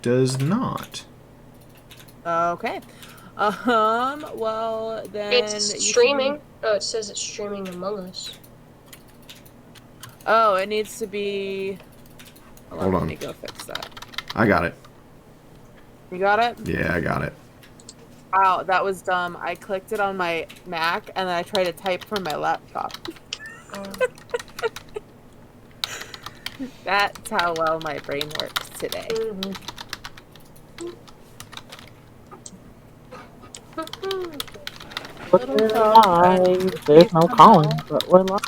does not. Okay. Well, then... It's streaming. Oh, it says it's streaming Among Us. Oh, it needs to be... Hold on. Let me go fix that. I got it. You got it? Yeah, I got it. Wow, that was dumb. I clicked it on my Mac, and then I tried to type from my laptop. That's how well my brain works today. We're live. There's no calling, but we're live.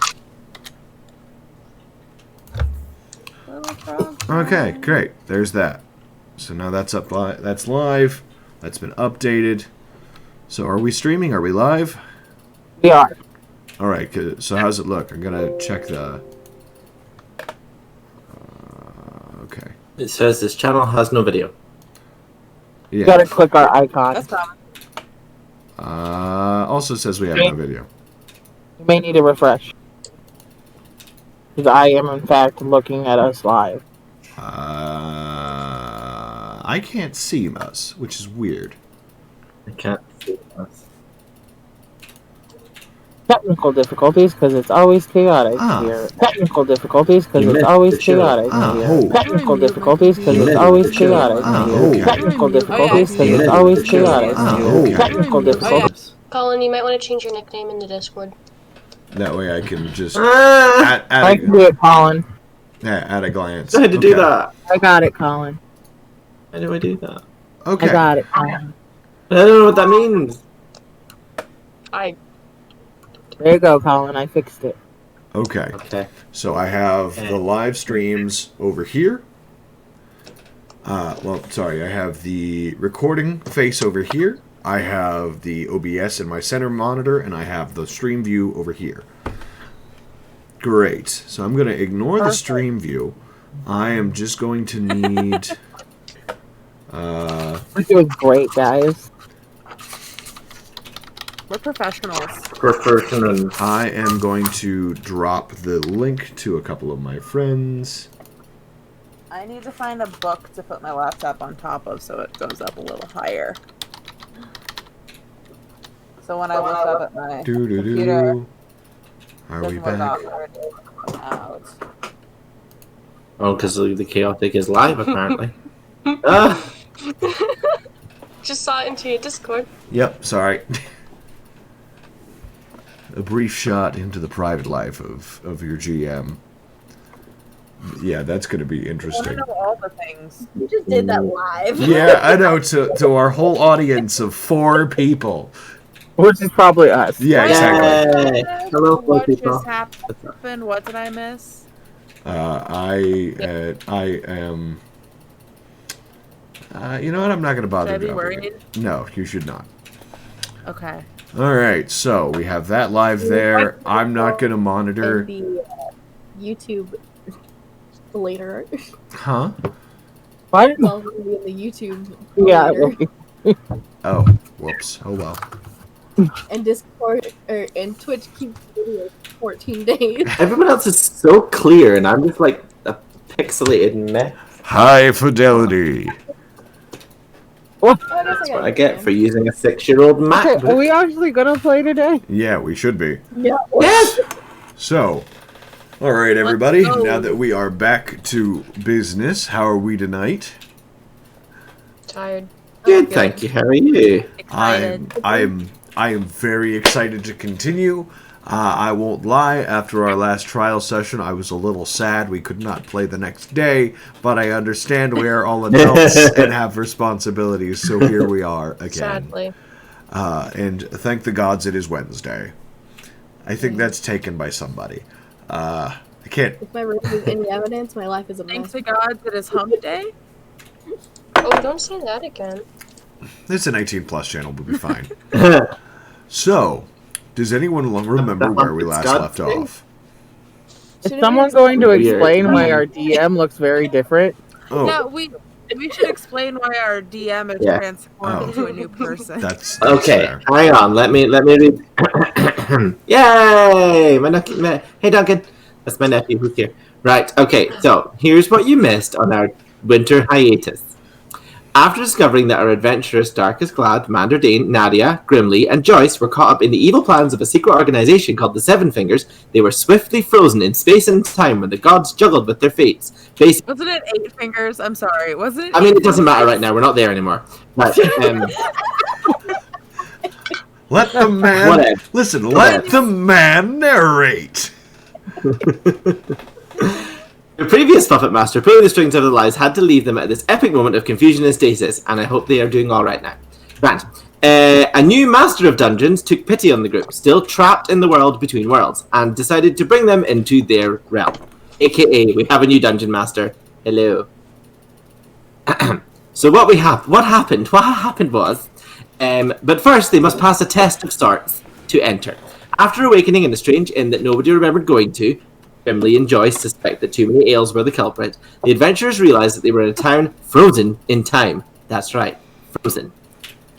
Okay, great. There's that. So now that's up. That's live. That's been updated. So are we streaming? Are we live? We are. All right. So how's it look? I'm gonna check the. Okay. It says this channel has no video. Yeah. You gotta click our icon. That's common. Also says we have no video. You may need to refresh. Because I am, in fact, looking at us live. I can't see us, which is weird. I can't see us. Technical difficulties, because it's always chaotic here. Technical difficulties, because it's always chaotic here. Technical difficulties, because it's always chaotic here. Technical difficulties, because it's always chaotic here. Technical difficulties. Colin, you might want to change your nickname in the Discord. That way I can just I can do it, Colin. at a glance. I had to do that. I got it, Colin. How do I do that? Okay. I got it, Colin. I don't know what that means. There you go, Colin. I fixed it. Okay. Okay. So I have the live streams over here. I have the recording face over here. I have the OBS in my center monitor, and I have the stream view over here. Great. So I'm going to ignore the stream view. I am just going to need... We're doing great, guys. We're professionals. Professional. I am going to drop the link to a couple of my friends. I need to find a book to put my laptop on top of so it goes up a little higher. So when I look up at my computer, Are we doesn't look back? out. Oh, because the chaotic is live, apparently. Just saw it into your Discord. Yep, sorry. A brief shot into the private life of your GM. Yeah, that's going to be interesting. I know all the things. You just did that live. Yeah, I know, to our whole audience of 4 people. Which is probably us. Yeah, exactly. Yay. Hello, What people. just happened? What did I miss? I am... you know what? I'm not going to bother. Should I be worried? No, you should not. Okay. All right, so we have that live there. I'm not going to monitor... And the YouTube later. Huh? What? Well, it's gonna be in the YouTube Yeah. later. Oh, whoops. Oh, well. And Discord and Twitch keeps videos for 14 days. Everyone else is so clear, and I'm just like a pixelated mess. High fidelity. That's what I get for using a 6-year-old Mac. Okay, are we actually gonna play today? Yeah, we should be. Yeah. Yes! So, all right, everybody. Let's go. Now that we are back to business, how are we tonight? Tired. Good, thank you. How are you? Excited. I am very excited to continue. I won't lie, after our last trial session, I was a little sad we could not play the next day, but I understand we are all adults and have responsibilities, so here we are again. Sadly. And thank the gods it is Wednesday. I think that's taken by somebody. I can't... If my room is any evidence, my life is a Thanks mess. to God that it's hump day. Oh, don't say that again. It's an 18-plus channel, we'll be fine. So, does anyone remember where we last left off? Is someone going to explain why our DM looks very different? Oh, Yeah, we should explain why our DM is Yeah. transformed into a new person. that's Okay, fair. hang on. Let me read. Yay! Hey, Duncan. That's my nephew who's here. Right. Okay. So here's what you missed on our winter hiatus. After discovering that our adventurers Darkest Glad, Commander Dane, Nadia, Grimly, and Joyce were caught up in the evil plans of a secret organization called the Seven Fingers, they were swiftly frozen in space and time when the gods juggled with their fates. Wasn't it 8 fingers? I'm sorry. Wasn't it? I mean, it doesn't matter right now. We're not there anymore. But, let the man Whatever. listen. Let the man narrate. The previous puppet master, pulling the strings of their lives, had to leave them at this epic moment of confusion and stasis, and I hope they are doing all right now. Grant. A new master of dungeons took pity on the group, still trapped in the world between worlds, and decided to bring them into their realm. AKA, we have a new dungeon master. Hello. So what happened was, but first they must pass a test of sorts to enter. After awakening in a strange inn that nobody remembered going to, Grimly and Joyce suspect that too many ales were the culprit. The adventurers realized that they were in a town frozen in time. That's right, frozen.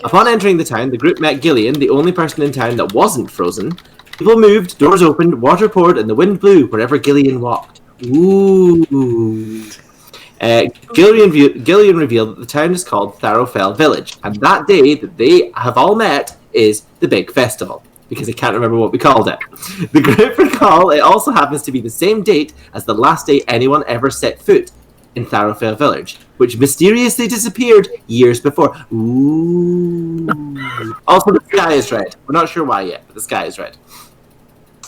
Upon entering the town, the group met Gillian, the only person in town that wasn't frozen. People moved, doors opened, water poured, and the wind blew wherever Gillian walked. Ooh. Gillian revealed that the town is called Tharrowfell Village, and that day that they have all met is the big festival, because I can't remember what we called it. The group recall it also happens to be the same date as the last day anyone ever set foot in Tharrowfell Village, which mysteriously disappeared years before. Ooh. Also, the sky is red. We're not sure why yet, but the sky is red.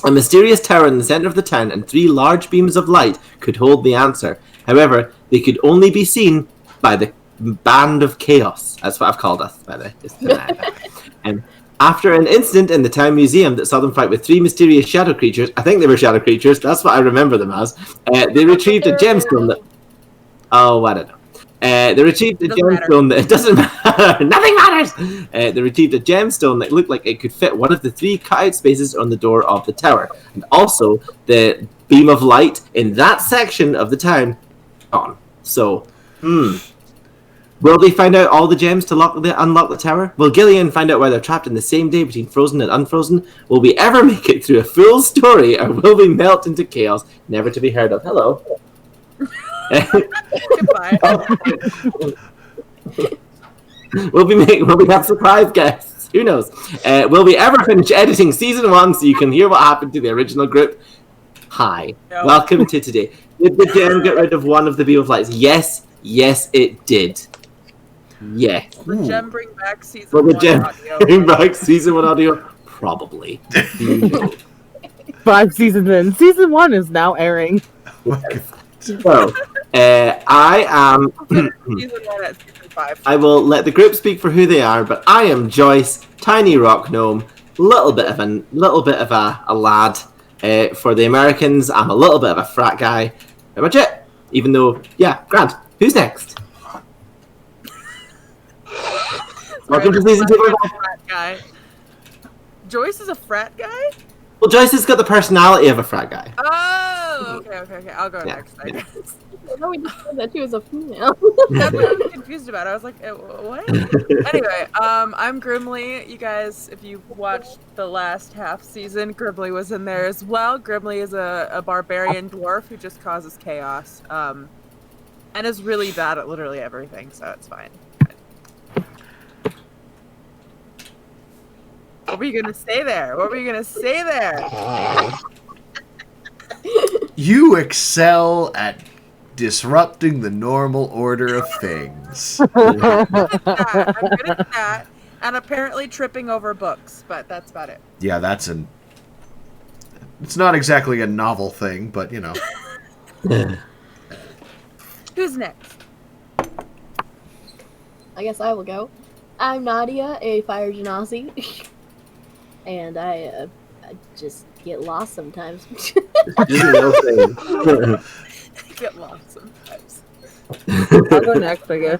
A mysterious tower in the center of the town and 3 large beams of light could hold the answer. However, they could only be seen by the Band of Chaos. That's what I've called us, by the way. After an incident in the town museum that saw them fight with 3 mysterious shadow creatures, I think they were shadow creatures, that's what I remember them as, they retrieved a gemstone that... Oh, I don't know. They retrieved a gemstone that... It doesn't matter! Nothing matters! They retrieved a gemstone that looked like it could fit one of the 3 cut-out spaces on the door of the tower. And also, the beam of light in that section of the town gone. So, will they find out all the gems to unlock the tower? Will Gillian find out why they're trapped in the same day between frozen and unfrozen? Will we ever make it through a full story, or will we melt into chaos, never to be heard of? Hello. Goodbye. Will we have surprise guests? Who knows? Will we ever finish editing season 1 so you can hear what happened to the original group? Hi. No. Welcome to today. Did the gem get rid of one of the beam of lights? Yes, it did. Yeah. Will the gem bring back season Will the 1 gem audio? bring back season 1 audio? Probably. 5 seasons in. Season 1 is now airing. So, I am... Season 1 at season 5. I will let the group speak for who they are, but I am Joyce, tiny rock gnome, little bit of a lad. For the Americans, I'm a little bit of a frat guy. Pretty much it. Even though, yeah, Grant, who's next? Welcome to season 2. Frat guy. Joyce is a frat guy? Well, Joyce has got the personality of a frat guy. Oh, okay. I'll go next, I guess. I know we just said that she was a female. That's what I was confused about. I was like, what? Anyway, I'm Grimly. You guys, if you watched the last half season, Grimly was in there as well. Grimly is a barbarian dwarf who just causes chaos. And is really bad at literally everything, so it's fine. What were you gonna say there? You excel at disrupting the normal order of things. I'm good at that. And apparently tripping over books, but that's about it. Yeah, it's not exactly a novel thing, but you know. Who's next? I guess I will go. I'm Nadia, a fire genasi. And I just get lost sometimes. Get lost sometimes. I'll go next, I guess.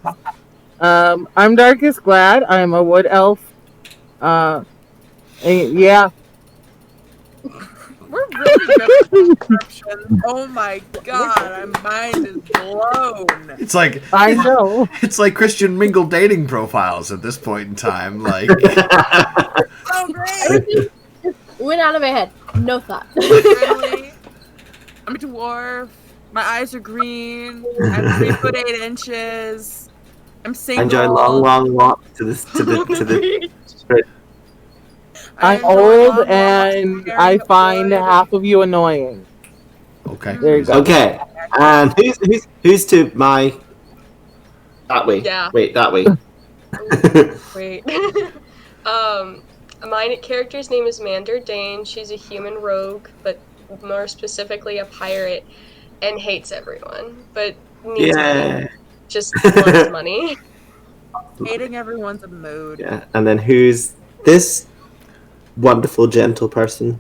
I'm Darkest Glad. I'm a wood elf. Yeah. We're really good at descriptions. Oh my god, my mind is blown. It's like I know. It's like Christian Mingle dating profiles at this point in time. Like, So great. Everything just went out of my head. No thought. Really? I'm a dwarf. My eyes are green. I'm 3 foot 8 inches. I'm single. Enjoy long walks to the. I'm enjoy old long and walks I carrying find wood. half of you annoying. Okay. There you go. Okay, and who's to my that way? Yeah. Wait, that way. Wait. My character's name is Mander Dane. She's a human rogue, but more specifically a pirate, and hates everyone, but needs money. Just loves money. Hating everyone's a mood. Yeah, and then who's this wonderful, gentle person?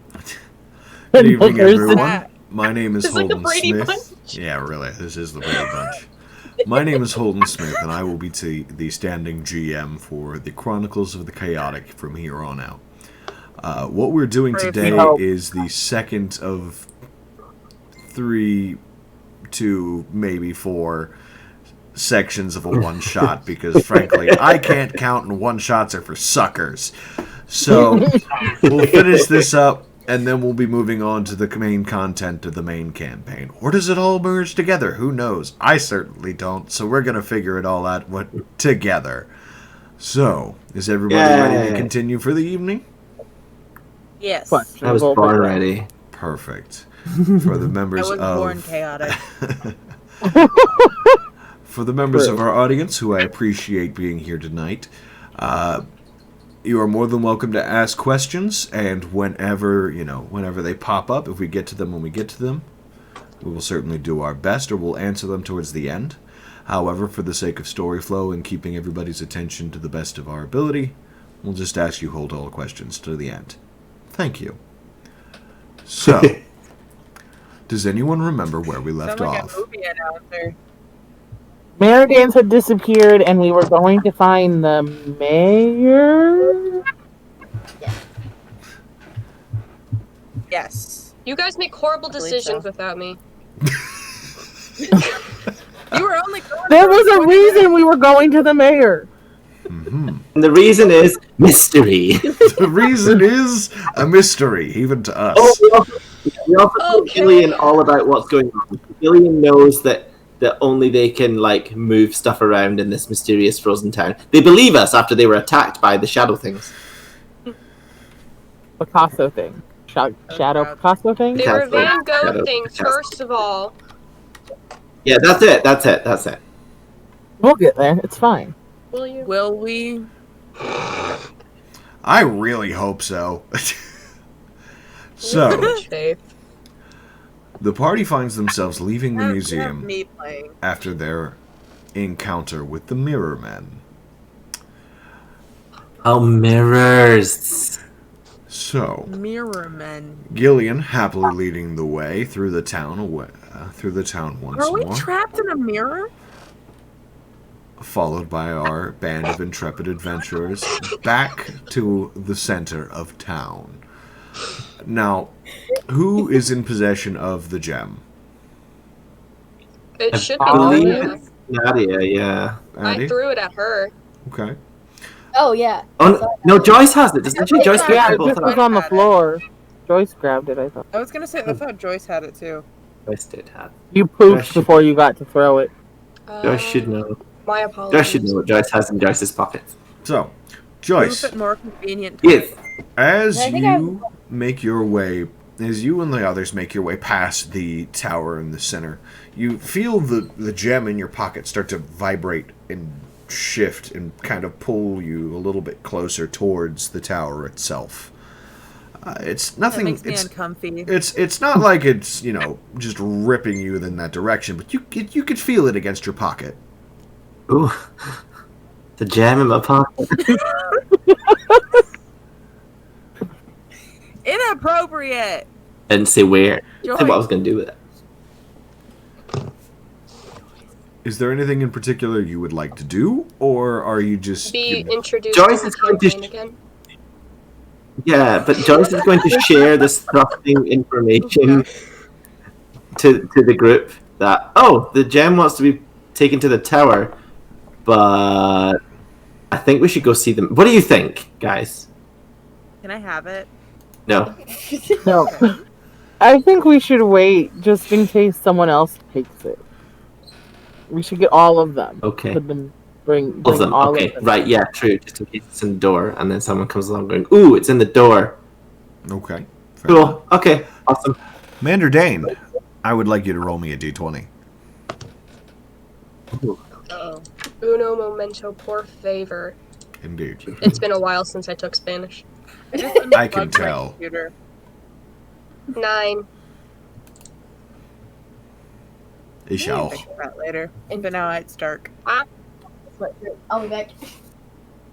Good evening, There's everyone. that. My name is It's like the Holden Brady Smith. Bunch. Yeah, really, this is the Brady Bunch. My name is Holden Smith, and I will be the standing GM for the Chronicles of the Chaotic from here on out. What we're doing today is the second of 3 to maybe 4 sections of a one-shot, because frankly, I can't count, and one-shots are for suckers. So, we'll finish this up, and then we'll be moving on to the main content of the main campaign. Or does it all merge together? Who knows? I certainly don't, so we're going to figure it all out together. So, is everybody ready to continue for the evening? Yes. I was born ready. Perfect. For the members I was born chaotic. For the members of our audience, who I appreciate being here tonight, you are more than welcome to ask questions, and whenever they pop up, if we get to them when we get to them, we will certainly do our best, or we'll answer them towards the end. However, for the sake of story flow and keeping everybody's attention to the best of our ability, we'll just ask you hold all questions to the end. Thank you. So, does anyone remember where we left Sound like off? a movie announcer. Maridans had disappeared, and we were going to find the mayor. Yes. You guys make horrible believe decisions so. without me. You were only going There for was a 20 reason minutes. we were going to the mayor. Mm-hmm. And the reason is mystery. The reason is a mystery, even to us. We also told Gillian all about what's going on. Gillian knows that only they can move stuff around in this mysterious frozen town. They believe us after they were attacked by the shadow things. Picasso thing. Shadow Picasso thing? They were Van Gogh Shadow things, Picasso. first of all. Yeah, that's it. We'll get there. It's fine. Will you? Will we? I really hope so. So, Much faith. the party finds themselves leaving the Have museum me playing. after their encounter with the Mirror Men. Oh, mirrors. So, Mirror men. Gillian happily leading the way through the town once Are we more, trapped in a mirror? followed by our band of intrepid adventurers back to the center of town. Now, who is in possession of the gem? It should be I believe Nadia. it's Nadia, yeah. Andy? I threw it at her. Okay. Oh yeah. Oh, no, Joyce has it, doesn't she? Joyce Yeah, can it both just have was it. on the floor. Joyce grabbed it, I thought. I was gonna say I thought Joyce had it too. Joyce did have You pooped before you got to throw it. Joyce should know. My apologies. Joyce should know what Joyce has in Joyce's pockets. So, Joyce, Move at more convenient Yes. time. as I think you make your way, as you and the others make your way past the tower in the center, you feel the gem in your pocket start to vibrate and shift and kind of pull you a little bit closer towards the tower itself. It's That nothing. makes me It's uncomfy. it's not like it's just ripping you in that direction, but you could feel it against your pocket. Ooh. The gem in my pocket. Inappropriate. I didn't say where. I Joyce. said what I was going to do with it. Is there anything in particular you would like to do, or are you just Be introduced Joyce to is the going to campaign again. Yeah, but Joyce is going to share this thrusting information to the group that, the gem wants to be taken to the tower, but I think we should go see them. What do you think, guys? Can I have it? No. No. I think we should wait just in case someone else takes it. We should get all of them. Okay. Put them Bring All of them. all Okay, of them. right, yeah, true. Just in case it's in the door, and then someone comes along going, "Ooh, it's in the door." Okay. Fair enough. Cool. Okay. Awesome. Mander Dane, I would like you to roll me a d20. Uh-oh. Uno momento por favor. Indeed. It's been a while since I took Spanish. I just I can unplugged my tell. computer. 9. Ishal. Think about it later. But now it's dark. I'll be back.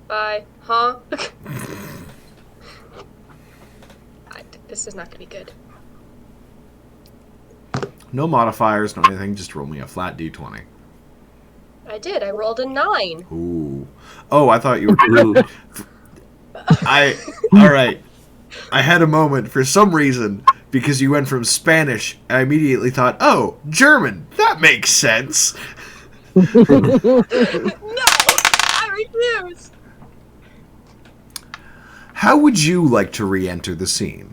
Bye. Huh? This is not gonna be good. No modifiers, no anything. Just roll me a flat d20. I did. I rolled a 9. Ooh. Oh, I thought you were. Ooh. All right. I had a moment for some reason because you went from Spanish. I immediately thought, oh, German. That makes sense. No! I refuse! How would you like to re-enter the scene?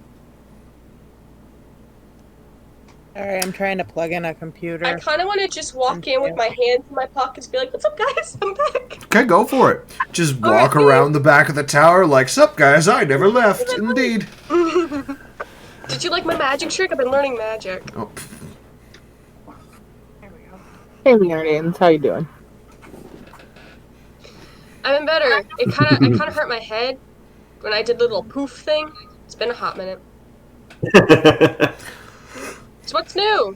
Alright, I'm trying to plug in a computer. I kind of want to just walk in with my hands in my pockets and be like, what's up, guys? I'm back. Okay, go for it. Just All walk right, around the back of the tower like, sup, guys, I never left. Indeed. Did you like my magic trick? I've been learning magic. Oh, There we go. Hey, Leonard, how you doing? I've been better. It kind of hurt my head when I did the little poof thing. It's been a hot minute. So what's new?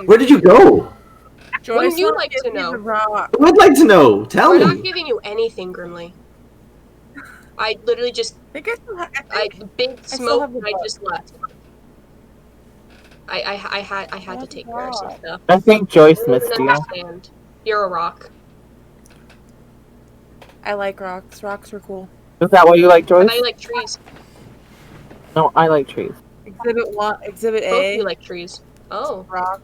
Where did you go? Wouldn't you wants like give to me know? the rock. I'd like to know. Tell We're me. not giving you anything, Grimly. I literally just, I think I still have, big still smoke have the and I book. just left. I had to take care of some stuff. I think Joyce I missed didn't you. understand. You're a rock. I like rocks. Rocks are cool. Is that what you like, Joyce? I like trees. No, I like trees. Exhibit 1, Exhibit Both of A, you like trees. Oh. rock,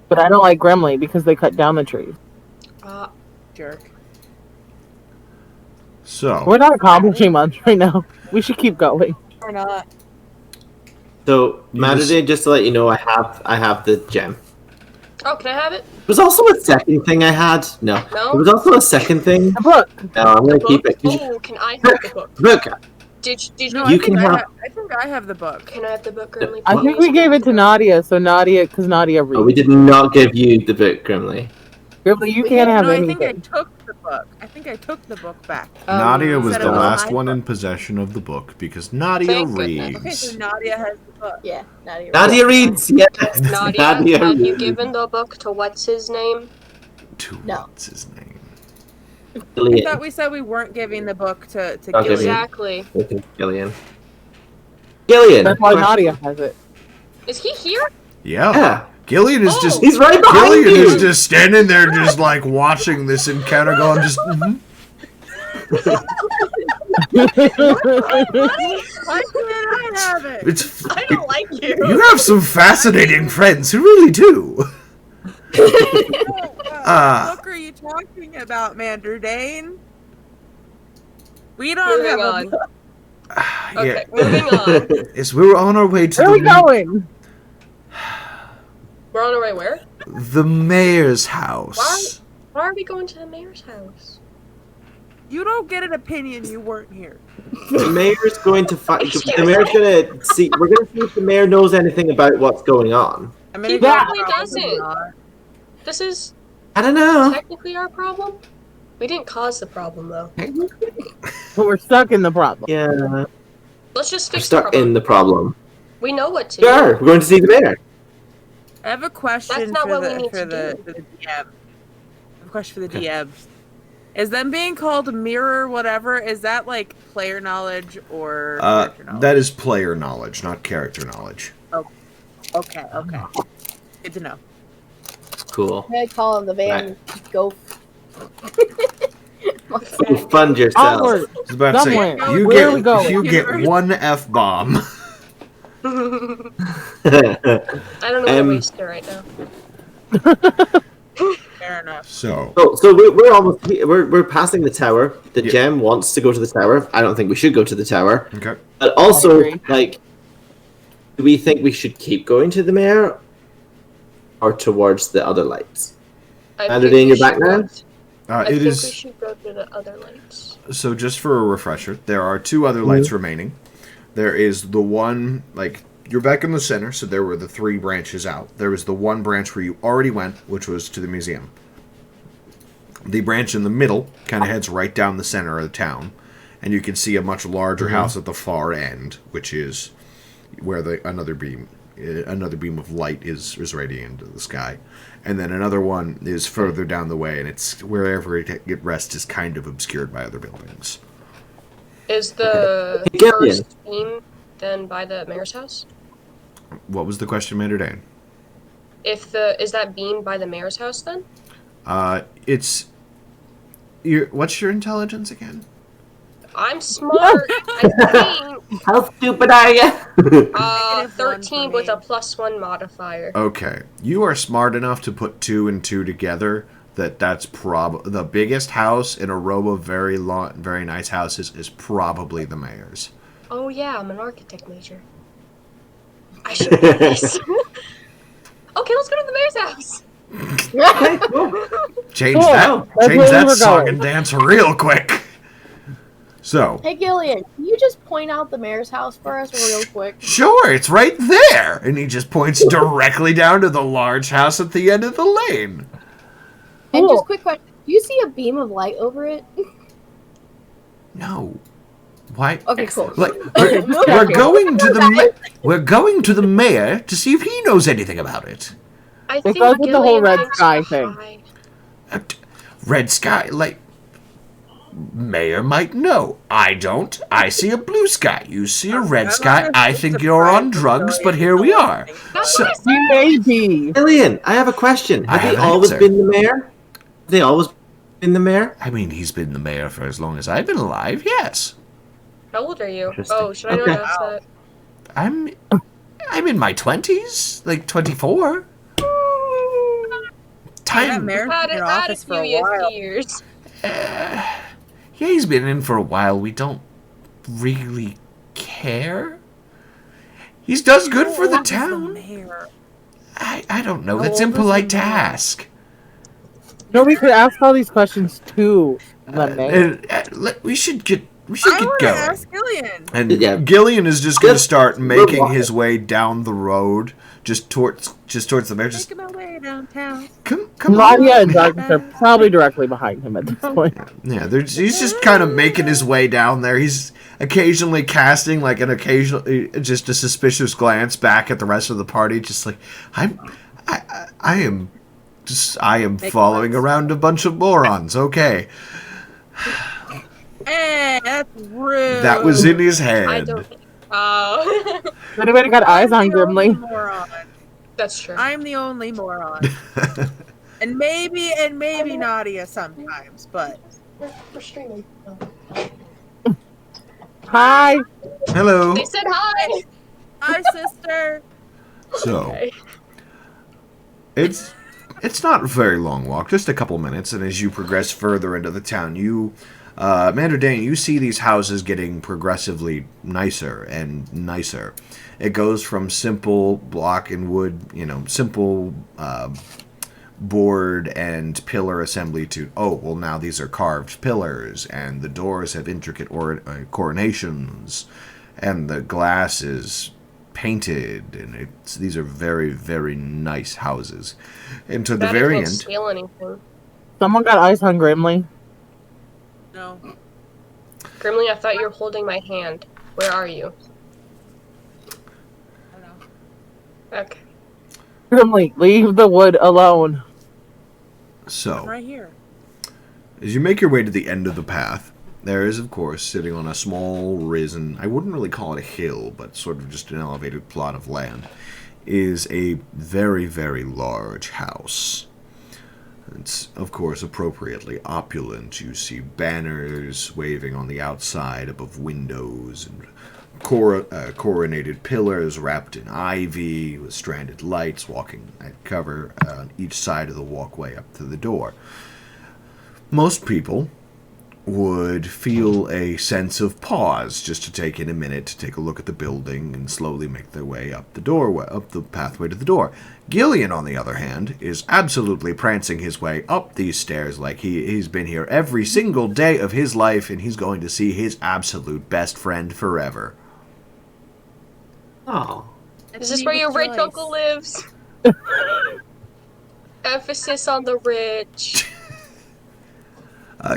But I don't like Gremley because they cut down the trees. jerk. so, We're not accomplishing much right now. We should keep going. Or not. So, You Madeline, just to let you know, I have the gem. Oh, can I have it? There was also a second thing I had. No. No? There was also a second thing. The book. No, I'm gonna keep it. Oh, can I have the book? Look, Did No, You I can think have- I think I have the book. Can I have the book, Grimly? I think we gave it to Nadia, so Nadia, because Nadia reads. oh, we did not give you the book, Grimly. Gremley, you can't have No, I think I anything. took the book. I think I took the book back. Nadia was said the it was last my one book. in possession of the book because Nadia Thank goodness. Okay, so reads. Nadia has the book. Yeah, Nadia. Nadia reads. Yes. Nadia, have you given the book to what's his name? To No. what's his name? I Gillian. thought we said we weren't giving the book to Okay, Gillian. Exactly. Okay, Gillian. Gillian. That's why Nadia has it. Is he here? Yeah. Yeah. Gillian is Oh. just He's right behind Gillian you. is just standing there, just like watching this encounter going. Just Why can't I have it? it's. I don't like you. You have some fascinating friends who really do. What book are you talking about, Mander Dane? We don't Moving have a on. book. Okay, Yeah. moving on. Yes, we were on our way to Where are we going? We're on our way where? the mayor's house. Why are we going to the mayor's house? You don't get an opinion. You weren't here. The mayor's going to find. The mayor's gonna see. We're gonna see if the mayor knows anything about what's going on. I mean, He if you're probably probably doesn't. not. This is I don't know. technically our problem. We didn't cause the problem, though. But we're stuck in the problem. Yeah. Let's just We're fix the stuck problem. in the problem. We know what to We are. do. We're going to see the mayor. I have a question That's not for what we the need to do. for the DM. I have a question for the DMs. Is them being called mirror whatever? Is that like player knowledge or character knowledge? That is player knowledge, not character knowledge. Okay. Good to know. Cool. I call him the van go. You fund yourself. Onward. I was about to say, Somewhere. you Where get are we going? you get one F-bomb. I don't know where to waste it right now. Fair enough. So, So we're passing the tower. The gem wants to go to the tower. I don't think we should go to the tower. okay. But also, I agree. like, do we think we should keep going to the mayor or towards the other lights? I And think are they in we your back should now? go- I it think is. we should go to the other lights. So just for a refresher, there are 2 other lights remaining. There is the one, like, you're back in the center, so there were the 3 branches out. There was the one branch where you already went, which was to the museum. The branch in the middle kind of heads right down the center of the town, and you can see a much larger house at the far end, which is where another beam of light is radiating into the sky. And then another one is further down the way, and it's wherever it rests is kind of obscured by other buildings. Is the Gillian. first beam then by the mayor's house? What was the question, Mander Dane? Is that beam by the mayor's house then? It's... what's your intelligence again? I'm smart. I think. How stupid are you? 13 with a +1 modifier. Okay. You are smart enough to put 2 and 2 together that's the biggest house in a row of very nice houses is probably the mayor's. Oh yeah, I'm an architect major. I should do this. Okay, let's go to the mayor's house. Change that where we're song going. and dance real quick. So, Hey Gillian, can you just point out the mayor's house for us real quick? sure, it's right there. And he just points directly down to the large house at the end of the lane. And Cool. just quick question, do you see a beam of light over it? No. Why? Okay, cool. Like, Okay, we're going to the mayor to see if he knows anything about it. I It think goes with the whole Gillian red thinks sky we're thing. high. Red sky, like, mayor might know. I don't. I see a blue sky. You see a red sky. I think you're on drugs, but here we are. That's So, what I said. You may be. Gillian, I have a question. I Have have they an always answer. been the mayor? Have they always been the mayor? I mean, he's been the mayor for as long as I've been alive, yes. How old are you? Interesting. Oh, should I not Okay. ask that? I'm in my 20s, like 24. Time. Mayor's Had been in it had a office for few a while. years. Yeah, he's been in for a while. We don't really care. He does good for the town. I don't know. How That's old is impolite the to mayor? ask. No, we could ask all these questions to the mayor. We should get I going. want to ask Gillian. And Yeah. Gillian is just going to Just start making walk his way down the road, just towards the mayor. Just Making my way downtown. come Nadia on. and Darkness are probably directly behind him at this point. Yeah, he's just kind of making his way down there. He's occasionally casting like just a suspicious glance back at the rest of the party, just like I am following around a bunch of morons. Okay, Hey, that's rude. that was in his I head. don't. Oh, Anybody got eyes on I'm the only Grimly? moron. that's true. I'm the only moron. And maybe Nadia sometimes, but We're streaming. Hi. Hello. They said hi. hi sister. So Okay. it's not a very long walk, just a couple minutes, and as you progress further into the town, Mander Dane, you see these houses getting progressively nicer and nicer. It goes from simple block and wood, simple board and pillar assembly to, now these are carved pillars, and the doors have intricate coronations, and the glass is painted, and these are very, very nice houses. And to the That very won't end, steal anything. Someone got eyes on Grimly. No. Grimly, I thought you were holding my hand. Where are you? I don't know. Okay. Grimly, leave the wood alone. I'm so right here. as you make your way to the end of the path, there is, of course, sitting on a small risen, I wouldn't really call it a hill, but sort of just an elevated plot of land, is a very, very large house. It's, of course, appropriately opulent. You see banners waving on the outside above windows, and coronated pillars wrapped in ivy with stranded lights walking at cover on each side of the walkway up to the door. Most people would feel a sense of pause just to take in a minute to take a look at the building and slowly make their way up the pathway to the door. Gillian, on the other hand, is absolutely prancing his way up these stairs like he's been here every single day of his life, and he's going to see his absolute best friend forever. Oh. Is this where your rich uncle lives? Emphasis on the rich.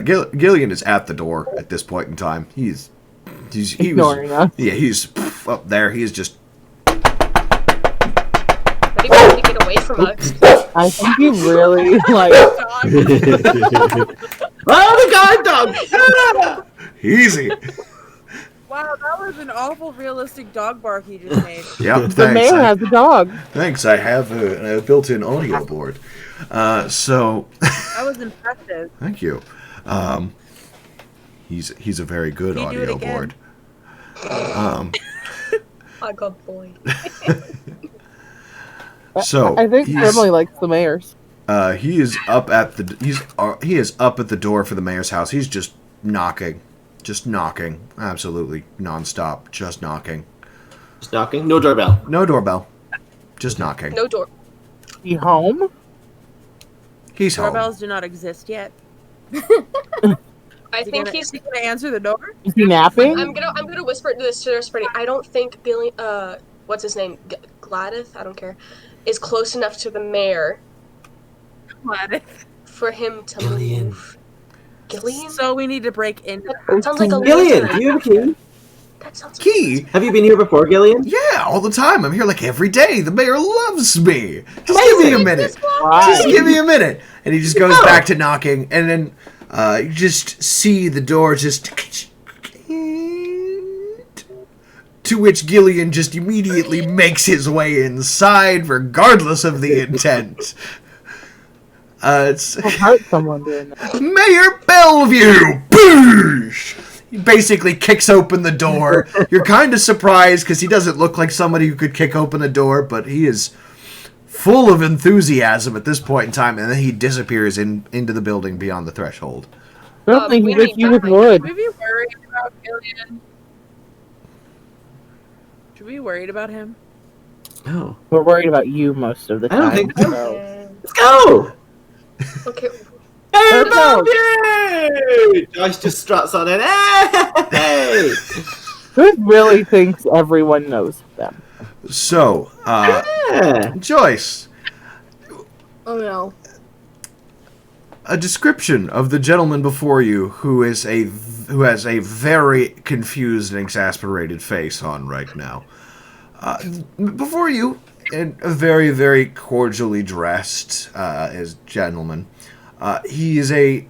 Gillian is at the door at this point in time. He's Ignoring us. Yeah, he's up there. He's just. But he wanted to get away from us. I think you really like. Oh, the guard dog! Easy. Wow, that was an awful realistic dog bark he just made. Yep, The mayor has a dog. Thanks. I have a built-in audio board. So. That was impressive. Thank you. He's a very good Can you do it audio again? board. I got boy. So I think he's- Grimly likes the mayors. he is up at the he is up at the door for the mayor's house. He's just knocking, absolutely nonstop, just knocking. Just knocking. No doorbell. No doorbell, just knocking. No door. He home? He's home. Doorbells do not exist yet. I think Is he's. he gonna answer the door? Is he napping? I'm gonna whisper this to Spready. I don't think Billy. What's his name? Gladys. I don't care. Is close enough to the mayor for him to Gillian. move. Gillian. So we need to break into That sounds like a Gillian, lizard. do you have a key? That sounds. Key? Have you been here before, Gillian? Yeah, all the time. I'm here like every day. The mayor loves me. Just give me a minute. Why? Just give me a minute. And he just goes back to knocking, and then you just see the door just. To which Gillian just immediately makes his way inside, regardless of the intent. It's I'll hurt someone doing that. Mayor Bellevue! Boosh! He basically kicks open the door. You're kind of surprised because he doesn't look like somebody who could kick open a door, but he is full of enthusiasm at this point in time, and then he disappears into the building beyond the threshold. Grimly, we he hits need you with that. wood. Should we be worried about Gillian? Should we be worried about him? No. We're worried about you most of the I time. don't think so. so. Let's go! Okay. Hey, Let's go. Bellevue! Josh just struts on it. Hey! Chris really thinks everyone knows them. So, Yeah. Joyce, Oh no. a description of the gentleman before you who has a very confused and exasperated face on right now. Before you, and a very, very cordially dressed as gentleman. He is a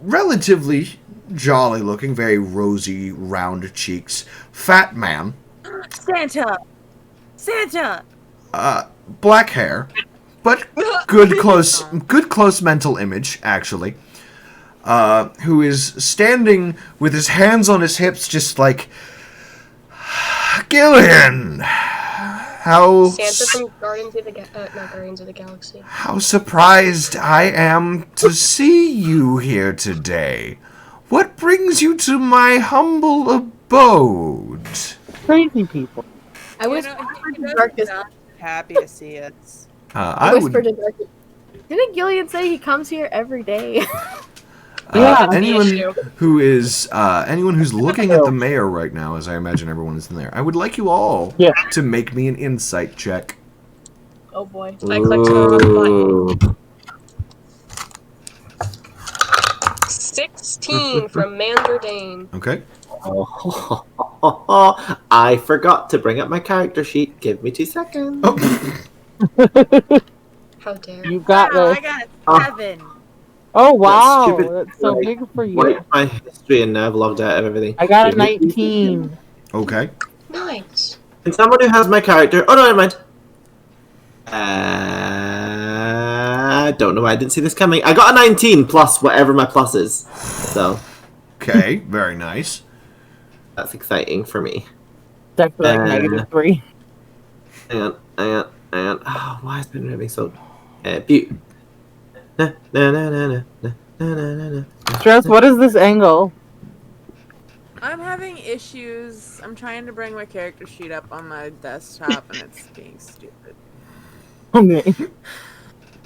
relatively jolly-looking, very rosy, round cheeks, fat man. Santa! Black hair, but good close mental image, actually. Who is standing with his hands on his hips, just like, Gillian, how Santa from Guardians of the not Guardians of the Galaxy. how surprised I am to see you here today. What brings you to my humble abode? Crazy people. I You whispered know, he to does Darkus. not happy to see us. I I whispered would to Darkus. Didn't Gillian say he comes here every day? Yeah. anyone issue. who is anyone who's looking at the mayor right now, as I imagine everyone is in there. I would like you all Yeah. to make me an insight check. Oh boy. I clicked the wrong button. Ooh. 16 from Manderdane. Okay. Oh, I forgot to bring up my character sheet. Give me 2 seconds. Oh. How dare. You got Wow, this. I got Oh. a 7. Oh wow, stupid, that's so like, big for you. Wipe my history and now I've logged out of everything. I got a Give me 2 19. Okay. Nice. Can someone who has my character... Oh, no, never mind. I don't know why I didn't see this coming. I got a 19 plus whatever my plus is. So, Okay. Very nice. that's exciting for me. That's like -3. And oh, why has it been moving so... Butte. Na, na, na, na, na, na. Stress, what is this angle? I'm having issues. I'm trying to bring my character sheet up on my desktop, and it's being stupid. Okay.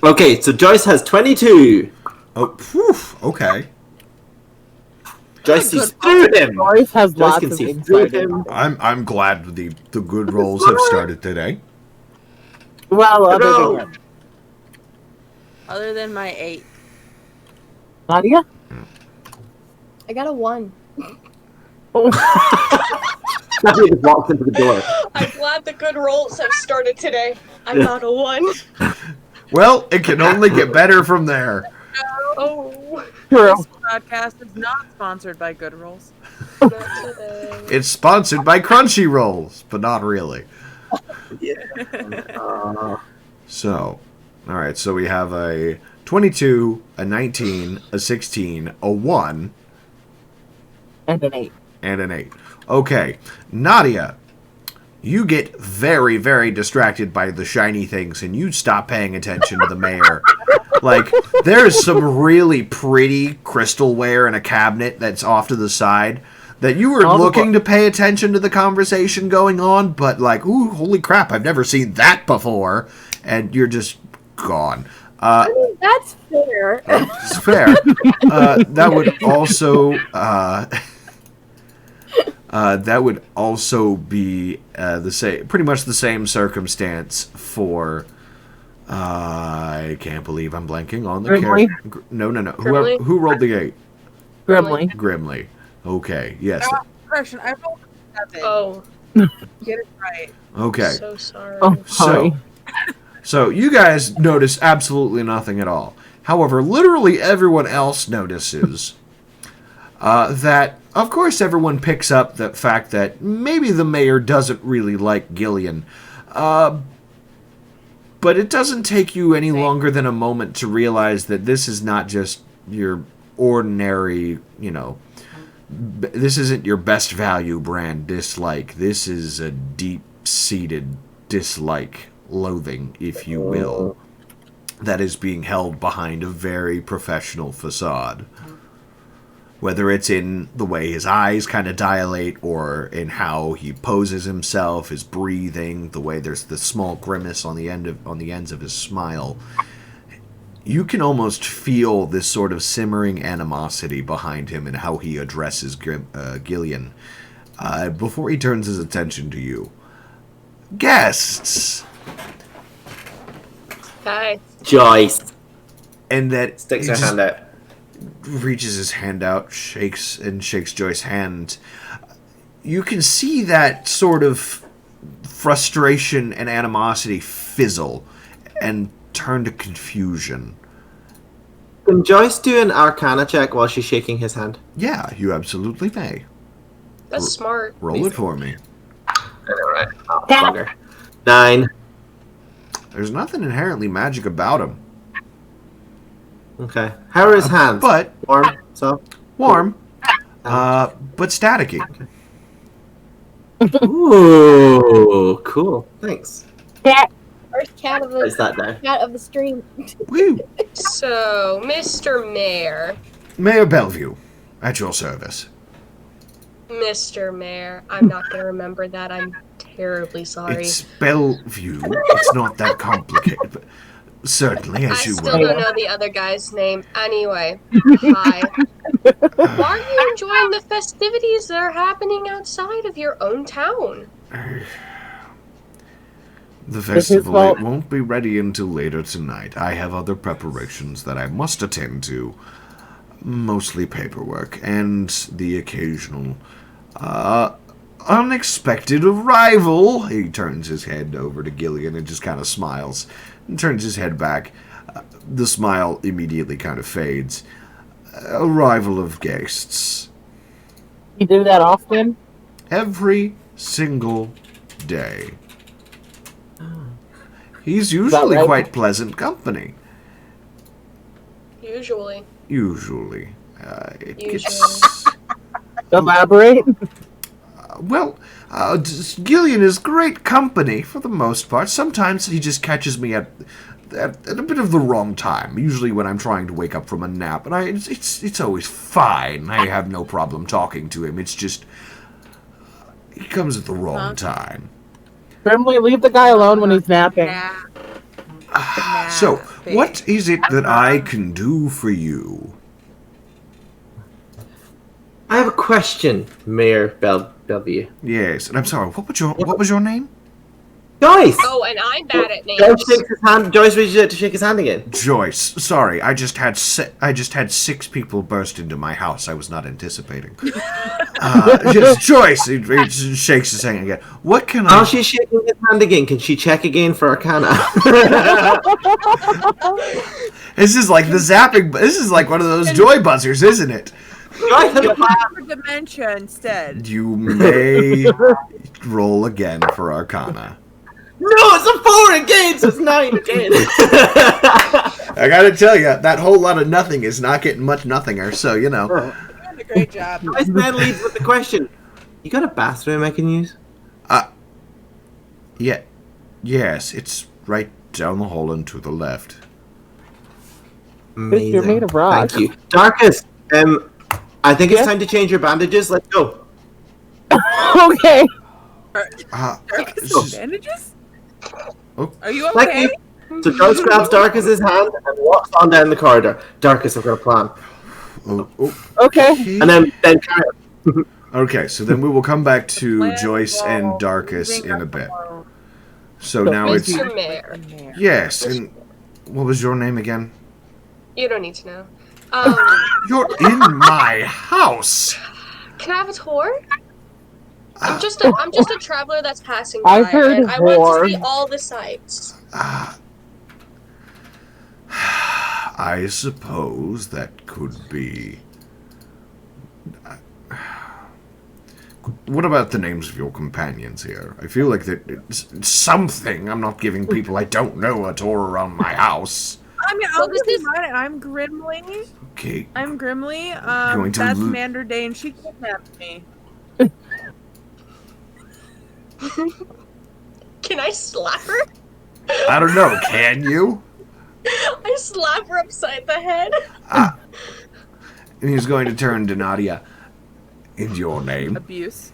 Okay, so Joyce has 22. Oh, phew, okay. Joyce sees through him. Joyce has Joyce lots can of see through insight. him. I'm glad the good rolls have started today. Well, other No. than Other than my 8. Nadia? I got a 1. Nadia just walks into the door. I'm glad the good rolls have started today. I got a 1. Well, it can only get better from there. Oh. True. This podcast is not sponsored by Good Rolls. Not today. It's sponsored by Crunchy Rolls, but not really. So, all right. So we have a 22, a 19, a 16, a 1, And an 8. and an 8. Okay, Nadia, you get very, very distracted by the shiny things, and you stop paying attention to the mayor. Like, there's some really pretty crystalware in a cabinet that's off to the side that you were looking to pay attention to the conversation going on, but like, ooh, holy crap, I've never seen that before, and you're just gone. I mean, that's fair. It's fair. That would also that would also be the same, pretty much the same circumstance for. I can't believe I'm blanking on the Grimly? character. No. Grimly? Who rolled the 8? Grimly. Grimly. Okay. Yes. Correction, I rolled a 7. Oh, Get it right. Okay. so sorry. Oh, sorry. So you guys notice absolutely nothing at all. However, literally everyone else notices that, of course, everyone picks up the fact that maybe the mayor doesn't really like Gillian. But it doesn't take you any longer than a moment to realize that this is not just your ordinary, this isn't your best value brand dislike. This is a deep-seated dislike, loathing, if you will, that is being held behind a very professional facade. Whether it's in the way his eyes kind of dilate, or in how he poses himself, his breathing, the way there's the small grimace on the ends of his smile, you can almost feel this sort of simmering animosity behind him and how he addresses Gillian before he turns his attention to you. Guests! Hi. Joyce And that sticks he her just hand out. reaches his hand out, shakes Joyce's hand. You can see that sort of frustration and animosity fizzle and turn to confusion. Can Joyce do an Arcana check while she's shaking his hand? Yeah, you absolutely may. That's smart. Roll it for me. Alright. Oh, bugger. 9. There's nothing inherently magic about him. Okay. How are his hands? But Warm? Soft? warm, but staticky. Ooh, cool. Thanks. Cat. First cat of Write the that down. cat of the stream. Woo! So, Mr. Mayor. Mayor Bellevue, at your service. Mr. Mayor. I'm not going to remember that. I'm terribly sorry. It's Bellevue. It's not that complicated. But certainly, I as you still will. don't know the other guy's name. Anyway, hi. Why are you enjoying the festivities that are happening outside of your own town? The festival it won't be ready until later tonight. I have other preparations that I must attend to. Mostly paperwork and the occasional unexpected arrival. He turns his head over to Gillian and just kind of smiles and turns his head back. The smile immediately kind of fades. Arrival of guests. You do that often? Every single day. He's usually right? quite pleasant company. Usually. Usually. It Usually. gets... Elaborate? Gillian is great company for the most part. Sometimes he just catches me at at a bit of the wrong time. Usually when I'm trying to wake up from a nap, and it's always fine. I have no problem talking to him. It's just he comes at the wrong time. Grimly, leave the guy alone when he's napping. So, what is it that I can do for you? I have a question, Mayor Bellevue. Yes, and I'm sorry. What was your name? Joyce! Oh, and I'm bad at names. Joyce shakes his hand. Joyce reaches out to shake his hand again. Joyce. Sorry, I just had 6 people burst into my house. I was not anticipating. Just Joyce. He shakes his hand again. What can I? While she's shaking his hand again, can she check again for Arcana? This is like the zapping. This is like one of those joy buzzers, isn't it? For dementia instead. You may roll again for Arcana. No, it's a 4 again, so it's 9 again. I gotta tell you, that whole lot of nothing is not getting much nothinger, so, you know. You're doing a great job. Joyce then leads with the question. You got a bathroom I can use? Yeah. Yes, it's right down the hall and to the left. Amazing. You're made of rock. Thank you. Darkus, I think it's time to change your bandages. Let's go. Okay. Darkus bandages? Oh. Are you Thank okay? you. So Joyce grabs Darkus' hand and walks on down the corridor. Darkus, I've got a plan. Okay. And then carry on. Okay, so then we will come back to Plan Joyce and wrong. Darkus Moving in a up bit. tomorrow. So now it's... Mr. Mayor. Yes, and what was your name again? You don't need to know. You're in my house! Can I have a tour? I'm just a traveler that's passing by, I've heard and I want to whore. see all the sights. I suppose that could be... What about the names of your companions here? I feel like that it's something. I'm not giving people I don't know a tour around my house. I mean, I'll give you mine. I'm Grimly. Okay. I'm Grimly. Going to That's lo- Mander Dane. She kidnapped me. Can I slap her? I don't know. Can you? I slap her upside the head. And he's going to turn to Nadia. In your name. Abuse.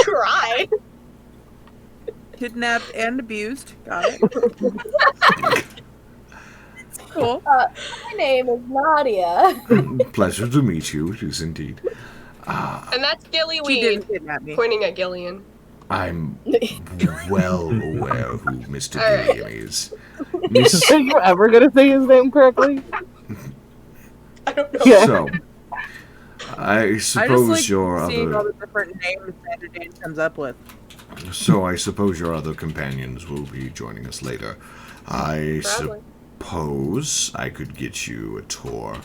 Try. Kidnapped and abused. Got it. Cool. My name is Nadia. Pleasure to meet you. It is indeed. And that's She Gillyweed, didn't kidnap me. pointing at Gillian. I'm well aware who Mr. All right. Gilliam is. Miss- Are you ever gonna say his name correctly? I don't know. Yeah. So, I I suppose just like your seeing all other. the different names Mander Dane comes up with. So I suppose your other companions will be joining us later. I Probably. suppose I could get you a tour.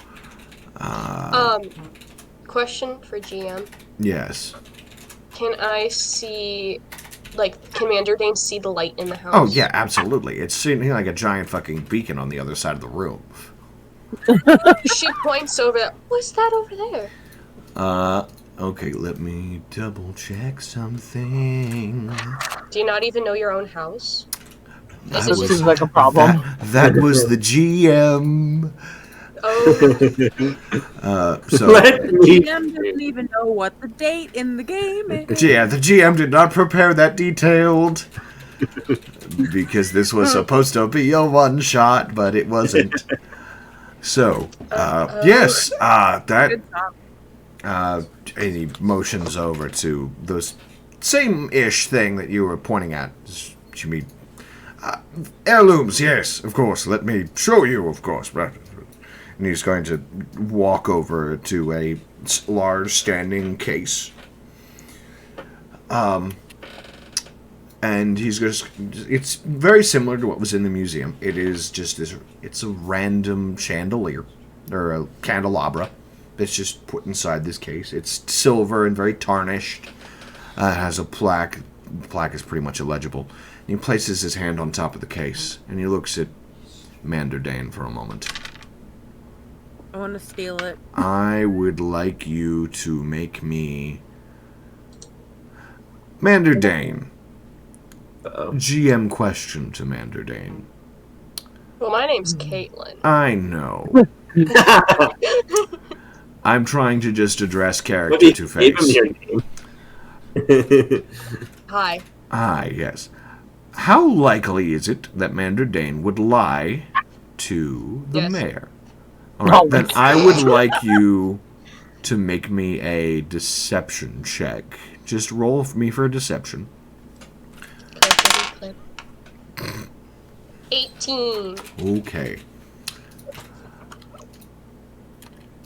Question for GM. Yes. Can I see, like, Commander Dane see the light in the house? Oh yeah, absolutely. It's sitting like a giant fucking beacon on the other side of the room. She points over. What's that over there? Okay, let me double check something. Do you not even know your own house? That This This seems like a problem. that was the GM. Oh, So Let me. GM doesn't even know what the date in the game is. yeah, the GM did not prepare that detailed because this was supposed to be a one shot, but it wasn't. So, yes, that Good job. and he motions over to those same-ish thing that you were pointing at. You mean heirlooms? Yes, of course. Let me show you, of course. And he's going to walk over to a large standing case. And he's just, it's very similar to what was in the museum. It is just this, it's a random chandelier, or a candelabra, that's just put inside this case. It's silver and very tarnished. It has a plaque. The plaque is pretty much illegible. And he places his hand on top of the case, and he looks at Mander Dane for a moment. I want to steal it. I would like you to make me... Mander Dane. Uh-oh. GM question to Mander Dane. Well, my name's Caitlin. I know. I'm trying to just address character to Give him face. your name. Hi. Ah, yes. How likely is it that Mander Dane would lie to the Yes. mayor? All right, then I would like you to make me a deception check. Just roll for me for a deception. Clip. 18. Okay.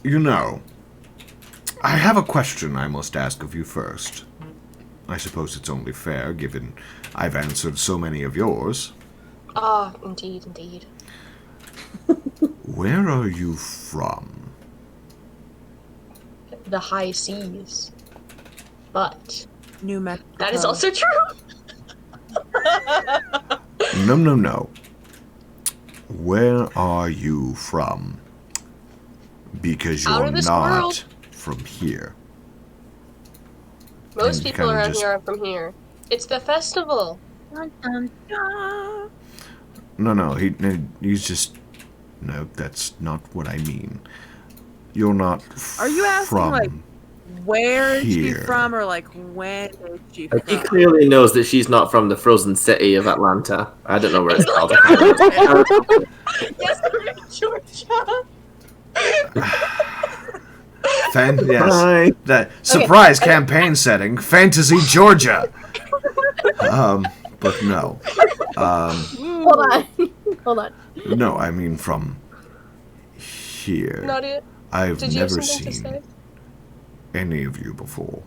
You know, I have a question I must ask of you first. I suppose it's only fair, given I've answered so many of yours. Ah, indeed, indeed. Where are you from? The high seas. But New Mexico. that is also true. No. Where are you from? Because Out you're of this not world. from here. Most And people kinda around just- here are from here. It's the festival. Dun, dun, dun. No, he's just... No, that's not what I mean. You're not Are you asking, from like, Where is she here. from, or like when is she He from? clearly knows that she's not from the frozen city of Atlanta. I don't know where it's called. Yes, I'm in Georgia. Yes. Hi. That surprise campaign setting, Fantasy Georgia. But no. Hold on. Hold on. No, I mean from here. Nadia, I've did you have never something to seen say? any of you before.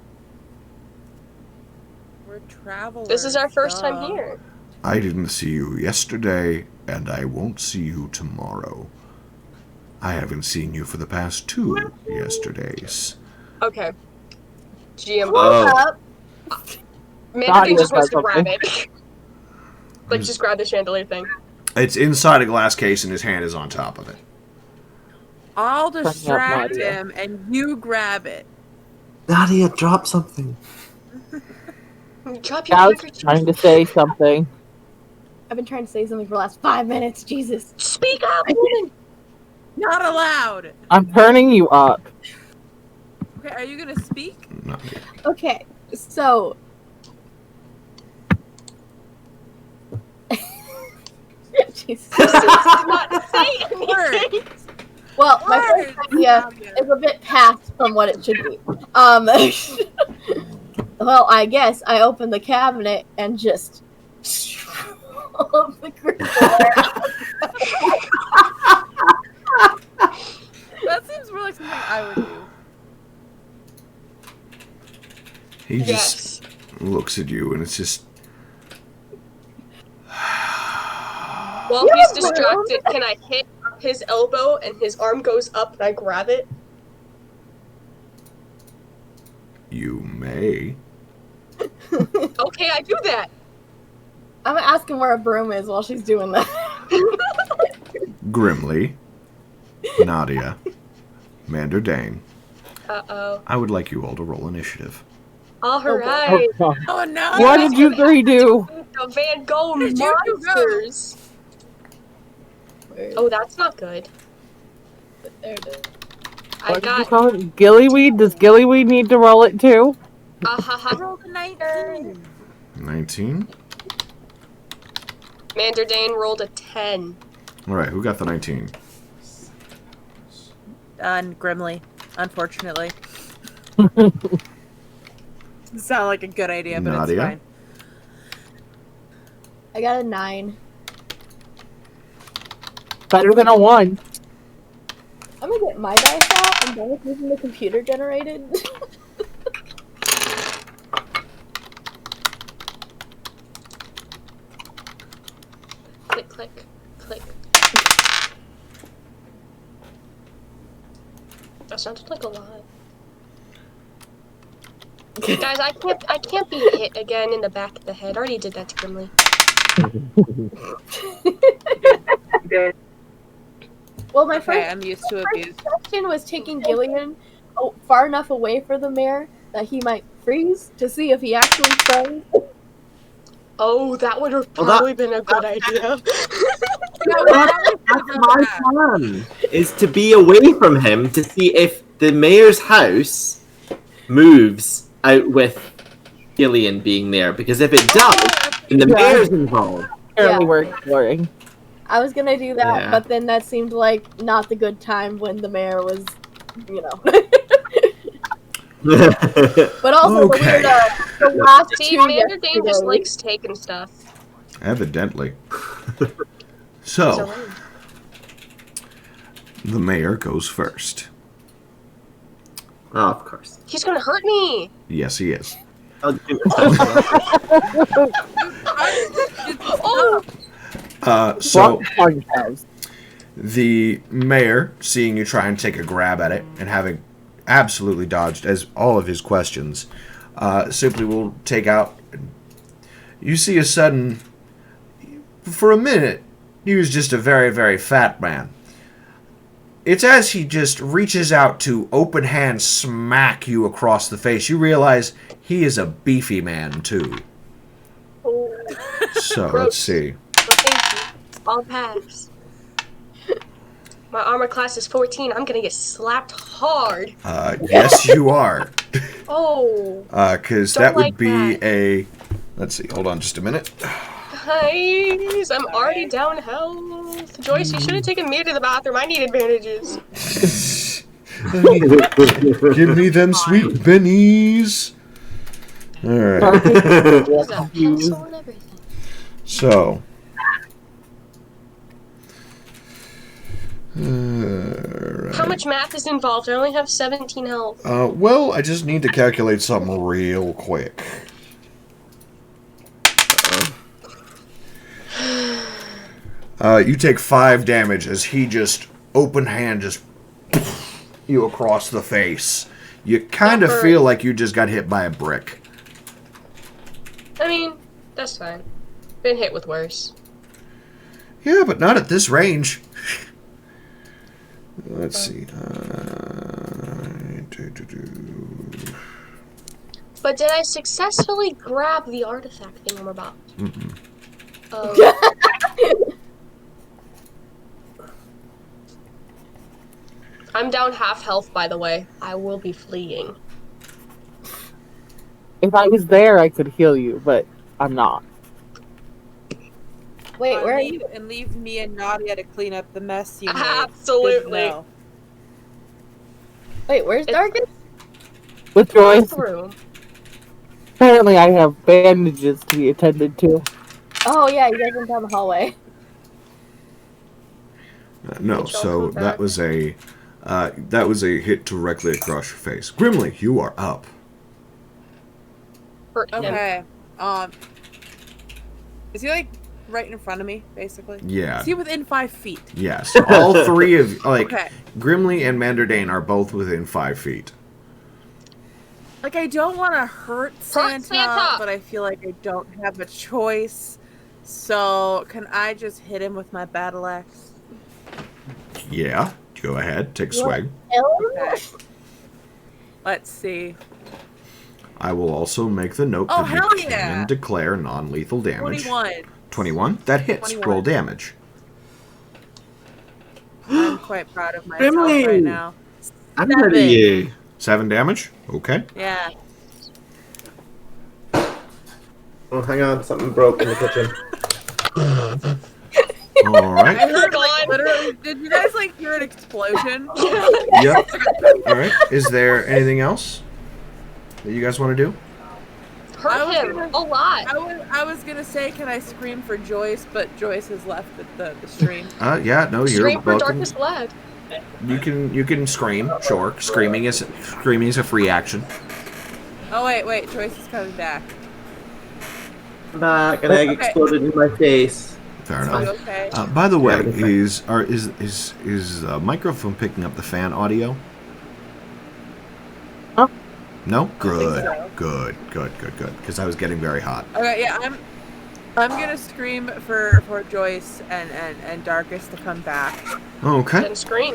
We're travelers. This is our first duh. time here. I didn't see you yesterday, and I won't see you tomorrow. I haven't seen you for the past 2 yesterdays. Okay. GM. Oh. Up. Mandy just wants to Nadia grab got it. Like, just grab the chandelier thing. It's inside a glass case, and his hand is on top of it. I'll distract Nadia. him, and you grab it. Nadia, drop something. Drop your I was handkerchief. trying to say something. I've been trying to say something for the last 5 minutes. Jesus. Speak up, woman. Not allowed. I'm turning you up. Okay, are you gonna speak? No. Okay, so. Jesus. Not say anything. Well, my first Words, idea Nadia. is a bit past from what it should be. Well, I guess I opened the cabinet and just all of the That seems more like something I would do. He just looks at you, and it's just... While he's distracted, can I hit his elbow and his arm goes up and I grab it? You may. Okay, I do that. I'm gonna ask him where a broom is while she's doing that. Grimly, Nadia, Mander Dane, Uh-oh. I would like you all to roll initiative. Alright. Oh, Oh no! what did you three do? The Van Gogh Where did you two go? monsters. Oh, that's not good. There it is. I What did you got call it? Gillyweed? Does Gillyweed need to roll it too? I rolled a 19. 19? Mander Dane rolled a 10. Alright, who got the 19? Grimly, unfortunately. Sound like a good idea, but Nadia? it's fine. I got a 9. Better than a 1. I'm gonna get my dice out and both using the computer generated. Click, click, click. That sounded like a lot. Guys, I can't be hit again in the back of the head. I already did that to Grimly. Well, my Okay, first I'm used to abuse. suggestion was taking Gillian far enough away from the mayor that he might freeze to see if he actually froze. Oh, that would have Well, that- probably been a good idea. That's my plan, is to be away from him to see if the mayor's house moves out with Gillian being there. Because if it does, then the mayor's involved. Apparently we're exploring. I was gonna do that, Yeah. but then that seemed like not the good time when the mayor was, you know. But also Okay. the last See, two Mander Dane just yesterday- likes taking stuff. Evidently. He's So, a rogue. the mayor goes first. Oh, of course. He's gonna hurt me. Yes, he is. Oh, So, Plug has. the mayor, seeing you try and take a grab at it, and having absolutely dodged as all of his questions, simply will take out. You see a sudden. For a minute, he was just a very, very fat man. It's as he just reaches out to open hand smack you across the face. You realize he is a beefy man, too. oh. So, Gross. let's see. Well, thank you. I'll pass. My armor class is 14. I'm gonna get slapped hard. Yes, you are. Oh, Because Don't that would like be that. a... Let's see, hold on just a minute. guys, I'm already down health. Joyce, you should have taken me to the bathroom. I need advantages. Give me them sweet bennies. Alright, There's a pencil and everything. so... Alright. How much math is involved? I only have 17 health. Well, I just need to calculate something real quick. You take 5 damage as he just open hand just you across the face. You kind of That hurt. feel like you just got hit by a brick. I mean, that's fine. Been hit with worse. Yeah, but not at this range. Let's see. But did I successfully grab the artifact thing I'm about? Mm-mm. I'm down half health, by the way. I will be fleeing. If I was there, I could heal you, but I'm not. Wait, where are you? And leave me and Nadia to clean up the mess you made. Absolutely. Good to know. Wait, where's It's- Darkus? With Joyce, Through. apparently I have bandages to be attended to. Oh yeah, you guys went down the hallway. No, Did y'all so come back? that was a hit directly across your face. Grimly, you are up. Hurt him. Okay. Is he like right in front of me, basically? Yeah. Is he within 5 feet? Yes. All three of Okay. Grimly and Manderdane are both within 5 feet. Like, I don't want to hurt Santa, but I feel like I don't have a choice. So, can I just hit him with my battle axe? Yeah. Go ahead. Take a swag. Okay. Let's see. I will also make the note Oh, that you hell can yeah. declare non-lethal damage. 21. 21? That hits. 21. Roll damage. I'm quite proud of myself Grimly. right now. I'm ready to you. 7 damage? Okay. Yeah. Oh, hang on. Something broke in the kitchen. Alright. I heard, God. like, literally, did you guys, like, hear an explosion? Yep. Alright. Is there anything else that you guys want to do? I Hurt was him gonna- a lot. I was gonna say, can I scream for Joyce, but Joyce has left the stream. Yeah, no, you're Scream for welcome. darkest lad. You can scream, sure. Screaming is a free action. Oh, wait, Joyce is coming back. I'm back. An egg Okay. exploded in my face. Fair Are enough. you okay? By the way, Yeah, okay. is microphone picking up the fan audio? Huh? No? Good. so. Good. Because I was getting very hot. Okay, yeah, I'm gonna scream for Joyce and Darkus to come back. Okay. Then scream.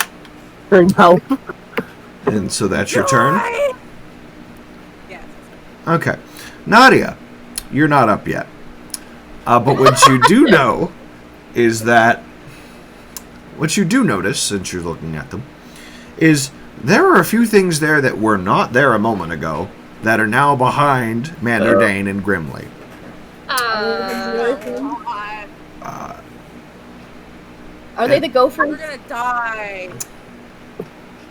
For help. And so that's your turn? Yes. Okay. Nadia, you're not up yet. But what you do know is that what you do notice, since you're looking at them, is there are a few things there that were not there a moment ago that are now behind Manderdane and Grimly. Are they the gophers? We're gonna die.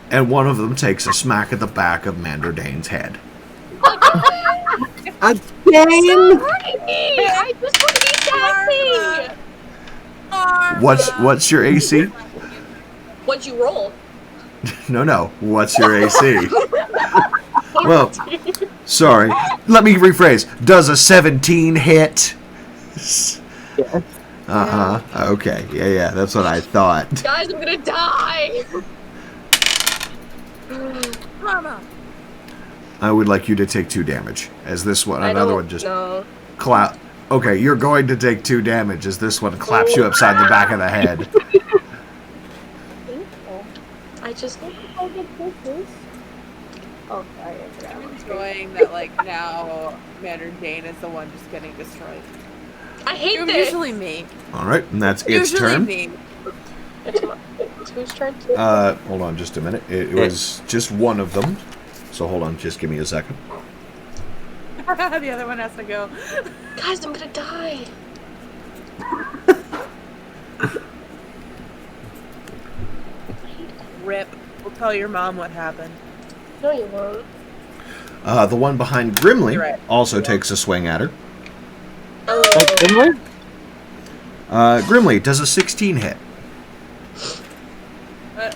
And one of them takes a smack at the back of Manderdane's head. Again? I just want to be sassy. What's your AC? What'd you roll? No. What's your AC? Well, sorry. Let me rephrase. Does a 17 hit? Yes. Okay. Yeah. That's what I thought. Guys, I'm gonna die. Mama. I would like you to take 2 damage, as this one, another one just No. clap. Okay, you're going to take 2 damage as this one claps you upside the back of the head. I just. Oh, sorry. I forgot. I'm enjoying that, like, now Manderdane is the one just getting destroyed. I hate It's this. usually me. All right, and that's its Usually turn. me. It's whose turn? Hold on just a minute. It was just one of them. So hold on, just give me a second. The other one has to go. Guys, I'm gonna die. Rip. We'll tell your mom what happened. No, you won't. The one behind Grimly You're right. also takes a swing at her. Like Grimly? Grimly does a 16 hit.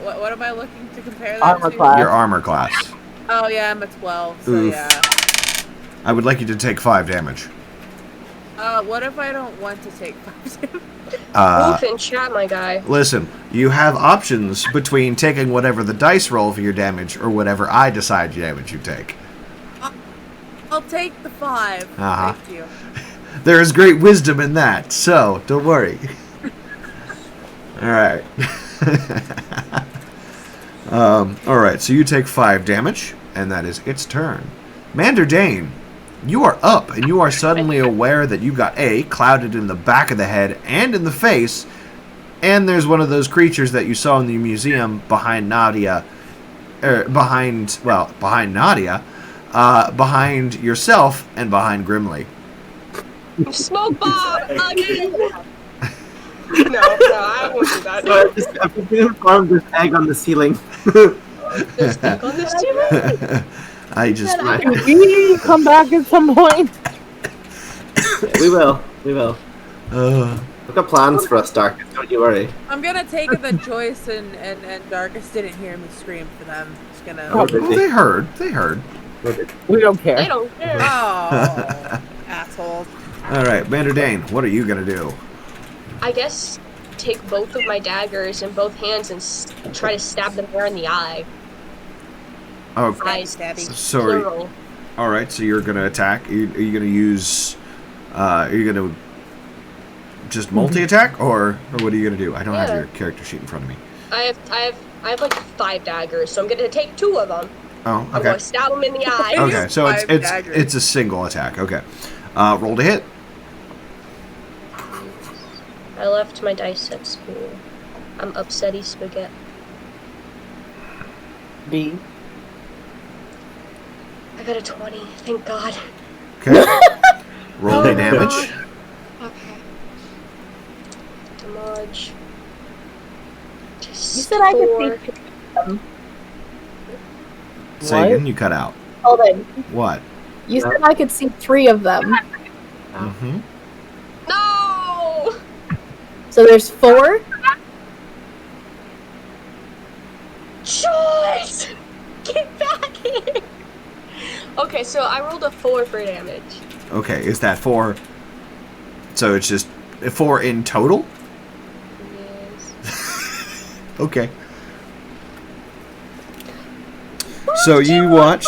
What am I looking to compare that Armor to? class. Your armor class. Oh yeah, I'm a 12. So Oof. yeah. I would like you to take 5 damage. What if I don't want to take 5 damage? Wolf in chat, my guy. Listen, you have options between taking whatever the dice roll for your damage or whatever I decide damage you take. I'll take the 5. Uh-huh. Thank you. There is great wisdom in that, so don't worry. Alright. Alright, so you take 5 damage, and that is its turn. Manderdane, you are up, and you are suddenly aware that you got clouded in the back of the head and in the face, and there's one of those creatures that you saw in the museum behind Nadia, behind Nadia, behind yourself, and behind Grimly. Smoke bomb again. No, I won't do that. So I'm just gonna farm this egg on the ceiling. There's ink on this too. I just... Can we come back at some point? We will. I've got plans for us, Dark. Don't you worry. I'm gonna take it that Joyce and Darkus didn't hear me scream for them. Just gonna. Well, they heard. We don't care. They don't care. Oh, assholes. All right, Manderdane, what are you going to do? I guess take both of my daggers in both hands and try to stab them there in the eye. Oh, Eyes. sorry. Plural. All right, so you're going to attack. Are you going to use... are you going to just multi-attack, or what are you going to do? I don't have your character sheet in front of me. I have like 5 daggers, so I'm gonna take 2 of them. Oh, I'm okay. gonna stab them in the eye. Okay, so Five daggers. it's a single attack. Okay. Roll to hit. I left my dice at school. I'm upsetty spaghetti. B. I got a 20. Thank God. Okay. Roll the damage. Okay. Damage. You said I could see them. Say again, you cut out. Hold on. What? You said I could see 3 of them. Mm-hmm. No! So there's 4? Joyce! Get back here! Okay, so I rolled a 4 for damage. Okay, is that 4? So it's just 4 in total? Yes. Okay. So you watch.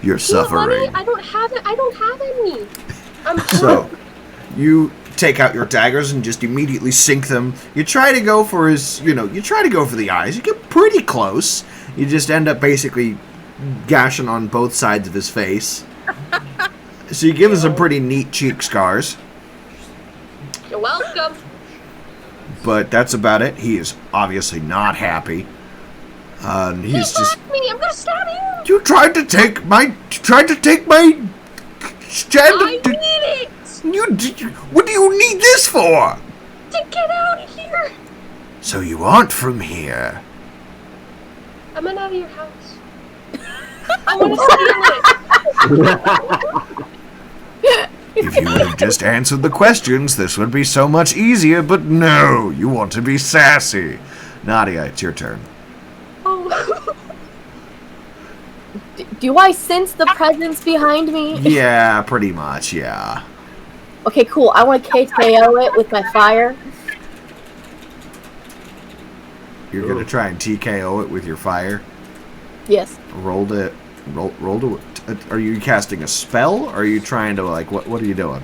You're suffering. Money? I don't have it. I don't have any. I'm So you take out your daggers and just immediately sink them. You try to go for you try to go for the eyes. You get pretty close. You just end up basically gashing on both sides of his face. So you give him some pretty neat cheek scars. You're welcome. but that's about it. He is obviously not happy. He's just. Me! I'm gonna stab you! You tried to take my. I need it! What do you need this for? To get out of here! So you aren't from here. I'm not out of your house. I want to steal it! If you would have just answered the questions, this would be so much easier, but no, you want to be sassy. Nadia, it's your turn. Oh. Do I sense the presence behind me? Yeah, pretty much, yeah. Okay, cool. I want to KO it with my fire. You're going to try and TKO it with your fire? Yes. Roll to... Are you casting a spell, or are you trying to, like, what are you doing?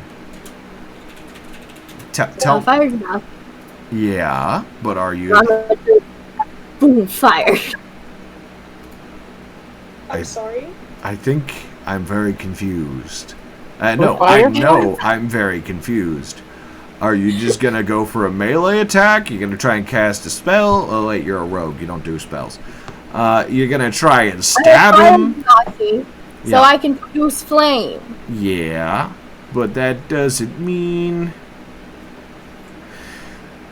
Tell... Fire's enough. Yeah, but are you... Boom, fire. I'm sorry? I think I'm very confused. No, fire? I know I'm very confused. Are you just going to go for a melee attack? You're going to try and cast a spell? Oh, wait, you're a rogue. You don't do spells. You're going to try and stab him? So I can produce flame. Yeah, but that doesn't mean...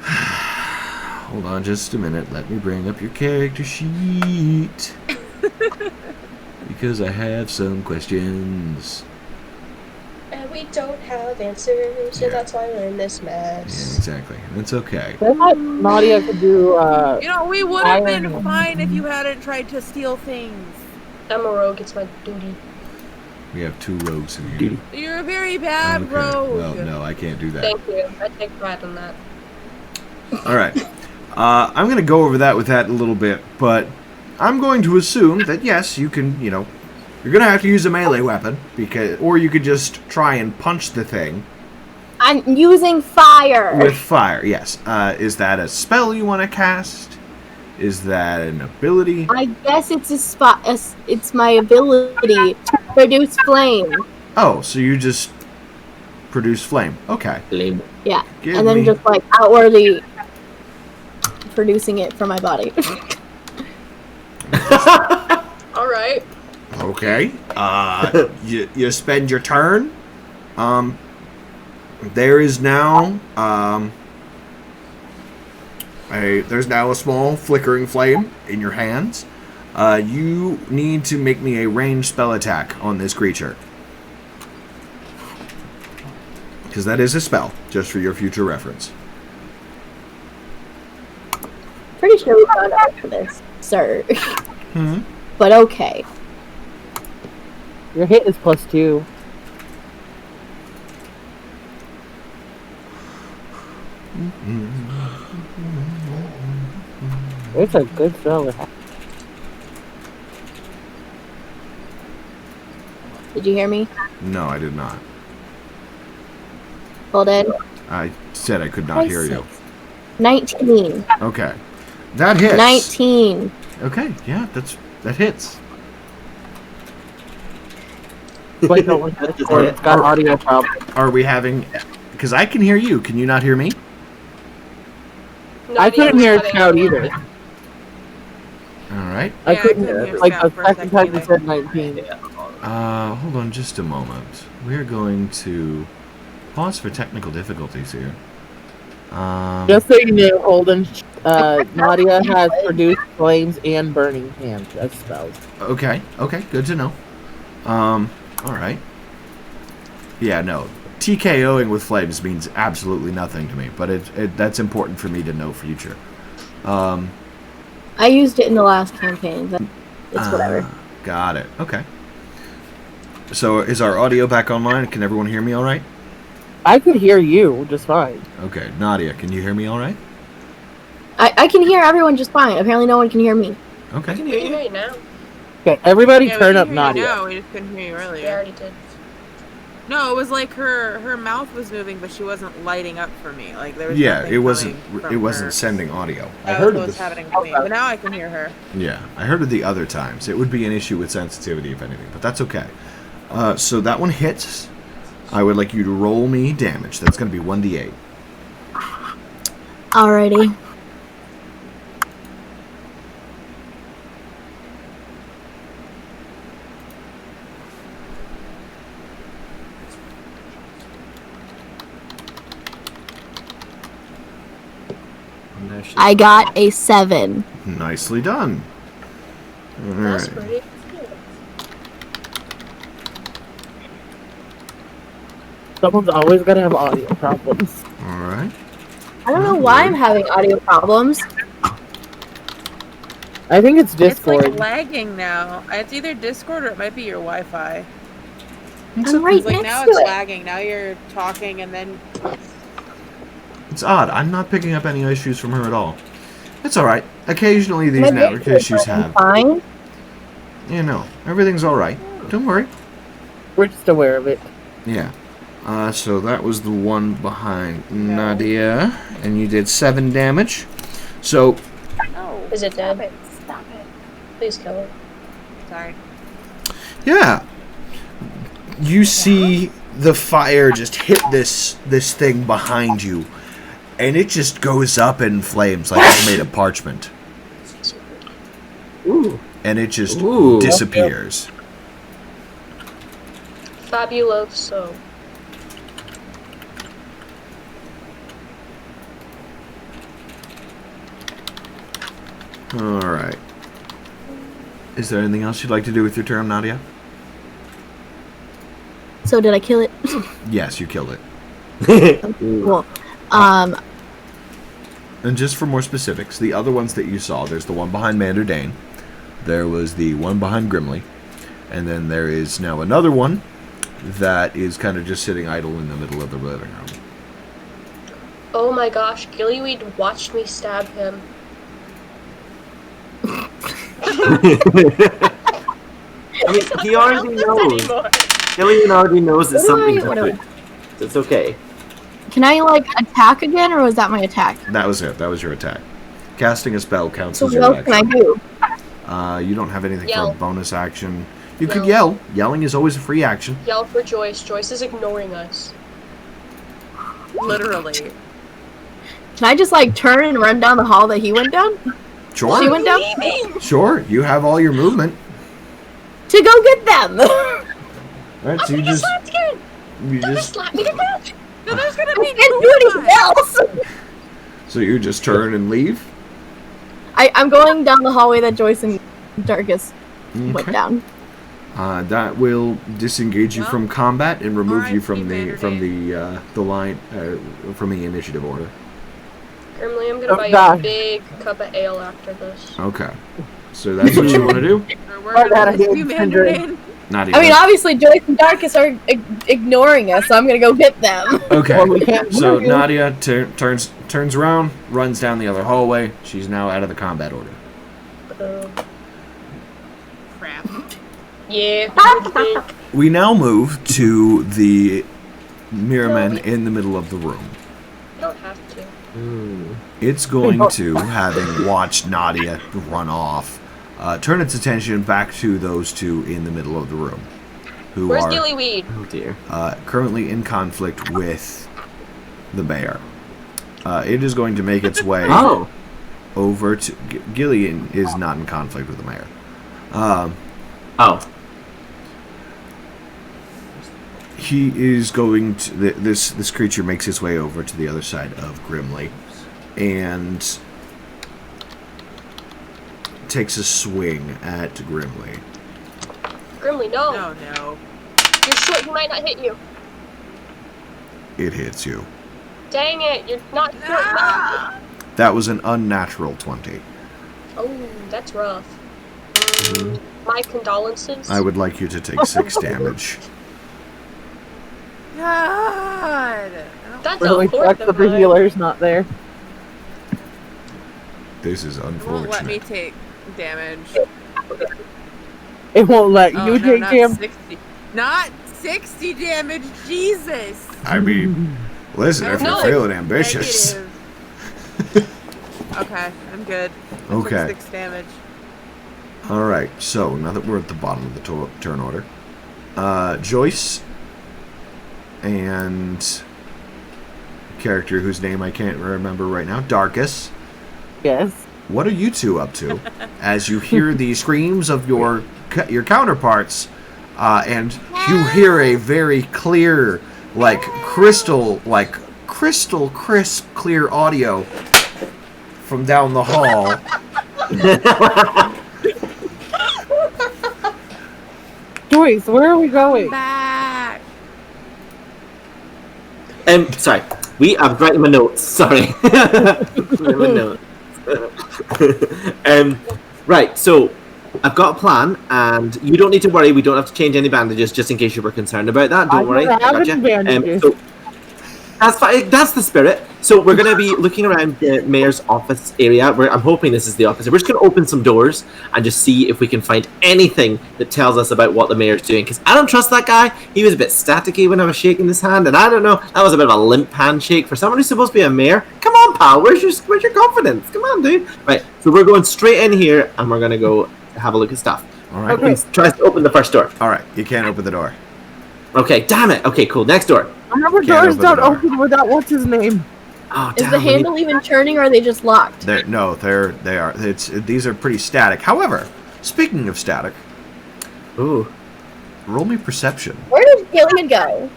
Hold on just a minute. Let me bring up your character sheet. Because I have some questions. And we don't have answers, so that's why we're in this Yeah, mess. exactly. That's okay. Nadia could do. We would have been Iron. fine if you hadn't tried to steal things. I'm a rogue, it's my duty. We have 2 rogues in here. You're a very bad Okay. rogue. Well, no, I can't do that. Thank you. I take pride in that. All right. I'm going to go over that with that a little bit, but I'm going to assume that, yes, you can, you're going to have to use a melee weapon, or you could just try and punch the thing. I'm using fire. With fire, yes. Is that a spell you want to cast? Is that an ability? I guess it's it's my ability to produce flame. Oh, so you just produce flame. Okay. Flame. Yeah, Give and then me- just like outwardly producing it from my body. Alright. Okay. You spend your turn. There is now there's now a small flickering flame in your hands. You need to make me a ranged spell attack on this creature. Because that is a spell, just for your future reference. Pretty sure we found out for this, sir. Hmm. But okay. Your hit is +2. It's a good spell. Did you hear me? No, I did not. Hold in. I said I could not hear you. 19. Okay. That hits. 19. Okay, yeah, that hits. Wait, no, it's got audio problem. Are we having... Because I can hear you. Can you not hear me? I couldn't hear Scout either. Alright. I Yeah, couldn't I couldn't hear. hear Like Scout the for a second time you second said 19. Hold on just a moment. We're going to pause for technical difficulties here. Just so you know, Holden, Nadia has produced flames and burning hands as spells. Okay, good to know. Alright. Yeah, no. TKOing with flames means absolutely nothing to me, but that's important for me to know for future. I used it in the last campaign. But it's whatever. Got it. Okay. So is our audio back online? Can everyone hear me all right? I could hear you just fine. Okay. Nadia, can you hear me all right? I can hear everyone just fine. Apparently no one can hear me. Okay. I can hear you right now. Okay, everybody Yeah, turn we up can hear you Nadia. now, we just couldn't hear you We earlier. already did. No, it was like her mouth was moving, but she wasn't lighting up for me. Like there was Yeah, nothing it wasn't coming from her. sending audio. I That heard was of what was this. happening to me, but now I can hear her. Yeah, I heard it the other times. It would be an issue with sensitivity, if anything, but that's okay. So that one hits. I would like you to roll me damage. That's going to be 1d8. Alrighty. I got a 7. Nicely done. All That's right. pretty. Someone's always gonna have audio problems. All right. I don't know why I'm having audio problems. I think it's It's Discord. like lagging now. It's either Discord or it might be your Wi-Fi. I'm right It's like next now to it's it. lagging. Now you're talking and then It's odd. I'm not picking up any issues from her at all. It's all right. Occasionally these My network video is issues have. fine. You know, everything's all right. Don't worry. We're just aware of it. Yeah. So that was the one behind Nadia, and you did 7 damage. So oh, Is it stop dead? it. Stop it. Please kill it. Sorry. yeah, you see the fire just hit this thing behind you, and it just goes up in flames like it's made of parchment, Ooh. and it just Ooh. disappears. Fabuloso. All right. Is there anything else you'd like to do with your turn, Nadia? So did I kill it? Yes, you killed it. Cool. And just for more specifics, the other ones that you saw, there's the one behind Mander Dane, there was the one behind Grimly, and then there is now another one that is kind of just sitting idle in the middle of the living room. Oh my gosh, Gillyweed watched me stab him. I mean, he already knows. Gillian already knows that What do something's I- different. It's okay. Can I like attack again, or was that my attack? That was it. That was your attack. Casting a spell counts So as your what else can I action. do? You don't have anything for Yell. a bonus action. You could Yell. yell. Yelling is always a free action. Yell for Joyce. Joyce is ignoring us. Literally. Can I just like turn and run down the hall that he went down? She Sure. went down Sure. You have all your movement. to go get them. Right, so you I'm just slapped again! you Don't just slap me again! No, there's gonna I be can't do anything else. so you just turn and leave. I'm going down the hallway that Joyce and Darkus went Okay. down. That will disengage you Well, from combat and remove you R.I.P. from the line from the initiative order. Grimly, I'm gonna Oh, buy you God. a big cup of ale after this. Okay. So that's what you want to do? We're Oh, that gonna is you Mandarin. Mandarin. Not even. I mean, obviously Joyce and Darkus are ignoring us, so I'm gonna go get them. Okay. Well, we can't So hear you. Nadia turns around, runs down the other hallway. She's now out of the combat order. Crap. Yeah, what do you think? We now move to the mirror men in the middle of the room. You don't have to. It's going to, having watched Nadia run off, turn its attention back to those two in the middle of the room, who Where's are Gillyweed? Oh dear. currently in conflict with the bear. It is going to make its way Oh. over to... Gillian is not in conflict with the mayor. Oh. He is going to... This creature makes its way over to the other side of Grimly and takes a swing at Grimly. Grimly, no. No, no. You're short, he might not hit you. It hits you. Dang it, you're not short enough. That was an unnatural 20. Oh, that's rough. My condolences. I would like you to take 6 damage. God. That's Really a sucks fourth that of the mine. healer's not there. This is It won't let me unfortunate. take damage. It won't let Oh, you no, take not him. 60. Not 60 damage, Jesus. I mean, listen, if No. you're feeling ambitious. Negative. Okay, I'm good. I took Okay. 6 damage. Alright, so now that we're at the bottom of the turn order, Joyce and character whose name I can't remember right now, Darkus. Yes. What are you two up to as you hear the screams of your counterparts, and you hear a very clear, crystal crisp, clear audio from down the hall. Joyce, where are we going? Back. Sorry. I'm writing my notes. Sorry. Writing my notes. Right, so I've got a plan, and you don't need to worry. We don't have to change any bandages, just in case you were concerned about that. Don't worry. Gotcha. So that's fine. That's the spirit. So we're going to be looking around the mayor's office area. I'm hoping this is the office. We're just going to open some doors and just see if we can find anything that tells us about what the mayor's doing. Because I don't trust that guy. He was a bit staticky when I was shaking his hand, and I don't know. That was a bit of a limp handshake for someone who's supposed to be a mayor. Come on, pal. Where's your confidence? Come on, dude. Right. So we're going straight in here, and we're going to go have a look at stuff. All right. Okay. Tries to open the first door. All right. You can't open the door. Okay. Damn it. Okay. Cool. Next door. Remember, doors don't open without what's his name. Oh, Is the handle even turning, or are they just locked? They are. These are pretty static. However, speaking of static, ooh, roll me perception. Where did Gillian go?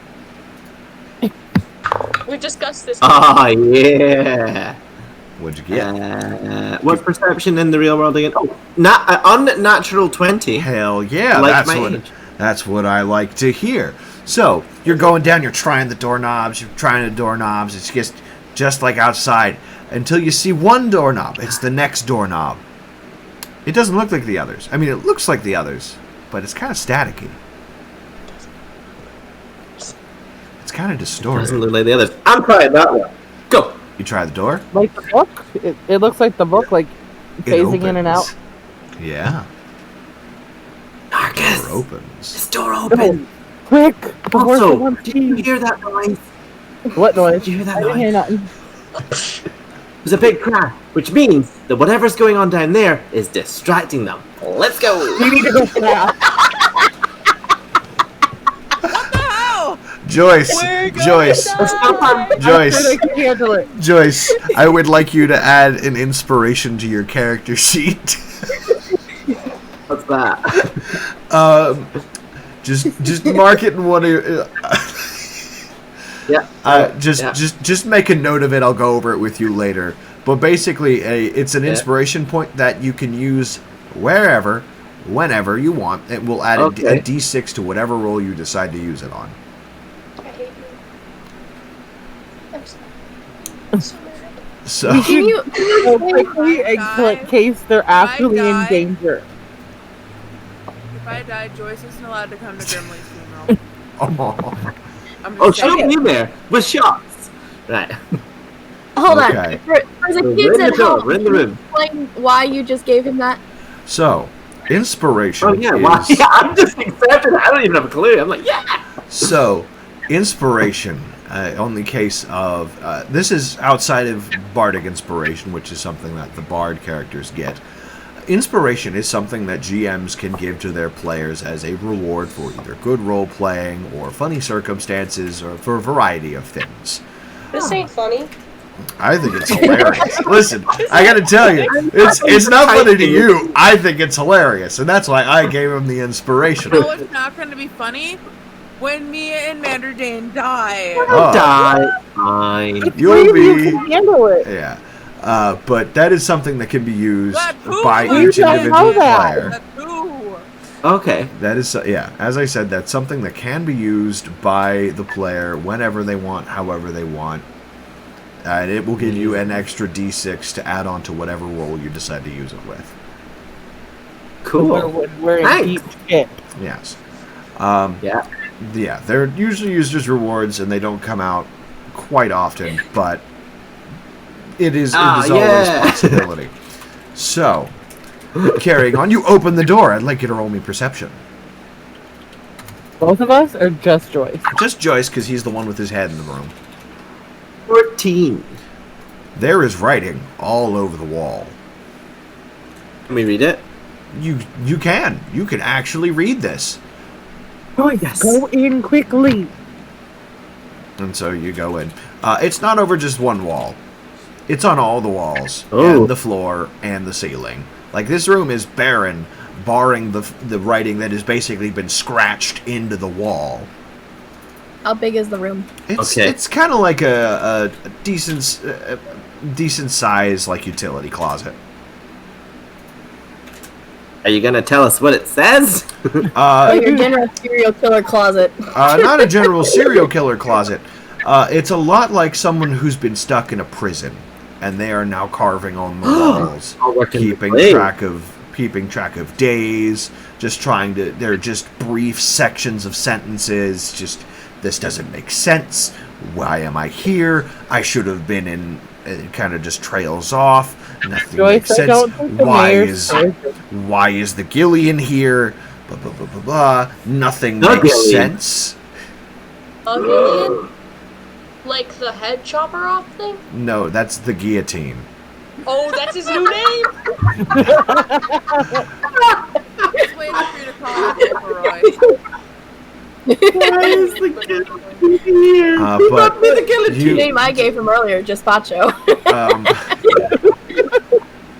We've discussed this. Oh, yeah. What'd you get? What's perception in the real world again? Oh, unnatural 20. Hell yeah, Like that's what I like to hear. So, you're going down, you're trying the doorknobs, it's just like outside, until you see one doorknob. It's the next doorknob. It doesn't look like the others. I mean, it looks like the others, but it's kind of staticky. It's kind of distorted. Doesn't look like the others. I'm trying that one. Go. You try the door? Like the book? It looks like the book, like phasing in and out. Yeah. Darkus. Door opens. This door opens. Quick! Before Also, someone did you hear that noise? What noise? Did you hear that I didn't hear noise? nothing. There's a big crash, which means that whatever's going on down there is distracting them. Let's go. We need to go fast. Joyce, I can handle it. Joyce, I would like you to add an inspiration to your character sheet. What's that? Just mark it in one of your. Yeah. Just make a note of it. I'll go over it with you later. But basically, it's an inspiration point that you can use wherever, whenever you want. It will add a D6 to whatever roll you decide to use it on. I hate you. I'm so mad. So Can you So quickly, in case they're actually in danger. If I die, Joyce isn't allowed to come to Grimley's funeral. oh. I'm Oh, just saying. shoot you there with shots. Right. hold Okay. on? For the So kids we're in at the door, home, we're in the can you room. explain why you just gave him that? So, inspiration. Oh yeah, is, why? Yeah, I'm just accepting it. I don't even have a clue. I'm like, yeah. So, inspiration. On the case of this is outside of bardic inspiration, which is something that the bard characters get. Inspiration is something that GMs can give to their players as a reward for either good role playing or funny circumstances or for a variety of things. This ain't funny. I think it's hilarious. Listen, I gotta tell you, it's not funny to you. I think it's hilarious, and that's why I gave him the inspiration. You know what's not going to be funny? When Mia and Manderdane die. Oh. Die. Fine. You'll You be, can handle it. yeah. But that is something that can be used But who by would each you know individual that? player. But who? Okay. That is, yeah. As I said, that's something that can be used by the player whenever they want, however they want, and it will give you an extra D6 to add on to whatever roll you decide to use it with. Cool. We're in Thanks. deep shit. Yes. Yeah. Yeah, they're usually used as rewards, and they don't come out quite often, but it is always a possibility. So, carrying on, you open the door. I'd like you to roll me perception. Both of us, or just Joyce? Just Joyce, because he's the one with his head in the room. 14. There is writing all over the wall. Can we read it? You can actually read this. Joyce, Yes. go in quickly. And so you go in. It's not over just one wall. It's on all the walls, Oh. and the floor, and the ceiling. Like, this room is barren, barring the writing that has basically been scratched into the wall. How big is the room? It's kind of like a decent size, like, utility closet. Are you gonna tell us what it says? Like your general serial killer closet. Not a general serial killer closet. It's a lot like someone who's been stuck in a prison, and they are now carving on the walls, keeping track of days, just trying to. They're just brief sections of sentences. Just, this doesn't make sense. Why am I here? I should have been in. It kind of just trails off. Nothing makes sense. Why is the Gillian here? Blah blah blah blah blah. Nothing makes sense. Gillian? Like the head chopper off thing? No, that's the guillotine. Oh, that's his new name? Just waiting for you to call him Roy. But The name I gave him earlier, just Pacho.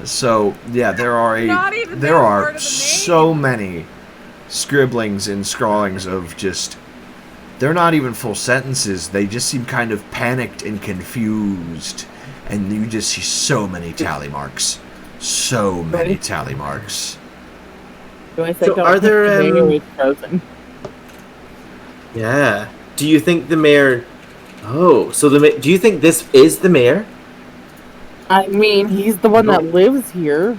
So yeah, there are so many scribblings and scrawlings of just. They're not even full sentences. They just seem kind of panicked and confused, and you just see so many tally marks. So many tally marks. So are there? Yeah. Do you think the mayor? Oh, so do you think this is the mayor? I mean, he's the one that lives here.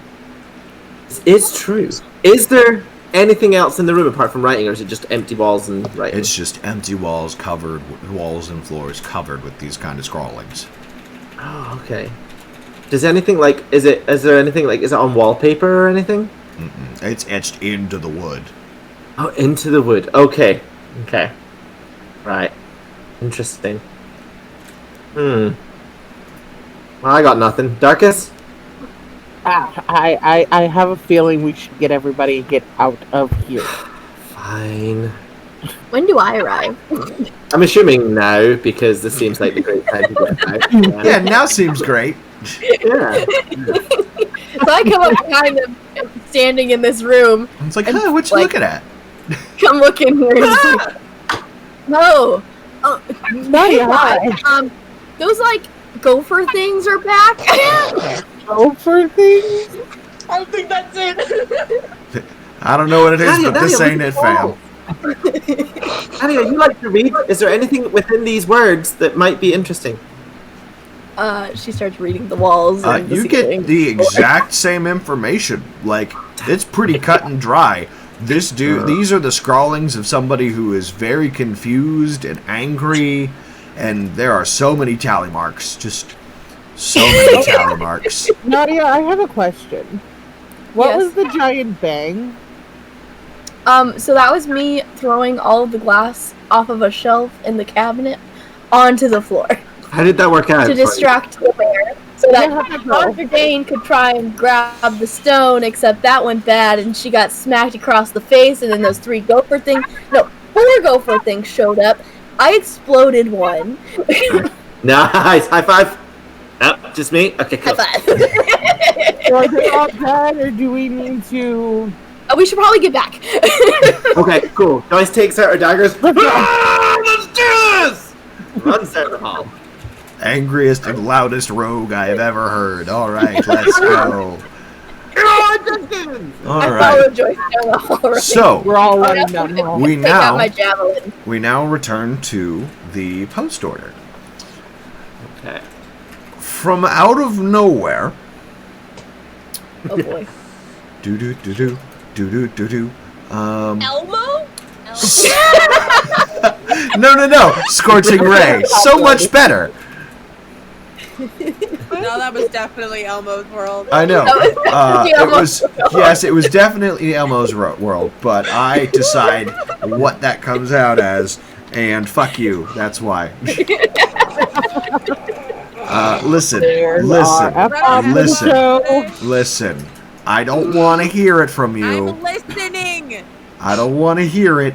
It's true. Is there anything else in the room apart from writing, or is it just empty walls and writing? It's just empty walls and floors covered with these kind of scrawlings. Oh, okay. Does anything is it on wallpaper or anything? Mm-mm. It's etched into the wood. Oh, into the wood. Okay. Right. Interesting. Well, I got nothing. Darkus? I have a feeling we should get everybody and get out of here. Fine. When do I arrive? I'm assuming now, because this seems like the great time to get out. Yeah, now seems great. Yeah. So I come up behind him, standing in this room. It's like, huh, what you looking at? Come look in here. And it's like, oh, Nadia, hi. Those gopher things are back. Gopher things? I think that's it. I don't know what it is, but this ain't it, fam. Nadia, you like to read? Is there anything within these words that might be interesting? She starts reading the walls. And you get the exact same information. Like, it's pretty cut and dry. This dude, these are the scrawlings of somebody who is very confused and angry, and there are so many tally marks. Just so many tally marks. Nadia, I have a question. What Yes. was the giant bang? So that was me throwing all of the glass off of a shelf in the cabinet onto the floor How did that work out? to distract the bear, so that Dr. Dane could try and grab the stone, except that went bad, and she got smacked across the face, and then those four gopher things showed up. I exploded one. Nice. High five. Nope, just me? Okay, cool. High five. Are they all dead, or do we need to... We should probably get back. Okay, cool. Joyce takes out her daggers. Let's do this! Runs down the hall. Angriest and loudest rogue I have ever heard. All right, let's go. All I right. followed Joyce down the hall. Right? So We're all running down the hall. we Take out my now javelin. return to the post order. Okay. From out of nowhere. Oh boy. Do do do do do do do do. Elmo? No. Scorching Ray. So much better. No, that was definitely Elmo's world. I know. Elmo's It was definitely Elmo's world, but I decide what that comes out as, and fuck you. That's why. Listen. I don't want to hear it from you. I'm listening. I don't want to hear it.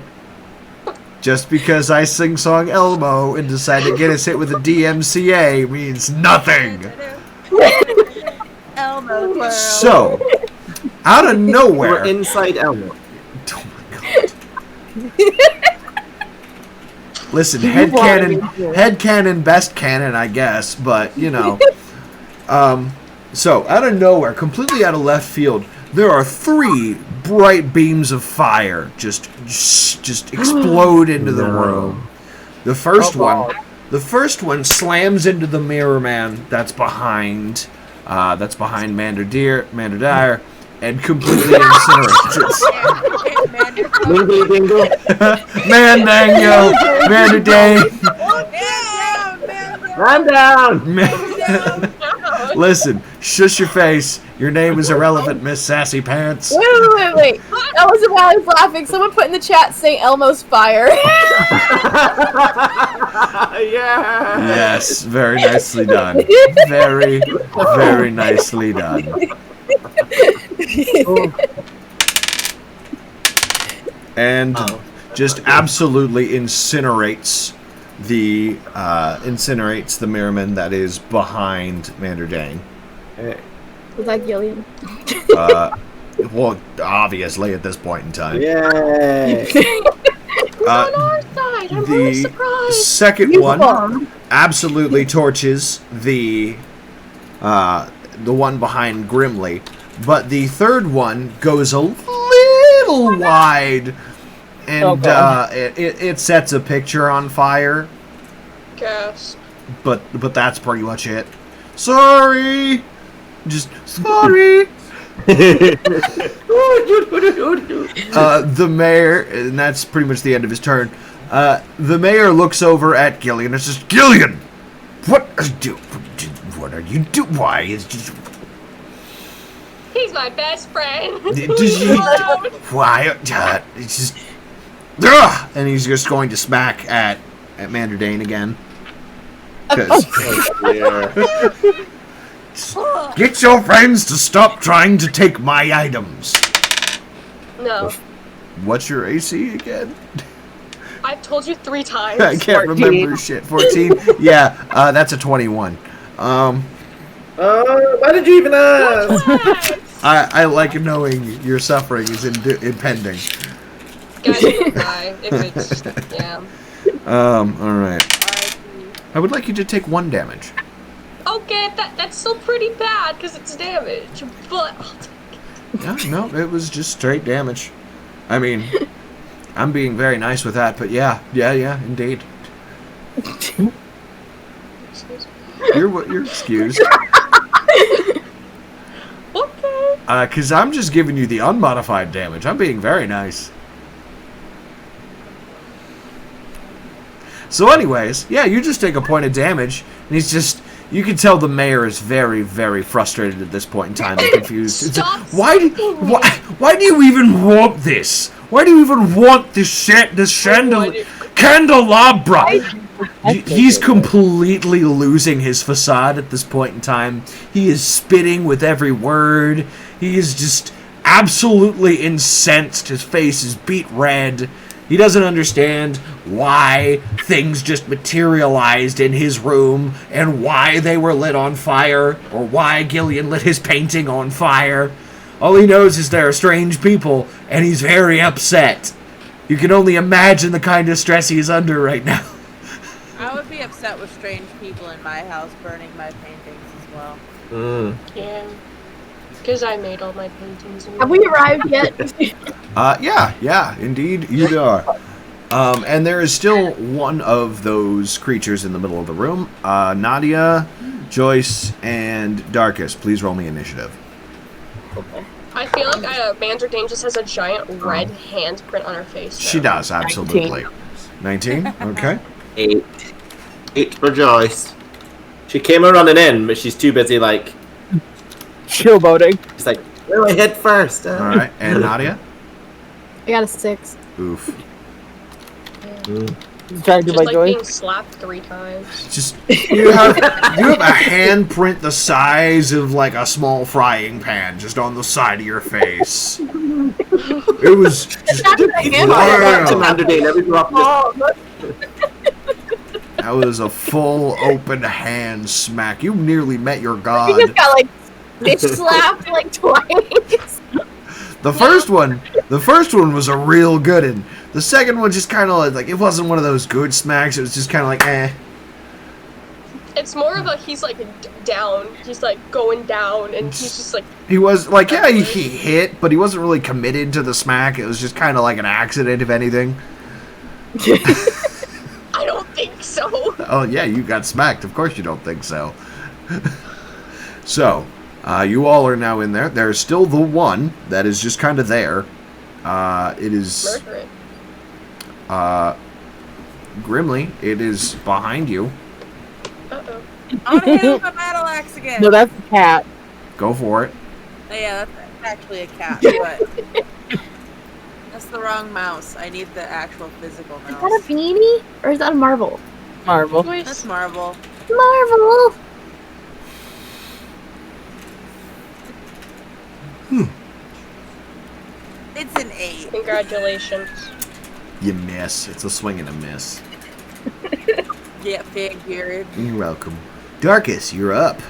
Just because I sing song Elmo and decide to get us hit with a DMCA means nothing. Elmo twirl. So, out of nowhere. We're inside Elmo. Oh my god. Listen, headcanon, best canon, I guess, but you know. So out of nowhere, completely out of left field, there are 3 bright beams of fire just explode into the room. The first one slams into the mirror man that's behind Mander Dyer, and completely incinerates it. Mandango, Mander Dane. I'm down. Listen, shush your face. Your name is irrelevant, Miss Sassy Pants. Wait. That wasn't why I was laughing. Someone put in the chat saying Elmo's fire. Yeah. Yes, very nicely done. Very, very nicely done. And just absolutely incinerates the Mirrorman that is behind Mander Dane. Was that Gillian? Well, obviously at this point in time. Yay. Who's on our side? I'm really surprised. Second one absolutely torches the one behind Grimly, but the third one goes a little wide, and it sets a picture on fire. Gasp. But that's pretty much it. Sorry, just sorry. The mayor, and that's pretty much the end of his turn. The mayor looks over at Gillian and says, "Gillian, what are you doing? Why is just He's my best friend. why? It's just, ugh!" And he's just going to smack at Mander Dane again. 'Cause- Get your friends to stop trying to take my items. No. What's your AC again? I've told you 3 times. I can't 14. remember shit. 14? Yeah, that's a 21. Why did you even ask? I like knowing your suffering is impending. Guys will die if it's yeah. Alright. I would like you to take 1 damage. Okay, that's still pretty bad because it's damage, but I'll take it. Yeah, no, it was just straight damage. I mean, I'm being very nice with that, but yeah, indeed. You're excused. Okay. Because I'm just giving you the unmodified damage. I'm being very nice. So anyways, yeah, you just take a point of damage, and he's just... You can tell the mayor is very, very frustrated at this point in time and confused. It's Stop why do you even want this? Why do you even want this candelabra? He's completely losing his facade at this point in time. He is spitting with every word. He is just absolutely incensed. His face is beet red. He doesn't understand why things just materialized in his room and why they were lit on fire or why Gillian lit his painting on fire. All he knows is there are strange people and he's very upset. You can only imagine the kind of stress he's under right now. I would be upset with strange people in my house burning my paintings as well. Yeah. Because I made all my paintings. Have we arrived yet? Yeah, indeed you are. And there is still one of those creatures in the middle of the room. Nadia, Joyce, and Darkus, please roll me initiative. I feel like Mander Dane just has a giant red handprint on her face. She does, absolutely. 19? Okay. 8. 8 for Joyce. She came running in, but she's too busy, like... Showboating. She's like, where do I hit first? Alright, and Nadia? I got a 6. Oof. Distracted Just by like joy. being slapped 3 times. Just you have a handprint the size of like a small frying pan just on the side of your face. It was just Commander Dane, every drop. that was a full open hand smack. You nearly met your He god. just got like bitch slapped like twice. The first one was a real good one. The second one just kind of like it wasn't one of those good smacks. It was just kind of like eh. It's more of a he's like down. He's like going down, and he's just like. He was like yeah he hit, but he wasn't really committed to the smack. It was just kind of like an accident, if anything. I don't think so. Oh yeah, you got smacked. Of course you don't think so. So, you all are now in there. There's still the one that is just kind of there. It is Murder it. Grimly. It is behind you. Uh-oh. I'm gonna hit him with my battle axe again. No, that's the cat. Go for it. Oh, yeah, that's actually a cat, but that's the wrong mouse. I need the actual physical Is that mouse. a beanie or is that a marble? Marvel. That's Marvel. Marvel. It's an 8. Congratulations. You miss. It's a swing and a miss. Yeah, figured. You're welcome. Darkus, you're up.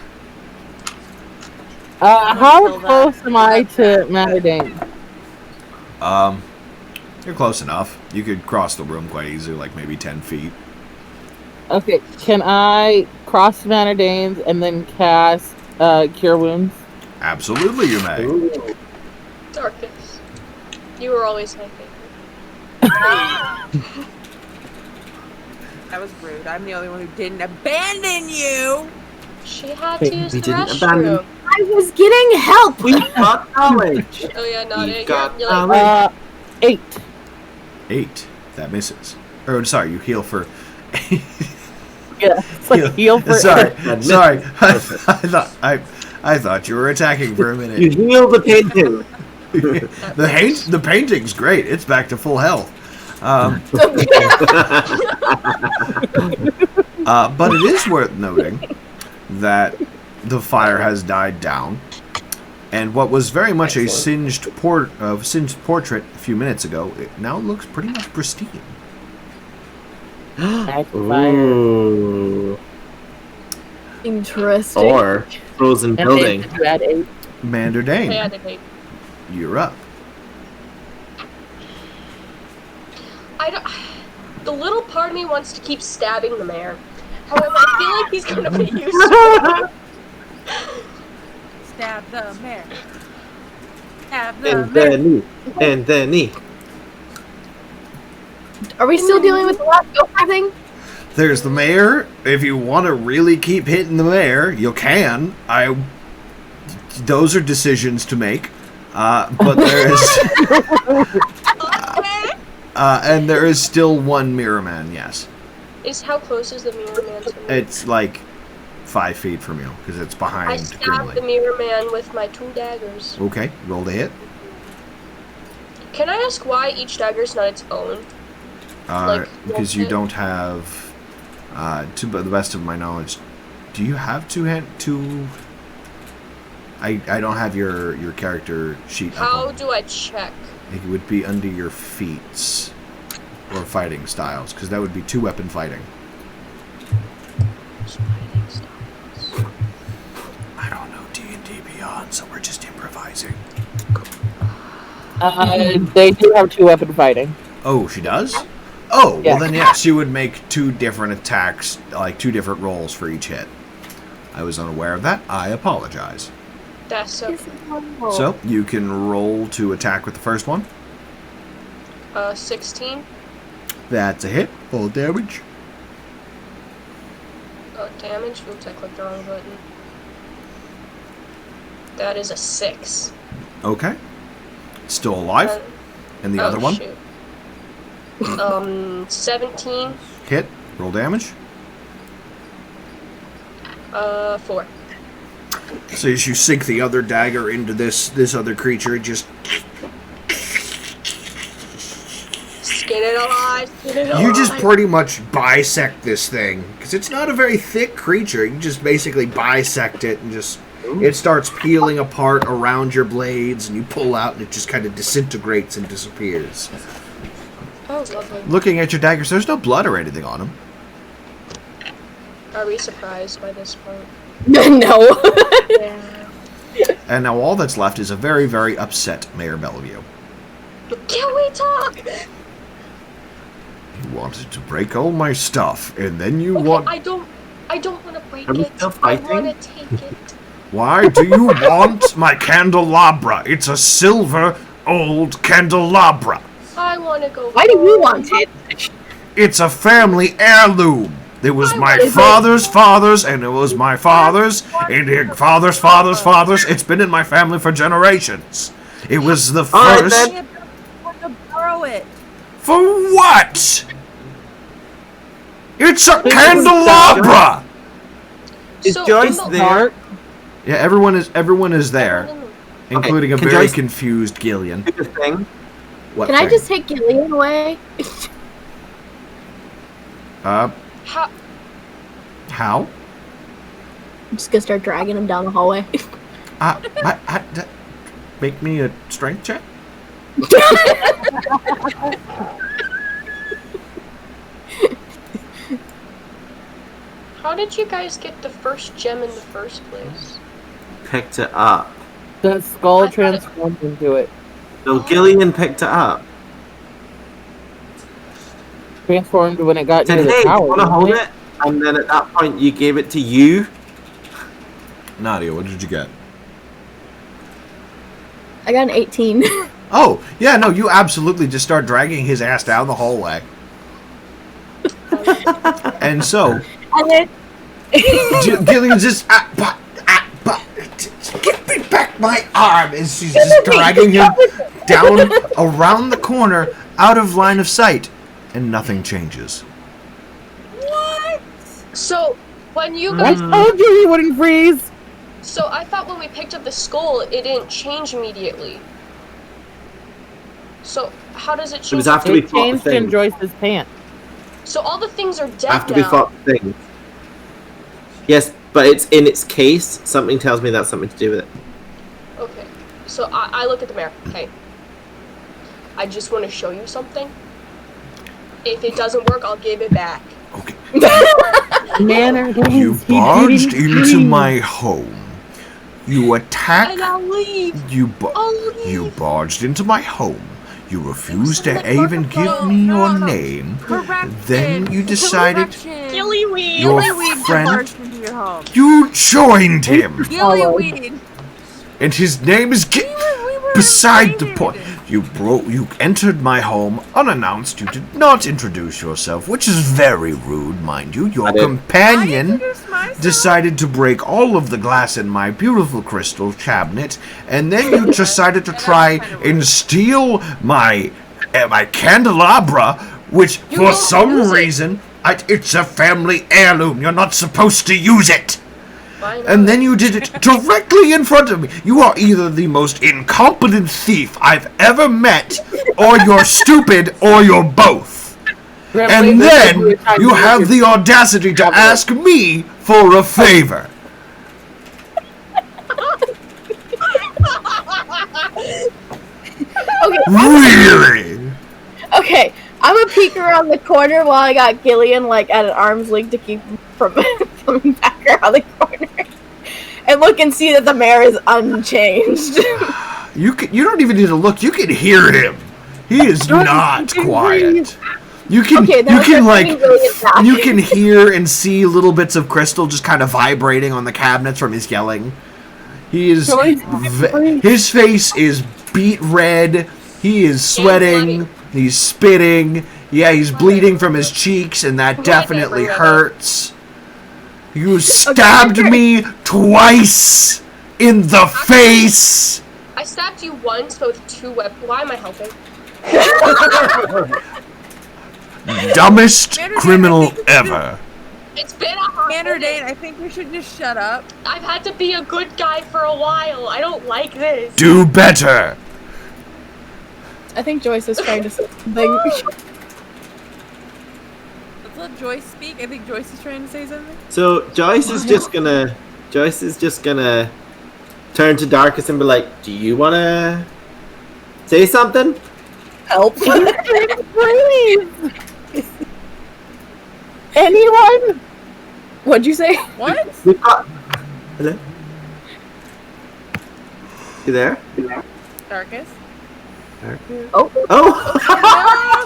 How close am I to Madadane? You're close enough. You could cross the room quite easily, like maybe 10 feet. Okay, can I cross Madadane's and then cast Cure Wounds? Absolutely, you may. Ooh. Darkus. You were always my favorite. That was rude. I'm the only one who didn't abandon you. She had to use We the didn't restroom. abandon- I was getting help. We got knowledge. Oh yeah, not You it. got You're like, knowledge. 8. 8. That misses. Or sorry, you heal for. Yeah, it's like heal for. Sorry. Admit- I thought you were attacking for a You minute. heal the painting. The painting's great. It's back to full health. But it is worth noting that the fire has died down, and what was very much a singed portrait a few minutes ago, it now looks pretty much pristine. Ooh. Interesting. Or frozen building. You add 8. Commander I Dane, had to take. you're up. I don't. The little part of me wants to keep stabbing the mayor. However, I feel like he's gonna be useful. Stab the mare. Stab the And mare. then knee. And then knee. Are we still dealing with the last gopher thing? There's the mayor. If you want to really keep hitting the mayor, you can. Those are decisions to make. But there is, Okay. and there is still one mirror man. Yes, How close is the mirror man to me? it's like 5 feet from you because it's I behind stabbed the Grimly. mirror man with my 2 daggers. Okay, roll to hit. Can I ask why each dagger's not its own? Because you don't have, to the best of my knowledge, do you have two? I don't have your character sheet. How up. do I check? It would be under your feats or fighting styles, because that would be 2-weapon fighting. I don't know D&D Beyond, so we're just improvising. They do have 2-weapon fighting. Oh, she does? Oh, Yeah. well then yes, she would make 2 different attacks, like 2 different rolls for each hit. I was unaware of that. I apologize. That's okay. So, you can roll to attack with the first one. 16. That's a hit. Full damage. Damage. Oops, I clicked the wrong button. That is a 6. Okay. Still alive. And the other one? Shoot. 17. Hit. Roll damage. 4. So as you sink the other dagger into this other creature, it just Skin it alive. Skin it alive. You just pretty much bisect this thing because it's not a very thick creature. You just basically bisect it and just it starts peeling apart around your blades, and you pull out, and it just kind of disintegrates and disappears. Oh, lovely. Looking at your daggers, there's no blood or anything on them. Are we surprised by this point? No. Yeah. And now all that's left is a very, very upset Mayor Bellevue. Can we talk? You wanted to break all my stuff, and then you Okay, want... I don't want to break Are we it. still I fighting? want to take it. Why do you want my candelabra? It's a silver old candelabra. I want to go. Why do you want it? It's a family heirloom. It was my Is it? father's father's, and it was my father's, and your father's father's father's. It's been in my family for generations. It was the Alright, first... then. I want to borrow it. For what? It's a candelabra! Is So, Joyce in the- there? Yeah, everyone is there, including a can very Joyce- confused Gillian. Do the thing. What Can I thing? just take Gillian away? How? How? I'm just gonna start dragging him down the hallway. Make me a strength check? How did you guys get the first gem in the first place? Picked it up. The skull I thought it- transformed into it. No, Gillian picked it up. Transformed when it got Said, near the hey, do tower. you want to didn't hold it? it? And then at that point, you gave it to you. Nadia, what did you get? I got an 18. Oh, yeah, no, you absolutely just start dragging his ass down the hallway. And so, And then Gillian's just, give me back my arm, and she's just dragging him down around the corner, out of line of sight, and nothing changes. What? So when you I guys, told you he wouldn't freeze. so I thought when we picked up the skull, it didn't change immediately. So how does it change? It was after we It fought the changed in thing. Joyce's pants. So all the things are dead After now. we fought the thing. Yes, but it's in its case. Something tells me that's something to do with it. Okay. So I look at the mirror. Okay. I just want to show you something. If it doesn't work, I'll give it back. Okay. Manner You games, he barged didn't into freeze. my home. You attacked. And I'll leave. I'll leave. You barged into my home. You refused to Excellent even give microphone. me No, your no. name. Correction. Then you decided Correction. Gillyweed. your Gillyweed friend. barged into your home. You joined him, Gillyweed. and his name is We were beside the invited. point. You entered my home unannounced. You did not introduce yourself, which is very rude, mind you. Your I did. I companion introduced myself. decided to break all of the glass in my beautiful crystal cabinet, and then you decided to try and steal my candelabra, which You for won't some use it. reason it's a family heirloom. You're not supposed to use it. Why not? And then you did it directly in front of me. You are either the most incompetent thief I've ever met, or you're stupid, or you're both. And then you have the audacity to ask me for a favor. okay, Really? okay, I'm gonna peek around the corner while I got Gillian like at an arm's length to keep him from coming back around the corner, and look and see that the mayor is unchanged. You don't even need to look. You can hear him. He is not quiet. You can Okay, that you was can just like me really attacking. you can hear and see little bits of crystal just kind of vibrating on the cabinets from his yelling. He is his face is beet red. He is sweating. He's spitting. Yeah, he's bleeding from his cheeks, and that definitely hurts. You stabbed me twice in the face. I stabbed you once, but with two weapons. Why am I helping? Dumbest Manager, criminal I think you should- ever. It's been a hot Commander minute. Dane, I think we should just shut up. I've had to be a good guy for a while. I don't like this. Do better. I think Joyce is trying to say something. Let's let Joyce speak. I think Joyce is trying to say something. So Joyce is just gonna turn to Darkus and be like, "Do you wanna say something?" Help! Please! Anyone? What'd you say? What? We've got. Hello. You there? Darkus? Oh!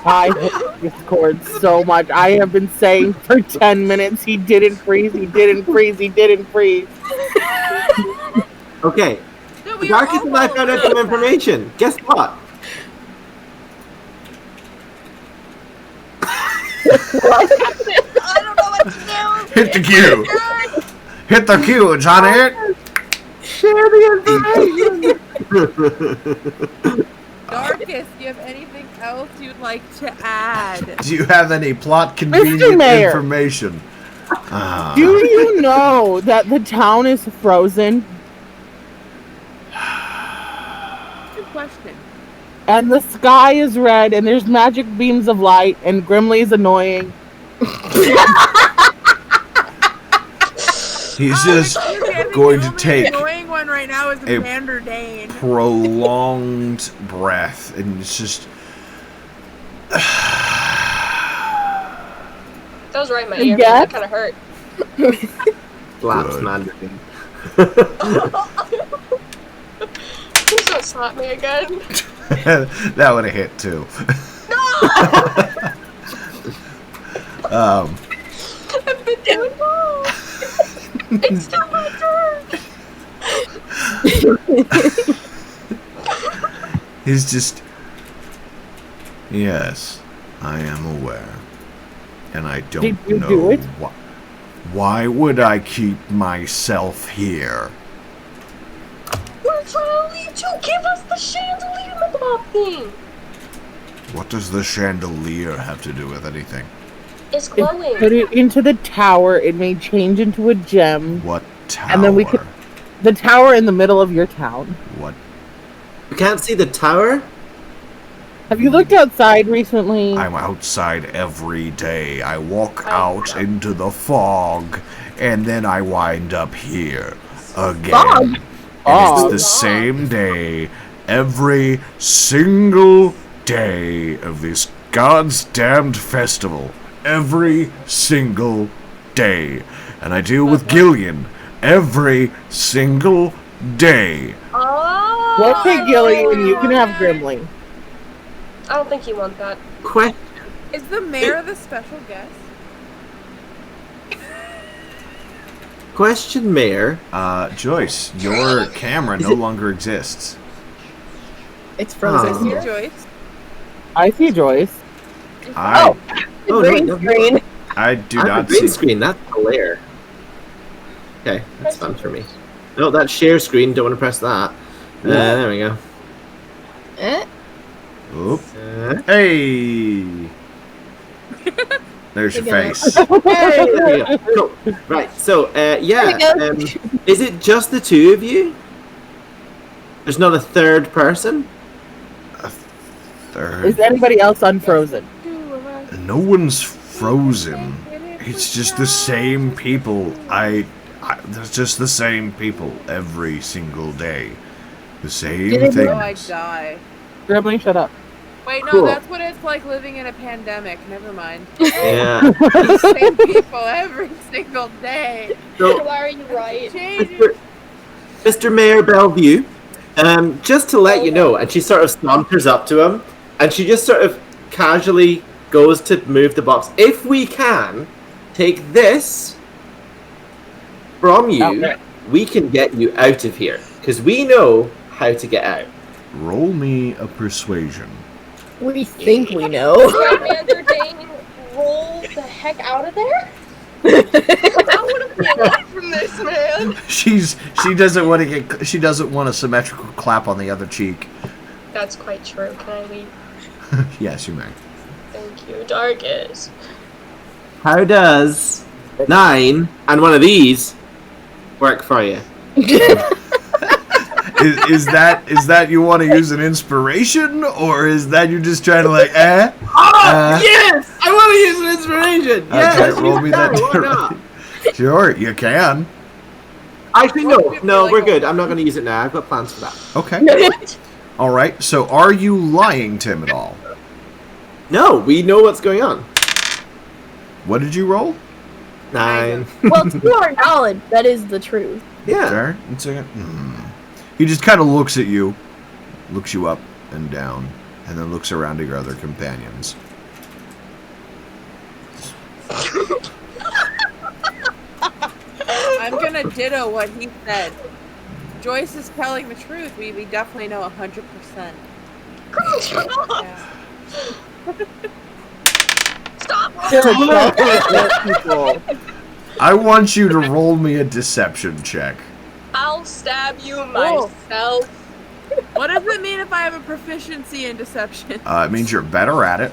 I hate Discord so much. I have been saying for 10 minutes he didn't freeze, he didn't freeze, he didn't freeze. Okay. No, we Darkus and I found out some information. Guess what? I don't know what to do. Hit the Q. Hit the Q, Johnny. Share the information. Darkus, do you have anything else you'd like to add? Do you have any plot convenient Mayor. information? Do you know that the town is frozen Good question. and the sky is red and there's magic beams of light and Grimly is annoying? He's just going to take The annoying one right now is a Commander Dane. prolonged breath, and it's just. That was right in my ear. Yeah. That kind of hurt. Slaps Good. Mandarin. Please don't slap me again. That would have hit too. I've been doing wrong. It's still my turn. He's just. Yes, I am aware. And I don't Did you know do it? why would I keep myself here? We're trying to leave you. Give us the chandelier mob thing. What does the chandelier have to do with anything? It's Put glowing. it into the tower, it may change into a gem. What tower? And then we could- The tower in the middle of your town. What? You can't see the tower? Have you looked outside recently? I'm outside every day. I walk out into the fog, and then I wind up here again. Fog? And Fog? it's the same day every single day of this God's damned festival. Every single day. And I deal with Gillian every single day. Oh. Well, okay, Gillian, you can have Grimly. I don't think you want that. Question. Is the mayor the special guest? Question, Mayor. Joyce, your camera no longer exists. It's I frozen see here. Joyce. I see Joyce. I Oh, Green no, screen. I do I have not a green see. screen. That's glare. Okay, that's fun for me. No, that's share screen. Don't want to press that. There we go. Eh? Oop. Uh, Hey! There's your Good night. face. there we go. Cool. Right. So, yeah. There we Is it just the two of you? There's not a third person? Third. Is anybody else unfrozen? No one's frozen. It's just the same people. It's just the same people every single day. The same Did Oh, I things. die. Grimly, shut up. Wait, no, Cool. that's what it's like living in a pandemic. Never mind. Yeah. Same people every single day. So, Why are you right? Changes. Mr. Mayor Bellevue, just to let you know, and she sort of saunters up to him, and she just sort of casually goes to move the box. If we can take this from you, Okay. we can get you out of here, because we know how to get out. Roll me a persuasion. We think we know. Commander Dane, roll the heck out of there? I want to be away from this, man. She doesn't want to get. She doesn't want a symmetrical clap on the other cheek. That's quite true. Can I leave? Yes, you may. Thank you, Darkus. How does 9 and one of these work for you? is that you want to use an inspiration, or is that you just trying to like Yes! I want to use an inspiration! Yes! Okay, roll me that. Why not? Sure, you can. Actually, no, we're good. I'm not going to use it now. I've got plans for that. Okay. All right. So, are you lying, Tim, at all? No, we know what's going on. What did you roll? 9. Well, to our knowledge, that is the truth. Yeah. Fair. He just kind of looks at you, looks you up and down, and then looks around at your other companions. I'm gonna ditto what he said. Joyce is telling the truth. We definitely know 100%. Yeah. Stop! I want you to roll me a deception check. I'll stab you myself. What does it mean if I have a proficiency in deception? It means you're better at it.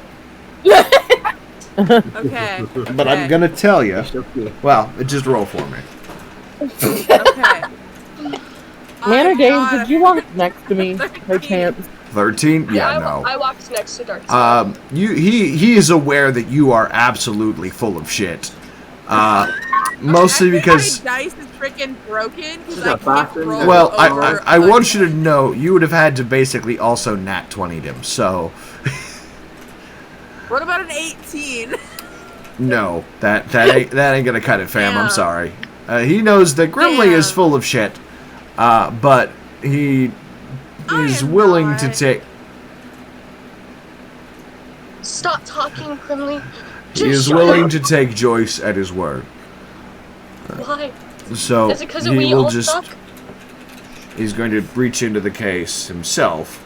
Okay. But I'm gonna tell you. Well, just roll for me. Okay. Manor Dane, did you walk next to me by chance? 13? Yeah, no. I walked next to Dark. He is aware that you are absolutely full of shit. Mostly because. My dice is freaking broken. Well, I want you to know you would have had to basically also nat 20'd him. So. What about an 18? No, that ain't gonna cut it, fam. I'm sorry. He knows that Grimly is full of shit, but he is willing to take. Stop talking, Grimly. He is willing to take Joyce at his word. Why? So is it because he we will all just. suck? He's going to reach into the case himself,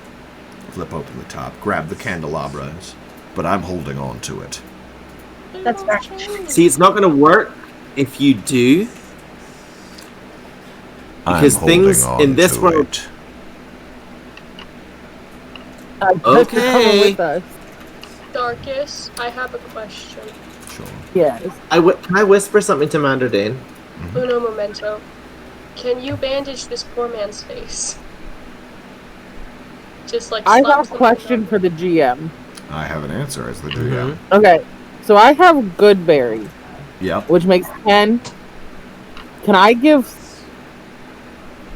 flip open the top, grab the candelabras, but I'm holding on to it. That's fair. See, it's not going to work if you do. Because things in this world. Okay. Darkus, I have a question. Sure. Yes. Can I whisper something to Mander Dane? Uno momento. Can you bandage this poor man's face? Just like. I have a question for the GM. I have an answer as the GM. Okay, so I have good berry. Yep. Which makes 10. Can I give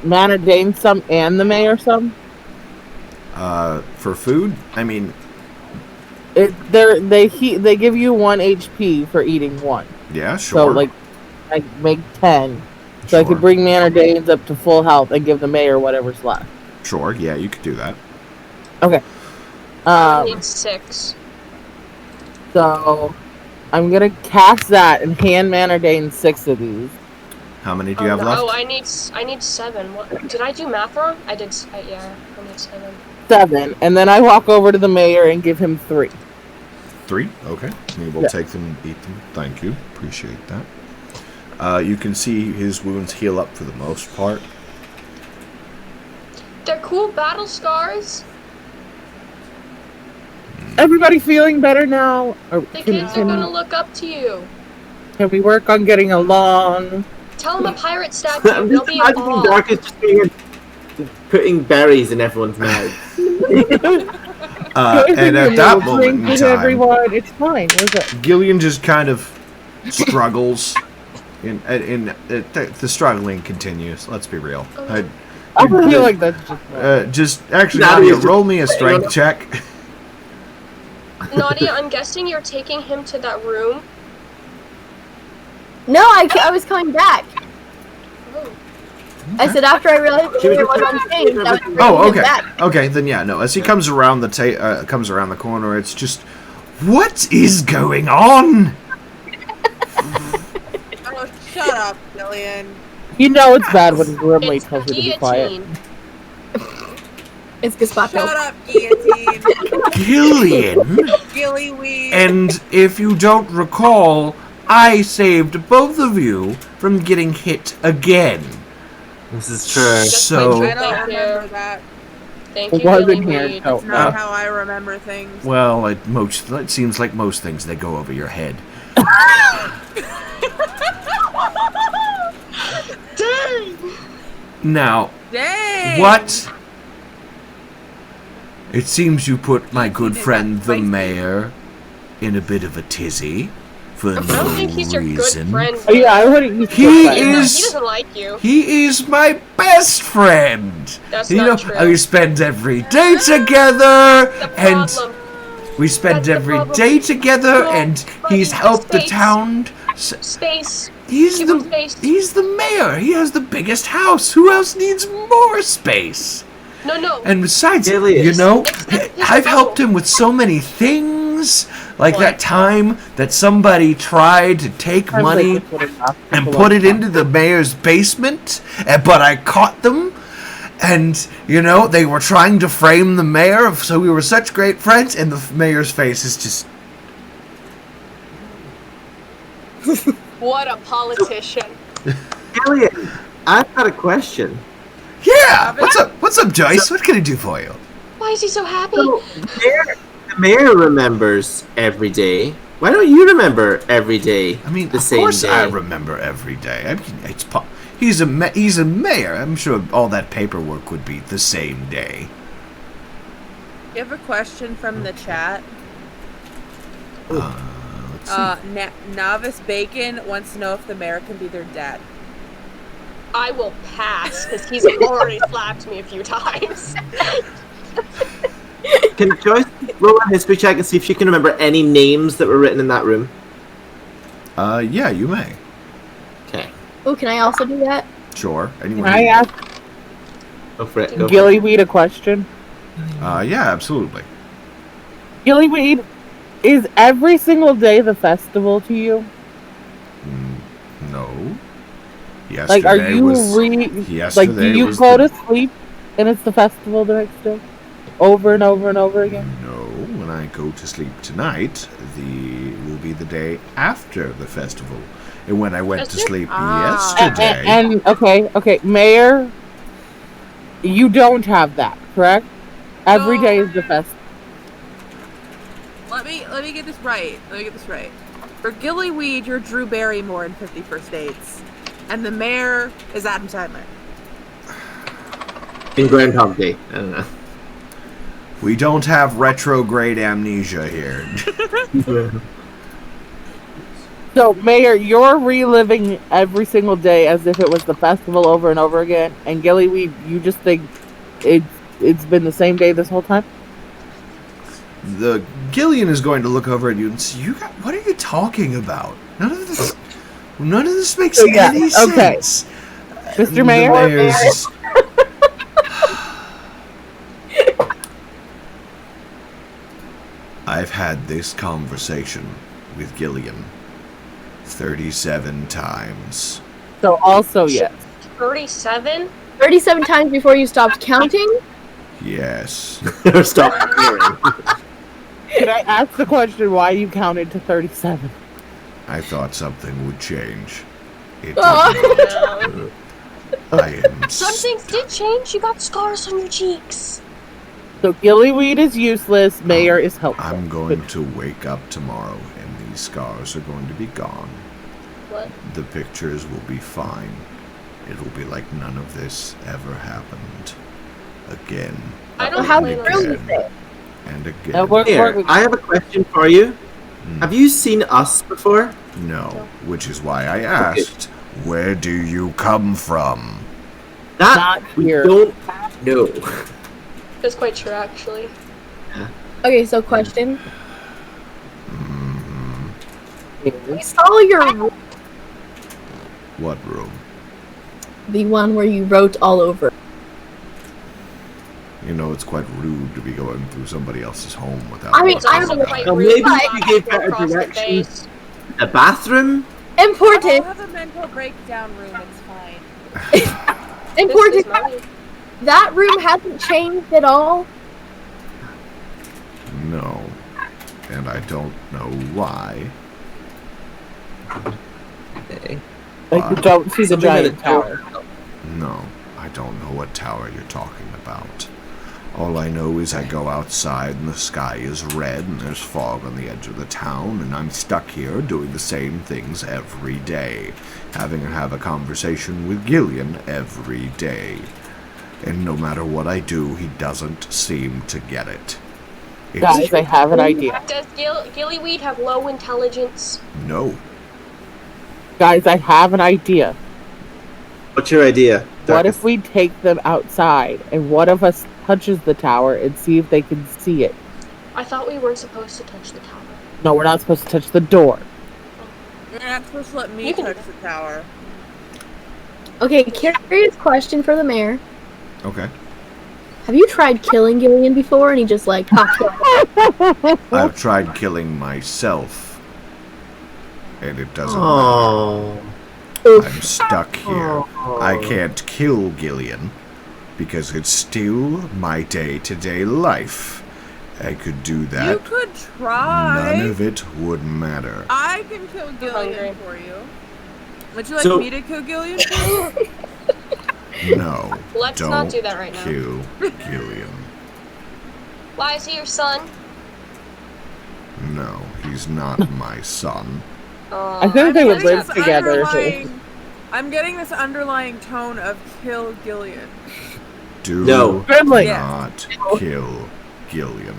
Manor Dane some and the mayor some? For food, I mean, they give you 1 HP for eating 1. Yeah, sure. So like, I make 10, so I could bring Manor Danes up to full health and give the mayor whatever's left. Sure. Yeah, you could do that. Okay. I need 6. So I'm gonna cast that and hand Manor Dane 6 of these. How many do you have left? Oh, I need 7. What? Did I do math wrong? I did. Yeah, I need 7. 7, and then I walk over to the mayor and give him 3. 3? Okay. We will take them and eat them. Thank you. Appreciate that. You can see his wounds heal up for the most part. They're cool battle scars. Everybody feeling better now? Or The kids are gonna look up to you. Can we work on getting along? Tell them a pirate stabbed you. They'll be in awe. Dark is just putting berries in everyone's mouth. And at that moment in time, everyone, it's fine. Where's it? Gillian just kind of struggles. The struggling continues. Let's be real. I feel like that's just actually, Nadia, roll me a strength check. Nadia, I'm guessing you're taking him to that room. No, I was coming back. Oh. I said after I realized that there was unchanged, I was bringing him Okay. back. Okay, then yeah, no. As he comes around the corner, it's just, what is going on? Oh, shut up, Gillian. You know it's bad when Grimly tells you to be quiet. It's Gazpacho. Shut up, guillotine. Gillian? Gillyweed. And if you don't recall, I saved both of you from getting hit again. This is true. So I don't remember that. Thank you, wasn't Gilly here. Weed. That's not how I remember things. well, it seems like most things they go over your head. Dang! Now, Dang! What? It seems you put my good friend the mayor in a bit of a tizzy for I don't think he's your good reason. friend. Oh, yeah, I wouldn't use He good He friend. doesn't like you. He is my best friend. That's You know, not true. we spend every day together, The and problem. we spend That's the every problem. day together, No, and buddy, he's helped the space. town. Space. He's Give him space. he's the mayor. He has the biggest house. Who else needs more space? No. And besides, Really? you know, It's I've helped him with so many things. Like What? that time that somebody tried to take money and put it into the mayor's basement, but I caught them. And, you know, they were trying to frame the mayor, so we were such great friends, and the mayor's face is just... What a politician. Gillian, I've got a question. Yeah! What's up, Joyce? What can I do for you? Why is he so happy? So, the mayor remembers every day. Why don't you remember every day? I mean, the of same course day? I remember every day. I mean, he's a mayor. I'm sure all that paperwork would be the same day. You have a question from the chat. Let's see. Novice Bacon wants to know if the mayor can be their dad. I will pass because he's already slapped me a few times. Can Joyce roll a history check and see if she can remember any names that were written in that room? Yeah, you may. Okay. Oh, can I also do that? Sure. Can Anyone? I ask Go for it. Go for it. Gillyweed a question? Yeah, absolutely. Gillyweed, is every single day the festival to you? No. Yesterday Like, are you was... like, yesterday do you was go the- to sleep and it's the festival the next day? Over and over and over again? No, when I go to sleep tonight, will be the day after the festival. And when I went to sleep yesterday... And okay, Mayor, you don't have that, correct? Every No. day is the festival. Let me get this right. For Gillyweed, you're Drew Barrymore in 50 First Dates. And the mayor is Adam Sandler. In Groundhog Day. I don't know. We don't have retrograde amnesia here. So, Mayor, you're reliving every single day as if it was the festival over and over again, and Gillyweed, you just think it's been the same day this whole time? The Gillian is going to look over at you and say, what are you talking about? None of this makes any okay. sense. Mr. The Mayor? mayor's- I've had this conversation with Gillian 37 times. So, also, yes. 37? 37 times before you stopped counting? Yes. Stop. Can I ask the question why you counted to 37? I thought something would change. It Aw. did No. not. I am Some things did change. You got scars on your cheeks. So, Gillyweed is useless, Mayor is helpful. I'm going to wake up tomorrow and these scars are going to be gone. What? The pictures will be fine. It will be like none of this ever happened. Again. I don't and How really true is again, it? and again. Now, what- Here, I have a question for you. Have you seen us before? No, which is why I asked, where do you come from? That Not we here. don't know. That's quite true, actually. Okay, so question. Mhm. We saw your room, What room? the one where you wrote all over. You know, it's quite rude to be going through somebody else's home without... I mean, It's I also don't quite know. rude Maybe to we slap gave people better across the directions. face. The bathroom? Important. I'll have a mental breakdown room, it's fine. This is Important. mine. That room hasn't changed at all. No. And I don't know why. Okay. Like, you don't see the Something that giant it tower. No, I don't know what tower you're talking about. All I know is I go outside and the sky is red and there's fog on the edge of the town and I'm stuck here doing the same things every day. Having to have a conversation with Gillian every day. And no matter what I do, he doesn't seem to get it. Guys, I have an idea. Does Gillyweed have low intelligence? No. Guys, I have an idea. What's your idea? What if we take them outside and one of us touches the tower and see if they can see it? I thought we weren't supposed to touch the tower. No, we're not supposed to touch the door. You're not supposed to let me You can- touch the tower. Okay, curious question for the mayor. Okay. Have you tried killing Gillian before and he just like popped up? I've tried killing myself. And it doesn't matter. Oh. I'm stuck here. I can't kill Gillian because it's still my day-to-day life. I could do that. You could try. None of it would matter. I can kill Gillian hungry. for you. Would you like So- me to kill Gillian for you? No. Let's don't not do that right now. kill Gillian. Why is he your son? No, he's not my son. I think they I'm would getting live this together. I'm getting this underlying tone of kill Gillian. Do No. Grimly. not kill Gillian.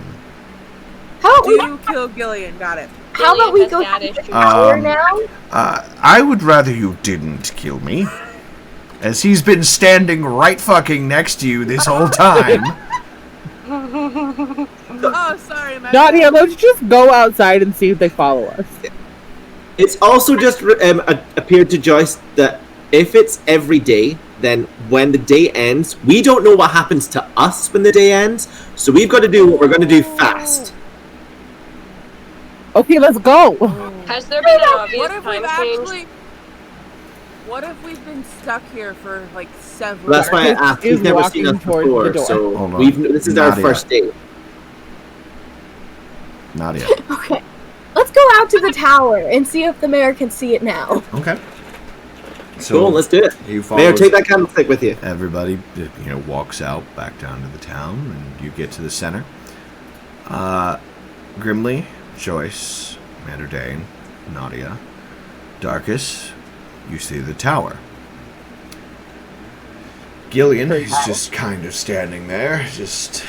How, Do you kill Gillian? Got it. how about we go Gillian has to the dad tower Um, now? I would rather you didn't kill me. As he's been standing right fucking next to you this whole time. Oh, sorry, my Nadia, let's just go outside and see if they follow us. It's also just appeared to Joyce that if it's every day, then when the day ends, we don't know what happens to us when the day ends. So we've got to do what we're going to do fast. Okay, let's go. Has there been an obvious What if we've time change? actually? What if we've been stuck here for like several? That's why I years? asked. Is He's never seen walking us towards the before, door. so Hold on. this is our Nadia. first date. Nadia. Okay. Let's go out to the tower and see if the mayor can see it now. Okay. Cool, let's do it. you Mayor, follow take that candlestick with you. everybody, walks out back down to the town, and you get to the center. Grimly, Joyce, Manderdane, Nadia, Darkus, you see the tower. Gillian is just kind of standing there, just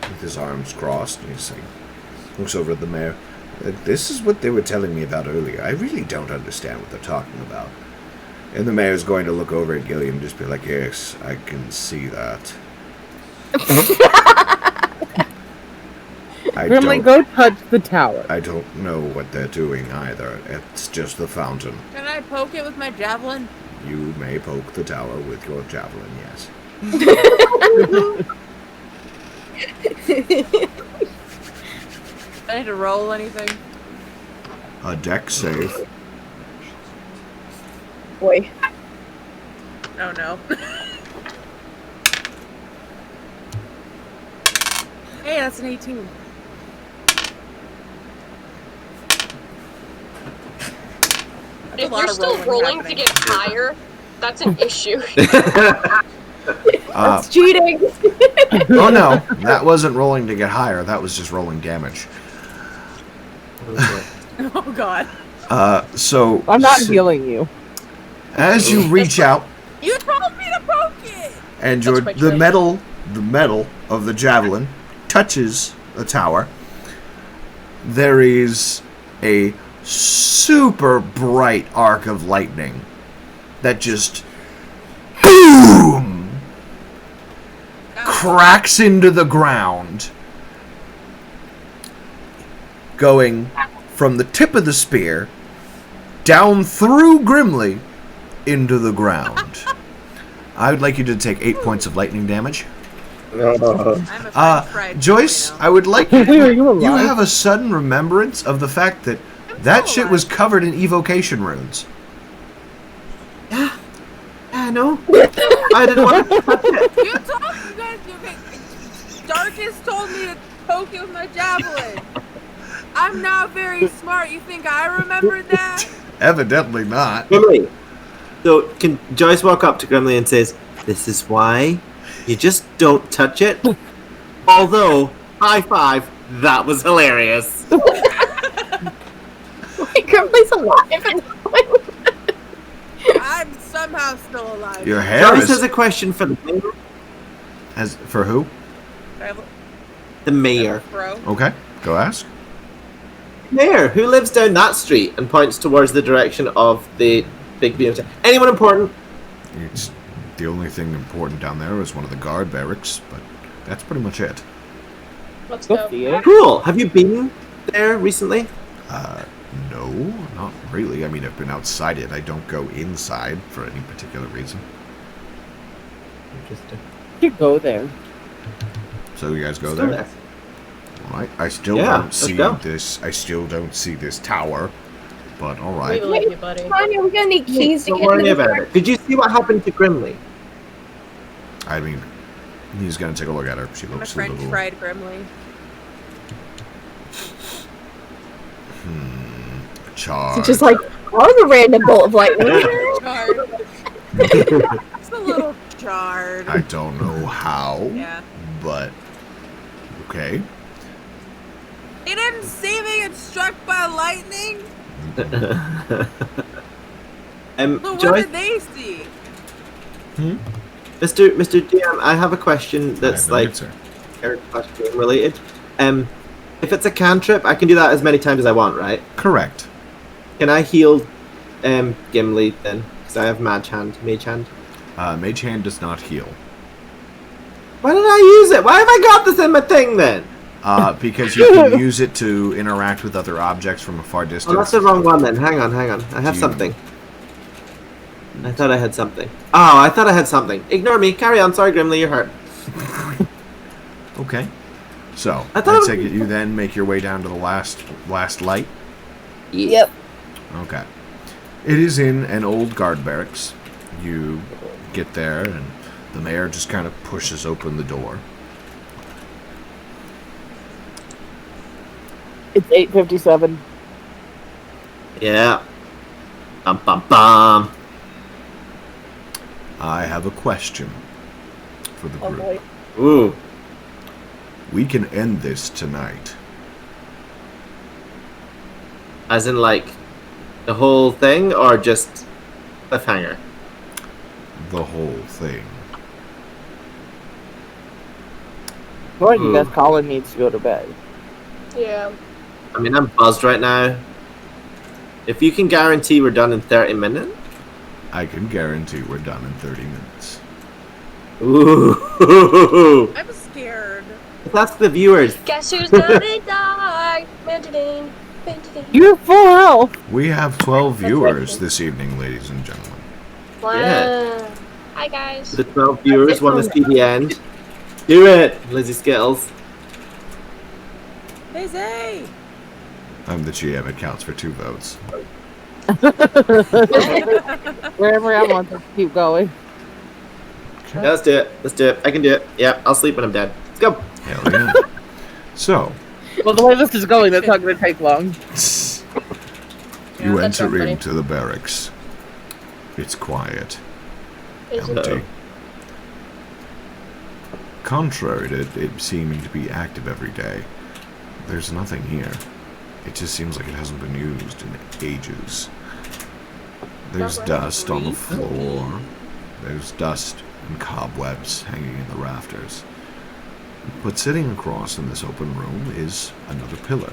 with his arms crossed, and he's like, looks over at the mayor. This is what they were telling me about earlier. I really don't understand what they're talking about. And the mayor's going to look over at Gillian and just be like, yes, I can see that. Grimly, go touch the tower. I don't know what they're doing either. It's just the fountain. Can I poke it with my javelin? You may poke the tower with your javelin, yes. I need to roll anything? A deck save. Boy. Oh no. Hey, that's an 18. If lot you're of still rolling rolling happening. to get higher, that's an issue. Uh, Cheating. oh no, that wasn't rolling to get higher. That was just rolling damage. Oh god. So I'm not healing you. as you reach out You told me to poke it! and That's your quite the true. metal of the javelin touches the tower, there is a super bright arc of lightning that just boom cracks into the ground, going from the tip of the spear down through Grimly into the ground. I would like you to take 8 points of lightning damage. I'm a French fried Joyce, potato. I would like Are you you alive? have a sudden remembrance of the fact that that still shit was alive. covered in evocation runes. Yeah, no. I didn't want to touch it. You told you guys. Darkest told me to poke it with my javelin. I'm not very smart. You think I remembered that? Evidently not. Grimly. So can Joyce walk up to Grimly and says, "This is why you just don't touch it." Although, high five, that was hilarious. Wait, Grimly's alive. I'm somehow still alive. Your hair Joyce is has a question for the mayor. As for who? The mayor. Okay, go ask. Mayor, who lives down that street and points towards the direction of the big beam? Anyone important? It's the only thing important down there is one of the guard barracks, but that's pretty much it. Let's go. Cool. Have you been there recently? No, not really. I mean, I've been outside it. I don't go inside for any particular reason. Interesting. You go there. So you guys go Let's there? go there. All right. I still Yeah, don't let's see go. this. I still don't see this tower, but all We right. believe you, buddy. Come on, are we gonna need keys to Don't get worry into about it. Did you see what happened to Grimly? I mean, he's gonna take a look at her. She My looks a French little. fried Grimly. Charred. Just like, oh, the random bolt of lightning. Charred. It's a little jarred. I don't know how, Yeah. but okay. They didn't see me get struck by lightning. So what Joyce, did they see? Mr. DM, I have a question that's I have no like answer. character related. If it's a cantrip, I can do that as many times as I want, right? Correct. Can I heal Gimli then? Because I have Mage Hand. Mage Hand does not heal. Why did I use it? Why have I got this in my thing then? Because you can use it to interact with other objects from a far distance. Oh, that's the wrong one then. Hang on. I have You- something. I thought I had something. Oh, I thought I had something. Ignore me. Carry on. Sorry, Grimly, you're hurt. Okay. So, I I thought it was- take it you then make your way down to the last light. Yep. Okay. It is in an old guard barracks. You get there, and the mayor just kind of pushes open the door. It's 8:57. Yeah. Bum bum bum. I have a question for the Oh group. boy. Ooh. We can end this tonight. As in, like, the whole thing, or just cliffhanger? The whole thing. Well, you guys, Colin needs to go to bed. Yeah. I mean, I'm buzzed right now. If you can guarantee we're done in 30 minutes? I can guarantee we're done in 30 minutes. Ooh. I'm scared. That's the viewers. Guess who's gonna die? Mandadine. You're full health. We have 12 That's viewers right. this evening, ladies and gentlemen. Wow. Yeah. Hi, guys. The 12 viewers want to see the end. Do it, Lizzie Skittles. Hey, Zay. I'm the GM. It counts for 2 votes. Wherever I want to keep going. Yeah, let's do it. Let's do it. I can do it. Yeah, I'll sleep when I'm dead. Let's go. Hell yeah. So, Well, the way this is going, that's not going to take long. you that's so enter funny. into the barracks. It's quiet. Is it? Empty. Contrary to it seeming to be active every day, there's nothing here. It just seems like it hasn't been used in ages. There's Not dust on the really. floor. There's dust and cobwebs hanging in the rafters. But sitting across in this open room is another pillar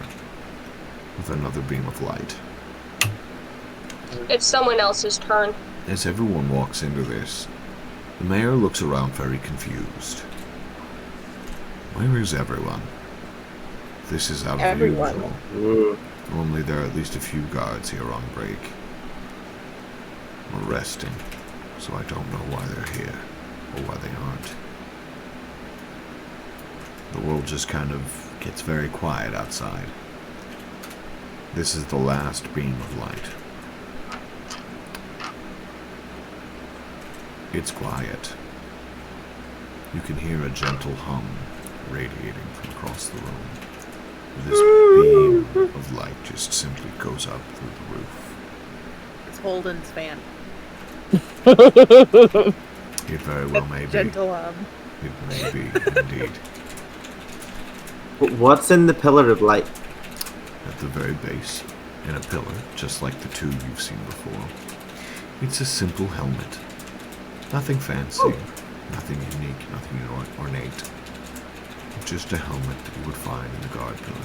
with another beam of light. It's someone else's turn. As everyone walks into this, the mayor looks around very confused. Where is everyone? This is out of Everyone. usual. Ooh. Normally there are at least a few guards here on break. Or resting, so I don't know why they're here, or why they aren't. The world just kind of gets very quiet outside. This is the last beam of light. It's quiet. You can hear a gentle hum radiating from across the room. This beam of light just simply goes up through the roof. It's Holden's fan. It very well may be. Gentle It may be, indeed. But what's in the pillar of light? At the very base, in a pillar, just like the 2 you've seen before. It's a simple helmet. Nothing fancy. Nothing unique, nothing ornate. Just a helmet that you would find in the guard pillar.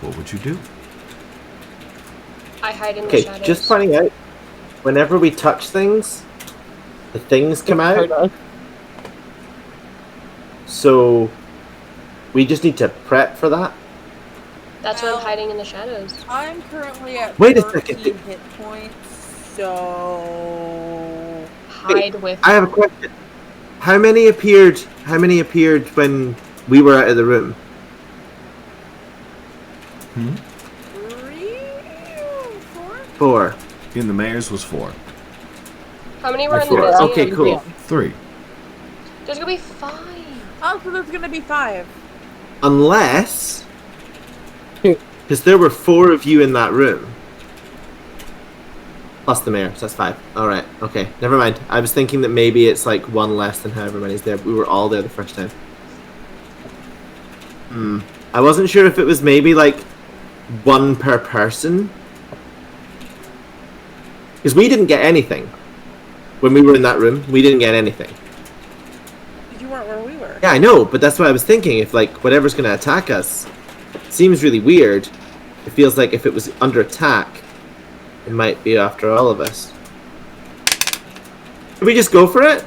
What would you do? I hide in the Okay, shadows. just pointing out, whenever we touch things, the things come out. So we just need to prep for that. That's why I'm hiding in the shadows. I'm currently at Wait a 13 second. hit points, so Hide with. I have a question. How many appeared when we were out of the room? 3, 4. 4. In the mayor's was 4. How many were in the Four. museum? Okay, cool. 3. There's gonna be 5. Oh, so there's gonna be 5. Unless, because there were 4 of you in that room. Plus the mayor, so that's 5. Alright, okay. Never mind. I was thinking that maybe it's like 1 less than however many's there. We were all there the first time. I wasn't sure if it was maybe like 1 per person. Because we didn't get anything. When we were in that room, we didn't get anything. You weren't where we were. Yeah, I know, but that's what I was thinking. If like whatever's going to attack us seems really weird, it feels like if it was under attack, it might be after all of us. Should we just go for it?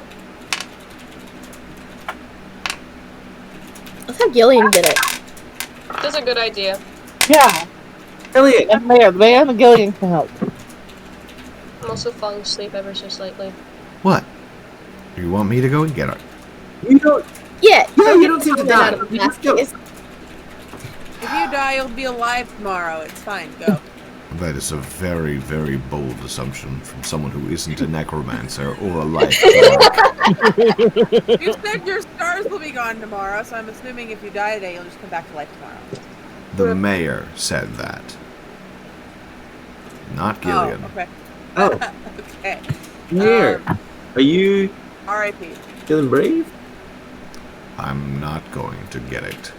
Let's have Gillian get it. That's a good idea. Yeah, Elliot! and Mayor and Gillian can help. I'm also falling asleep ever so slightly. What? Do you want me to go and get her? You don't. Yeah, Yeah, you don't seem to die. Out of You just go. mask. If you die, you'll be alive tomorrow. It's fine. Go. That is a very, very bold assumption from someone who isn't a necromancer or a life. You said your stars will be gone tomorrow, so I'm assuming if you die today, you'll just come back to life tomorrow. The mayor said that. Not Gillian. Oh, okay. Oh, Okay. here. Are you R.I.P. feeling brave? I'm not going to get it.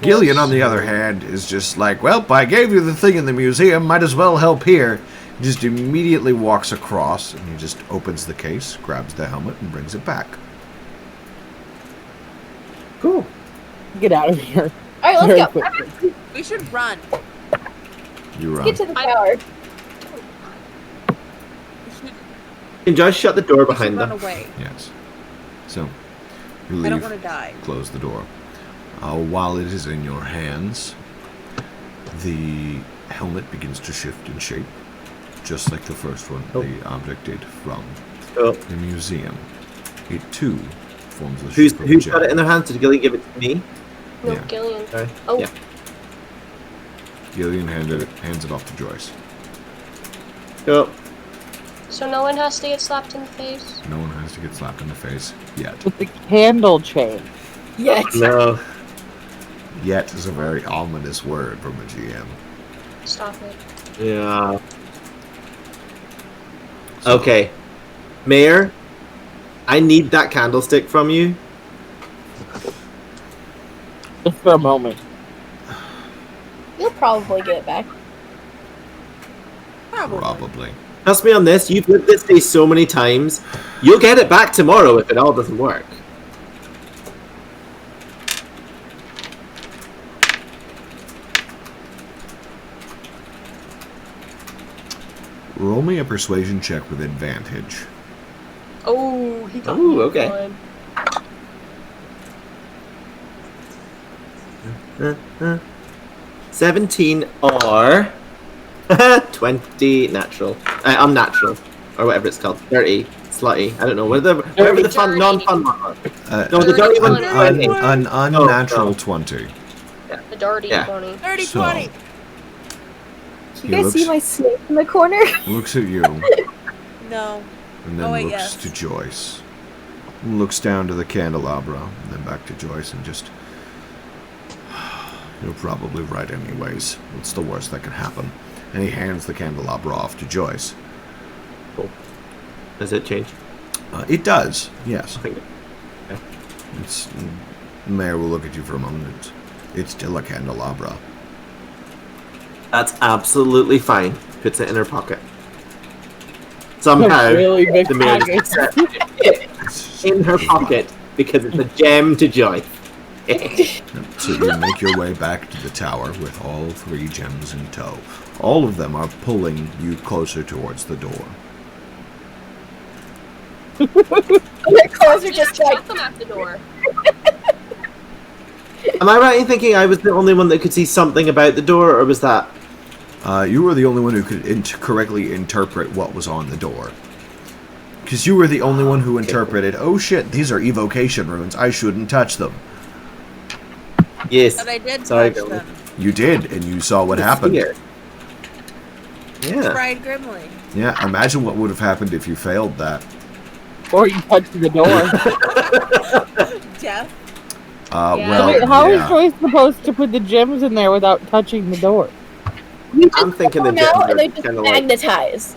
Gillian, on the other hand, is just like, well, I gave you the thing in the museum, might as well help here. He just immediately walks across, and he just opens the case, grabs the helmet, and brings it back. Cool. Get out of here. All right, Very let's go. quickly. We should run. You run. Get to the tower. We should, Can Josh shut the door we should behind run them? away. Yes. So, you I don't leave, want to die. close the door. While it is in your hands, the helmet begins to shift in shape, just like the first one the object did from Oh. the museum. It too forms the Who's shape of a got it gem. in their hands? Did Gilly give it to me? No, Yeah. Gillian. Sorry. Oh. Yeah. Gillian hands it off to Joyce. Go. So no one has to get slapped in the face? No one has to get slapped in the face yet. With the candle chain. Yes. No. Yet is a very ominous word from a GM. Stop it. Yeah. So- Okay. Mayor, I need that candlestick from you. Just for a moment. You'll probably get it back. Probably. Trust me on this, you've lived this day so many times. You'll get it back tomorrow if it all doesn't work. Roll me a persuasion check with advantage. Oh, he got Ooh, me okay. one. 17 or 20 natural. Unnatural. Or whatever it's called. 30. Slutty. I don't know. Whatever the fun, Dirty. non-fun one was. No, the dirty one. an unnatural no. 20. The dirty Yeah. 20. 30, So, 20. You He guys looks- see my snake in the corner? looks at you, No. and then Oh, wait, looks yes. to Joyce. Looks down to the candelabra, and then back to Joyce, and just... You're probably right anyways. What's the worst that can happen? And he hands the candelabra off to Joyce. Cool. Does it change? It does, yes. I think. Okay. It's, the mayor will look at you for a moment. It's still a candelabra. That's absolutely fine. Puts it in her pocket. Somehow, Really big the mayor package. just kept it in her pocket because it's a gem to Joyce. So you make your way back to the tower with all 3 gems in tow. All of them are pulling you closer towards the door. Their clothes are just like shut them at the door. Am I right in thinking I was the only one that could see something about the door, or was that... You were the only one who could correctly interpret what was on the door. Because you were the only one who interpreted, oh shit, these are evocation runes, I shouldn't touch them. Yes. But I did Sorry, touch Billy. them. You did, and you saw what happened. Here. Yeah. Tried grimly. Yeah, imagine what would have happened if you failed that. Or you touched the door. Death. Yeah. Well, Wait, how is yeah. Joyce supposed to put the gems in there without touching the door? you just I'm thinking the pull them out gems and they are just kinda like- magnetize.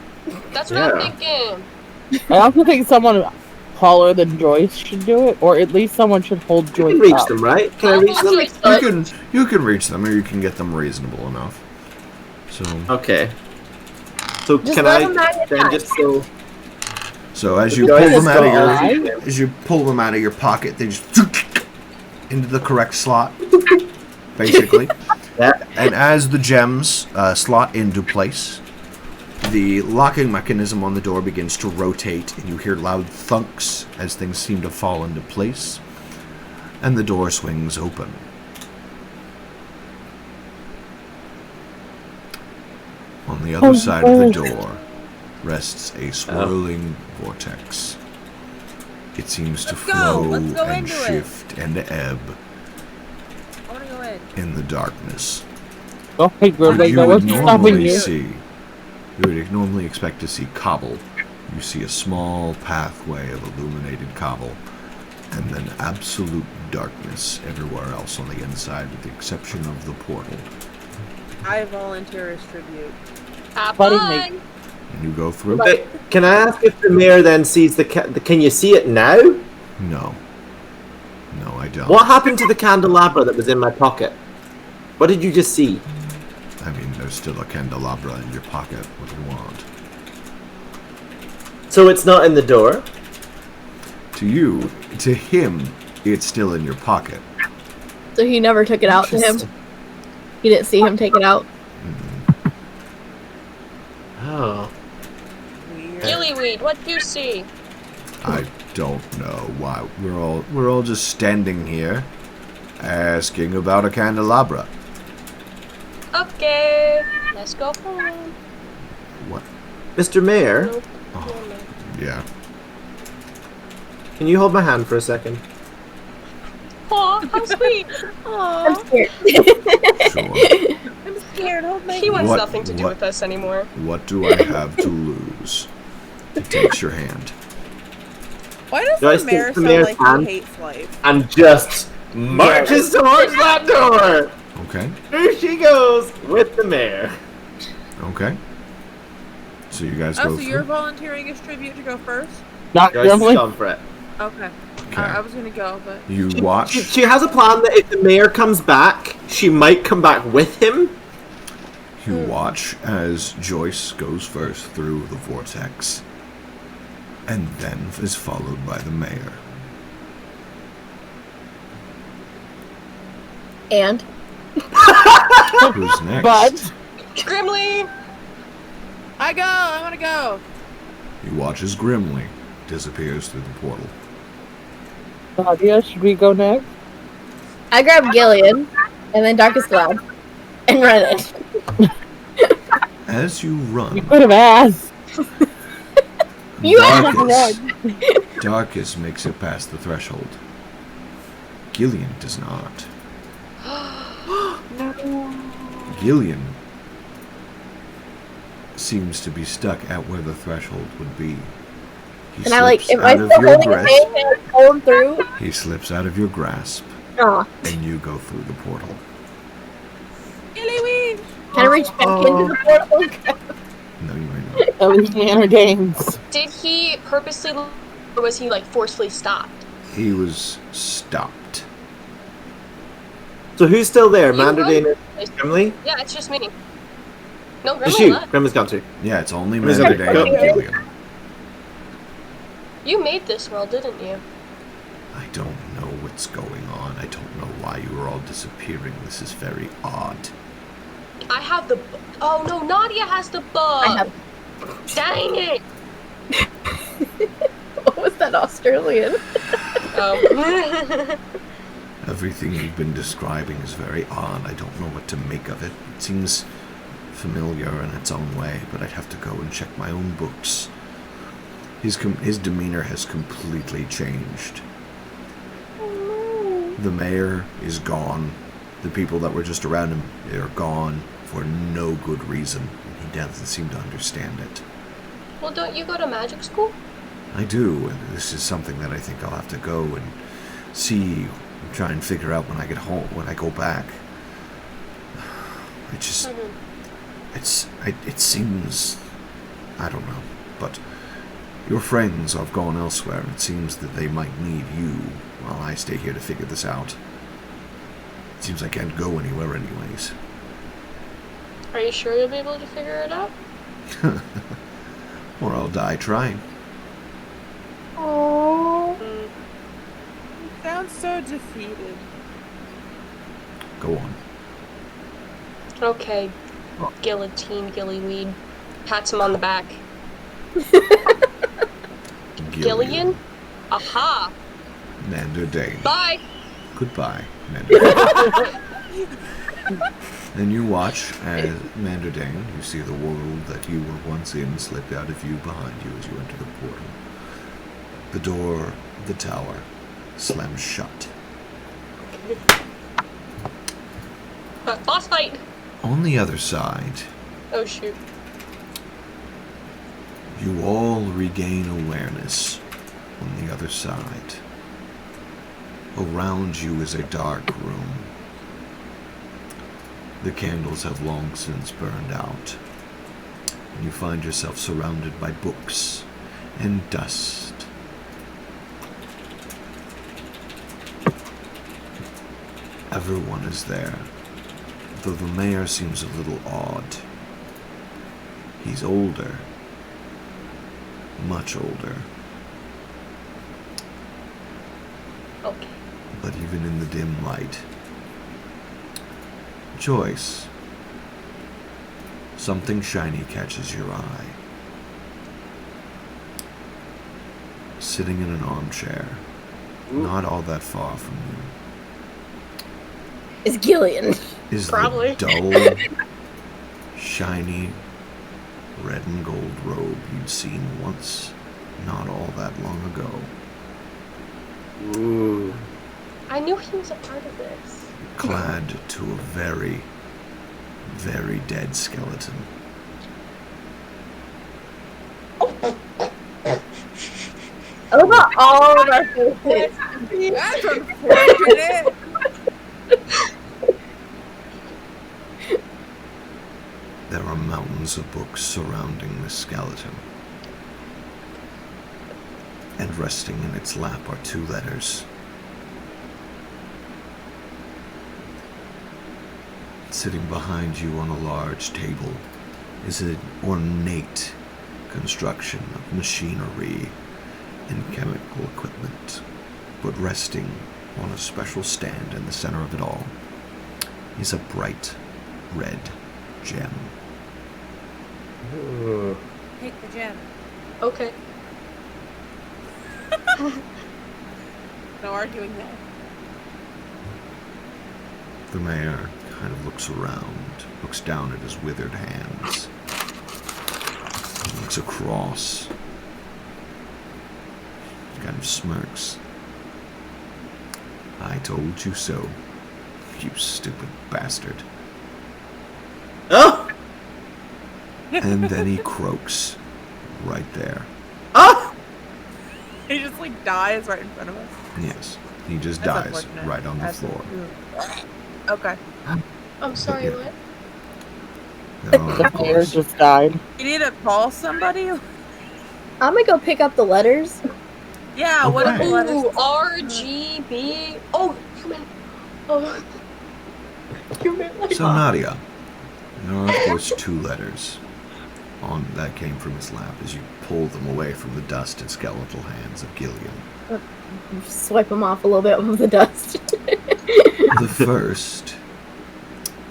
That's what I'm thinking. I also think someone taller than Joyce should do it, or at least someone should hold You Joyce can reach up. them, right? Can I reach them? You can reach them, or you can get them reasonable enough. So, Okay. So Just can let I them then magnetize. just so... so as you Joyce pull is them out of your alive? as you pull them out of your pocket, they just into the correct slot, basically. Yeah. And as the gems slot into place, the locking mechanism on the door begins to rotate, and you hear loud thunks as things seem to fall into place, and the door swings open. On the other side of the door rests a swirling vortex. It seems to Let's go. flow Let's go and into it. shift and ebb I want to go in. in the darkness. Oh, hey, Grimly, You no would one's stopping normally you. see, you would normally expect to see cobble. You see a small pathway of illuminated cobble, and then absolute darkness everywhere else on the inside, with the exception of the portal. I volunteer as tribute. Have Buddy, fun. And you go through. Wait, can I ask if the mayor then sees the... Can you see it now? No. No, I don't. What happened to the candelabra that was in my pocket? What did you just see? I mean, there's still a candelabra in your pocket. What do you want? So it's not in the door? To him, it's still in your pocket. So he never took it out to him. He didn't see him take it out. Oh. Weird. Gillyweed, what do you see? I don't know why. We're all just standing here asking about a candelabra. Okay, let's go home. What? Mr. Mayor, Nope. Oh, yeah. can you hold my hand for a second? Aw, how sweet. I'm Aw. scared. Sure. I'm scared. Hold my He wants What- nothing to do what- with us anymore. What do I have to lose? He takes your hand. Why does Do I the stick mayor the sound mayor's like hand? he hates life? And just marches towards that door! Okay. There she goes with the mayor. Okay. So you guys Oh, go so through. you're volunteering as tribute to go first? Not Joyce has Grimly? gone for it. Okay. Okay. I was gonna go, but You watch. She has a plan that if the mayor comes back, she might come back with him. You watch as Joyce goes first through the vortex, and then is followed by the mayor. And Who's next? But Grimly! I go. I want to go. You watch as Grimly disappears through the portal. Nadia, should we go next? I grab Gillian and then Darkest Cloud and run it. As you You run, could have asked. You Darkest, Darkest makes it past the threshold. Gillian does not. Gillian seems to be stuck at where the threshold would be. He And I like, slips am I out of still your holding his grasp. hand and pull him through? He slips out of your grasp, Aw. and you go through the portal. Gillyweed. Can I reach back into the portal? No, you may not. At least me and her games. Did he purposely, or was he like forcefully stopped? He was stopped. So who's still there? You Manderdane run. and Grimly? Yeah, it's just me. No, Just Grimly you. left. Grimly's gone too. Yeah, it's only Is it- Misadventures and Gillian. You made this world, didn't you? I don't know what's going on. I don't know why you are all disappearing. This is very odd. I have the... Oh, no, Nadia has the bug! I have... Dang it! What was that Australian? Everything you've been describing is very odd. I don't know what to make of it. It seems familiar in its own way, but I'd have to go and check my own books. His demeanor has completely changed. The mayor is gone. The people that were just around him are gone for no good reason. He doesn't seem to understand it. Well, don't you go to magic school? I do, and this is something that I think I'll have to go and see, try and figure out when I get home, when I go back. It just, it seems, I don't know, but your friends have gone elsewhere. It seems that they might need you while I stay here to figure this out. It seems I can't go anywhere anyways. Are you sure you'll be able to figure it out? Or I'll die trying. Oh. You sound so defeated. Go on. Okay. Guillotine, Gillyweed. Pats him on the back. Gillian? Aha! Mander Dane. Bye! Goodbye, Mander Dane. Then you watch as Mander Dane, you see the world that you were once in slip out of view behind you as you enter the portal. The door of the tower slams shut. Boss fight! On the other side, Oh shoot. you all regain awareness on the other side. Around you is a dark room. The candles have long since burned out, and you find yourself surrounded by books and dust. Everyone is there, though the mayor seems a little odd. He's older, much older, Okay. but even in the dim light, Joyce, something shiny catches your eye. Sitting in an armchair, not all that far from you, It's Gillian. is Probably. the dull, shiny, red and gold robe you'd seen once, not all that long ago. Ooh. I knew he was a part of this. Clad to a very, very dead skeleton. I love how all of our faces. That's unfortunate. There are mountains of books surrounding the skeleton. And resting in its lap are two letters. Sitting behind you on a large table is an ornate construction of machinery and chemical equipment, but resting on a special stand in the center of it all is a bright red gem. Ooh. Take the gem. Okay. No arguing there. The mayor kind of looks around, looks down at his withered hands, looks across, kind of smirks. I told you so, you stupid bastard. Oh! And then he croaks right there. Oh! He just like dies right in front of us. Yes, he just That's dies unfortunate. right on the That's- floor. Okay. I'm sorry, Yeah. what? No, The of mayor course. just died. You need to call somebody? I'm gonna go pick up the letters. Yeah, what if Okay. the letters? Ooh, RGB. Oh, you meant. Oh. You meant like. So Nadia, there are of course two letters. that came from his lap as you pull them away from the dust and skeletal hands of Gillian. Swipe them off a little bit with the dust. The first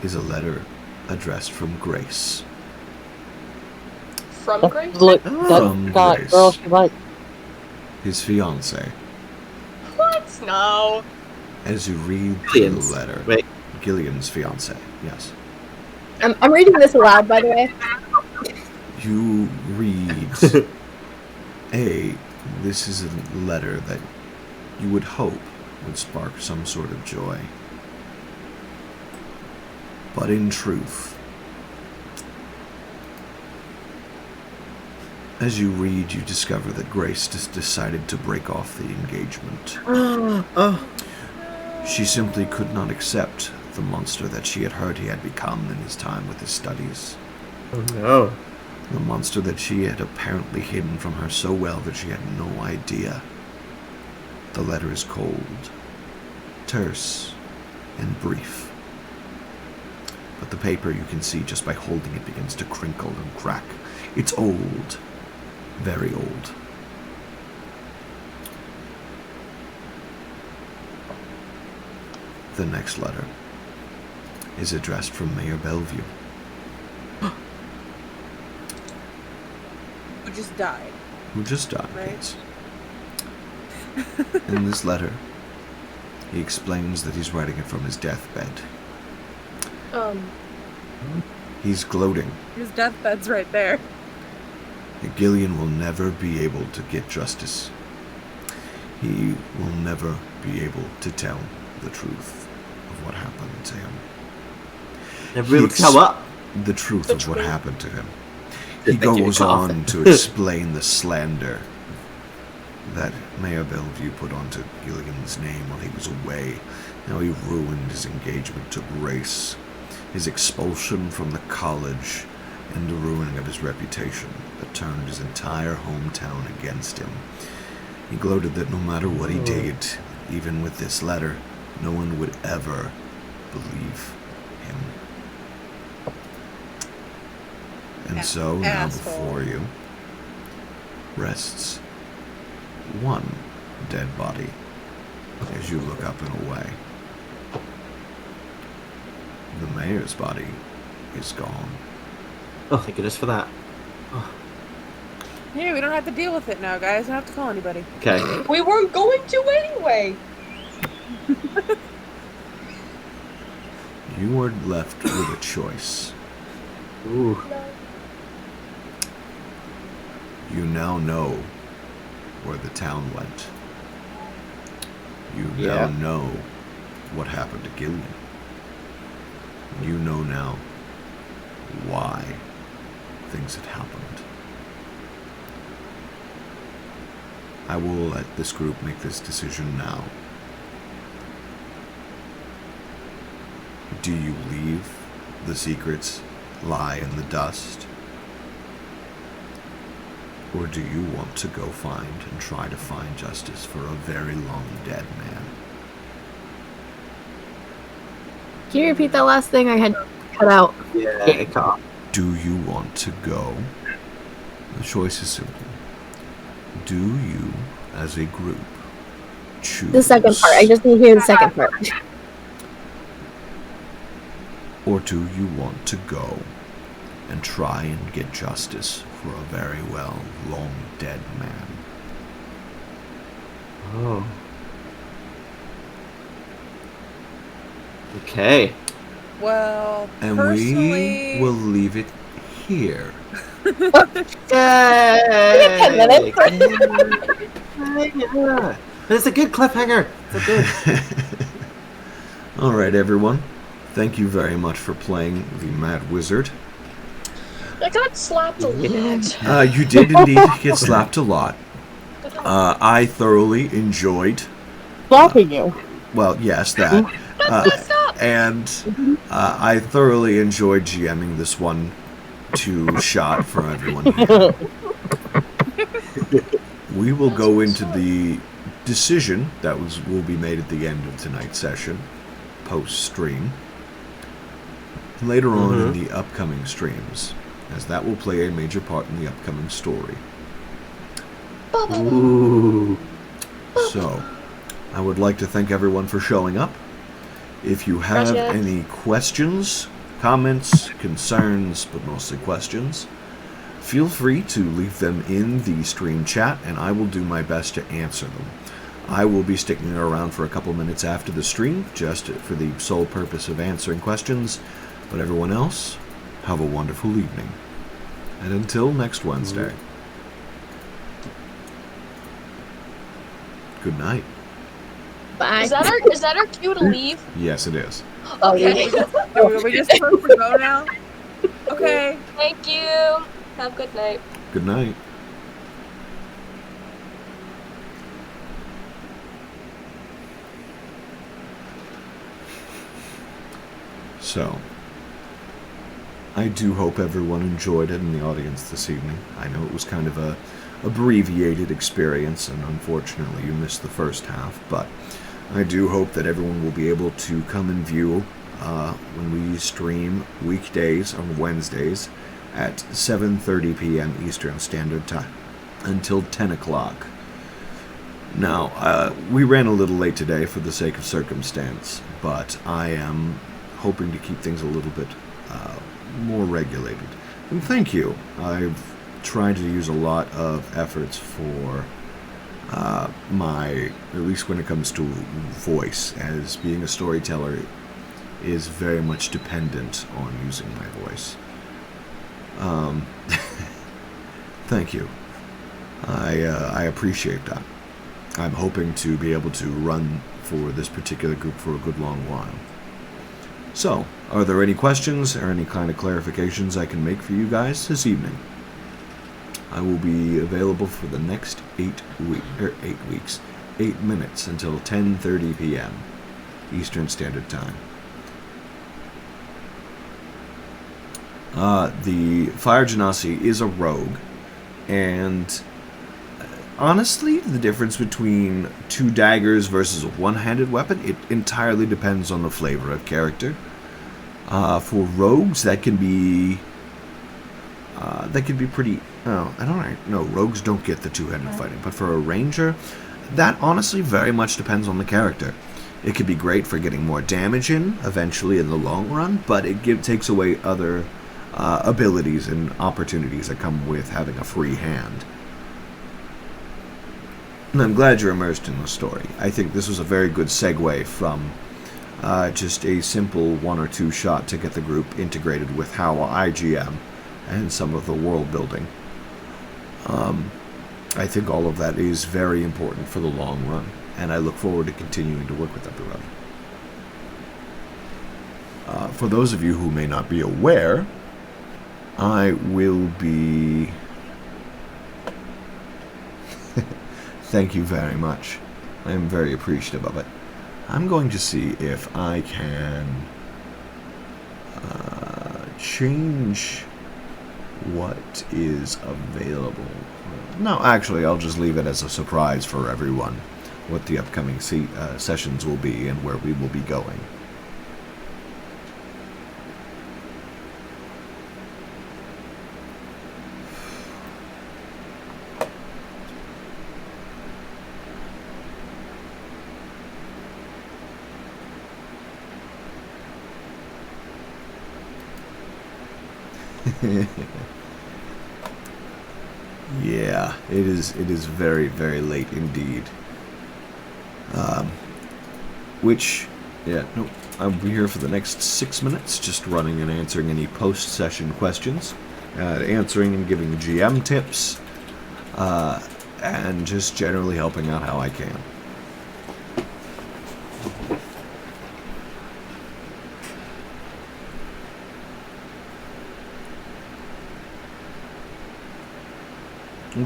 is a letter addressed from Grace. From Grace? Look, From that Grace. girl she liked. His fiancée. What? No. As you read Gillian's. the letter, Wait. Gillian's fiancée, yes. I'm reading this aloud, by the way. You read, this is a letter that you would hope would spark some sort of joy. But in truth, as you read, you discover that Grace just decided to break off the engagement. She simply could not accept the monster that she had heard he had become in his time with his studies. Oh no. The monster that she had apparently hidden from her so well that she had no idea. The letter is cold, terse, and brief. But the paper, you can see just by holding it, begins to crinkle and crack. It's old, very old. The next letter is addressed from Mayor Bellevue. Who just died. Who just died, Right. yes. In this letter, he explains that he's writing it from his deathbed. He's gloating. His deathbed's right there. that Gillian will never be able to get justice. He will never be able to tell the truth of what happened to him. Never able to tell what? The truth The of what truth. happened to him. Did He they get goes cut off? on to explain the slander that Mayor Bellevue put onto Gilligan's name while he was away. How he ruined his engagement to Grace, his expulsion from the college, and the ruining of his reputation that turned his entire hometown against him. He gloated that no matter what he did, even with this letter, no one would ever believe him. And so now Asshole. before you rests one dead body as you look up and away. The mayor's body is gone. Oh, thank goodness for that. Hey, we don't have to deal with it now, guys. We don't have to call anybody. Okay. We weren't going to anyway. You are left with a choice. Ooh. You now know where the town went. You Yeah. now know what happened to Gillian. You know now why things had happened. I will let this group make this decision now. Do you leave the secrets lie in the dust? Or do you want to go find and try to find justice for a very long dead man? Can you repeat that last thing I had cut out? Yeah, it cut off. Do you want to go? The choice is simple. Do you, as a group, choose... The second part. I just need to hear the second part. Or do you want to go and try and get justice for a very long dead man? Oh. Okay. Well, And personally, we will leave it here. We got 10 minutes. Yeah. It's a good cliffhanger. It's a good. All right, everyone. Thank you very much for playing the Mad Wizard. I got slapped a lot. You did indeed get slapped a lot. I thoroughly enjoyed. Slapping you. Well, yes, that. And I thoroughly enjoyed GMing this one shot for everyone here. We will go into the decision that will be made at the end of tonight's session, post-stream. Later on in the upcoming streams, as that will play a major part in the upcoming story. Ooh. So, I would like to thank everyone for showing up. If you have any questions, comments, concerns, but mostly questions, feel free to leave them in the stream chat, and I will do my best to answer them. I will be sticking around for a couple minutes after the stream, just for the sole purpose of answering questions. But everyone else, have a wonderful evening. And until next Wednesday, good night. Bye. Is that our cue to leave? Yes, it is. Okay. Are we just supposed to go now? Okay. Thank you. Have a good night. Good night. So, I do hope everyone enjoyed it in the audience this evening. I know it was kind of a abbreviated experience, and unfortunately you missed the first half, but I do hope that everyone will be able to come and view when we stream weekdays on Wednesdays at 7:30 p.m. Eastern Standard Time until 10 o'clock. Now, we ran a little late today for the sake of circumstance, but I am hoping to keep things a little bit more regulated. And thank you. I've tried to use a lot of efforts for at least when it comes to voice, as being a storyteller is very much dependent on using my voice. Thank you. I appreciate that. I'm hoping to be able to run for this particular group for a good long while. So, are there any questions or any kind of clarifications I can make for you guys this evening? I will be available for the next 8 minutes until 10:30 p.m. Eastern Standard Time. The Fire Genasi is a rogue, and honestly, the difference between 2 daggers versus a one-handed weapon, it entirely depends on the flavor of character. For rogues, that can be pretty. Oh, I don't know. Rogues don't get the two-handed fighting, but for a ranger, that honestly very much depends on the character. It could be great for getting more damage in eventually in the long run, but it takes away other abilities and opportunities that come with having a free hand. And I'm glad you're immersed in the story. I think this was a very good segue from just a simple 1 or 2 shot to get the group integrated with how I GM and some of the world building. I think all of that is very important for the long run, and I look forward to continuing to work with everyone. For those of you who may not be aware, I will be... Thank you very much. I am very appreciative of it. I'm going to see if I can change what is available. No, actually, I'll just leave it as a surprise for everyone what the upcoming sessions will be and where we will be going. Yeah, it is very, very late indeed. I'll be here for the next 6 minutes, just running and answering any post-session questions, answering and giving GM tips, and just generally helping out how I can.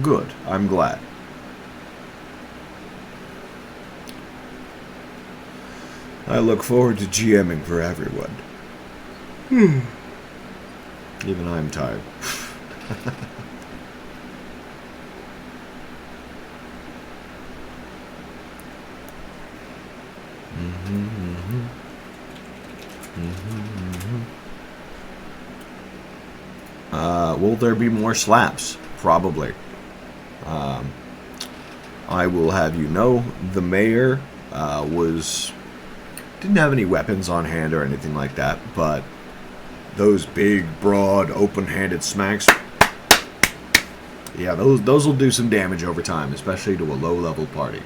Good. I'm glad. I look forward to GMing for everyone. Even I'm tired. Will there be more slaps? Probably. I will have you know, the mayor didn't have any weapons on hand or anything like that, but those big, broad, open-handed smacks, yeah, those will do some damage over time, especially to a low-level party.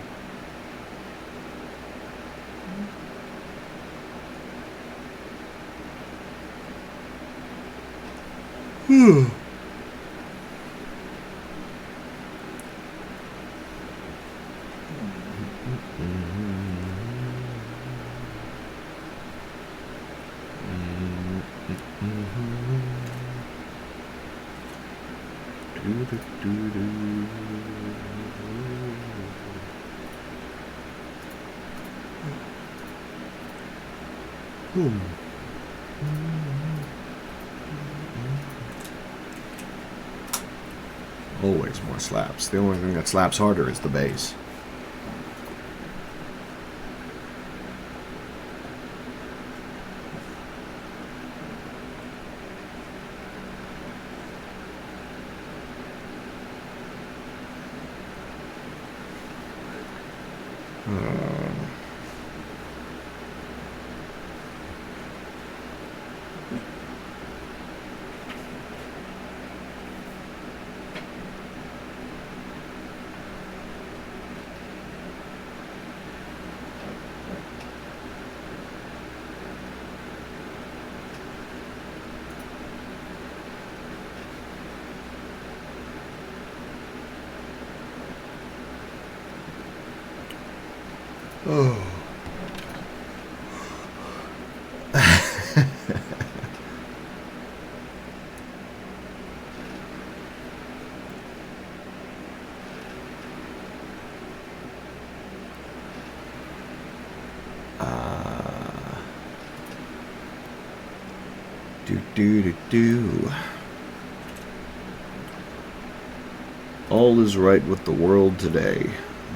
Always more slaps. The only thing that slaps harder is the base. Oh. Do. All is right with the world today.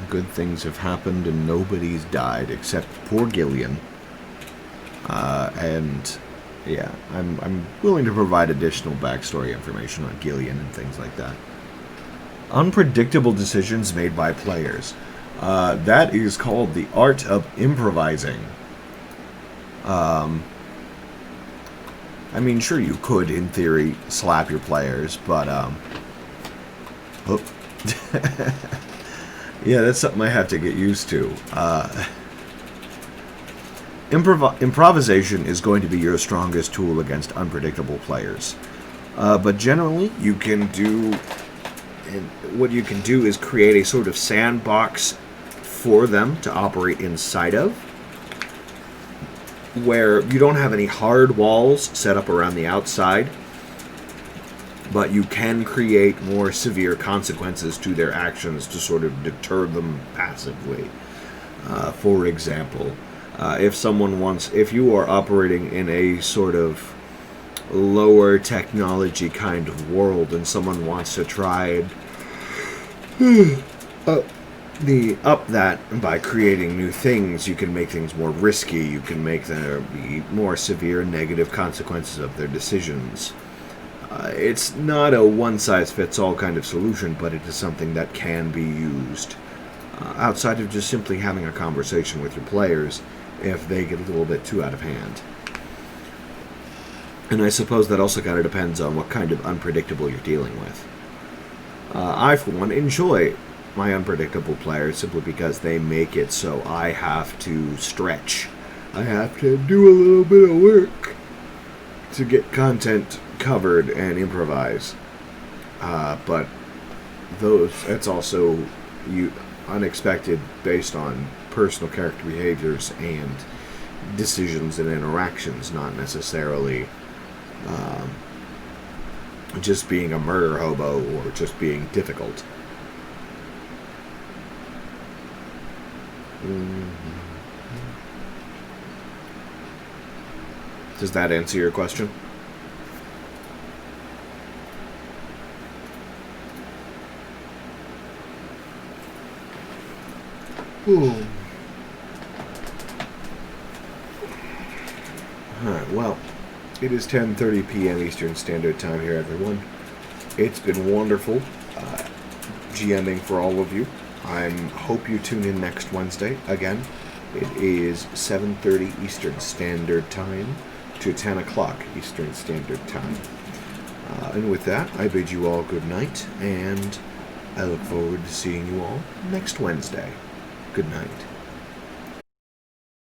Good things have happened and nobody's died except poor Gillian. And yeah, I'm willing to provide additional backstory information on Gillian and things like that. Unpredictable decisions made by players. That is called the art of improvising. I mean, sure, you could, in theory, slap your players, but, oh. Yeah, that's something I have to get used to. Improvisation is going to be your strongest tool against unpredictable players. But generally, you can do... what you can do is create a sort of sandbox for them to operate inside of, where you don't have any hard walls set up around the outside, but you can create more severe consequences to their actions to sort of deter them passively. For example, if you are operating in a sort of lower technology kind of world and someone wants to try and up that by creating new things, you can make things more risky, you can make there be more severe negative consequences of their decisions. It's not a one-size-fits-all kind of solution, but it is something that can be used outside of just simply having a conversation with your players if they get a little bit too out of hand. And I suppose that also kind of depends on what kind of unpredictable you're dealing with. I, for one, enjoy my unpredictable players simply because they make it so I have to stretch. I have to do a little bit of work to get content covered and improvise. But it's also unexpected based on personal character behaviors and decisions and interactions, not necessarily just being a murder hobo or just being difficult. Does that answer your question? Alright, well, it is 10:30 p.m. Eastern Standard Time here, everyone. It's been wonderful GMing for all of you. I hope you tune in next Wednesday. Again, it is 7:30 Eastern Standard Time to 10 o'clock Eastern Standard Time. And with that, I bid you all good night, and I look forward to seeing you all next Wednesday. Good night.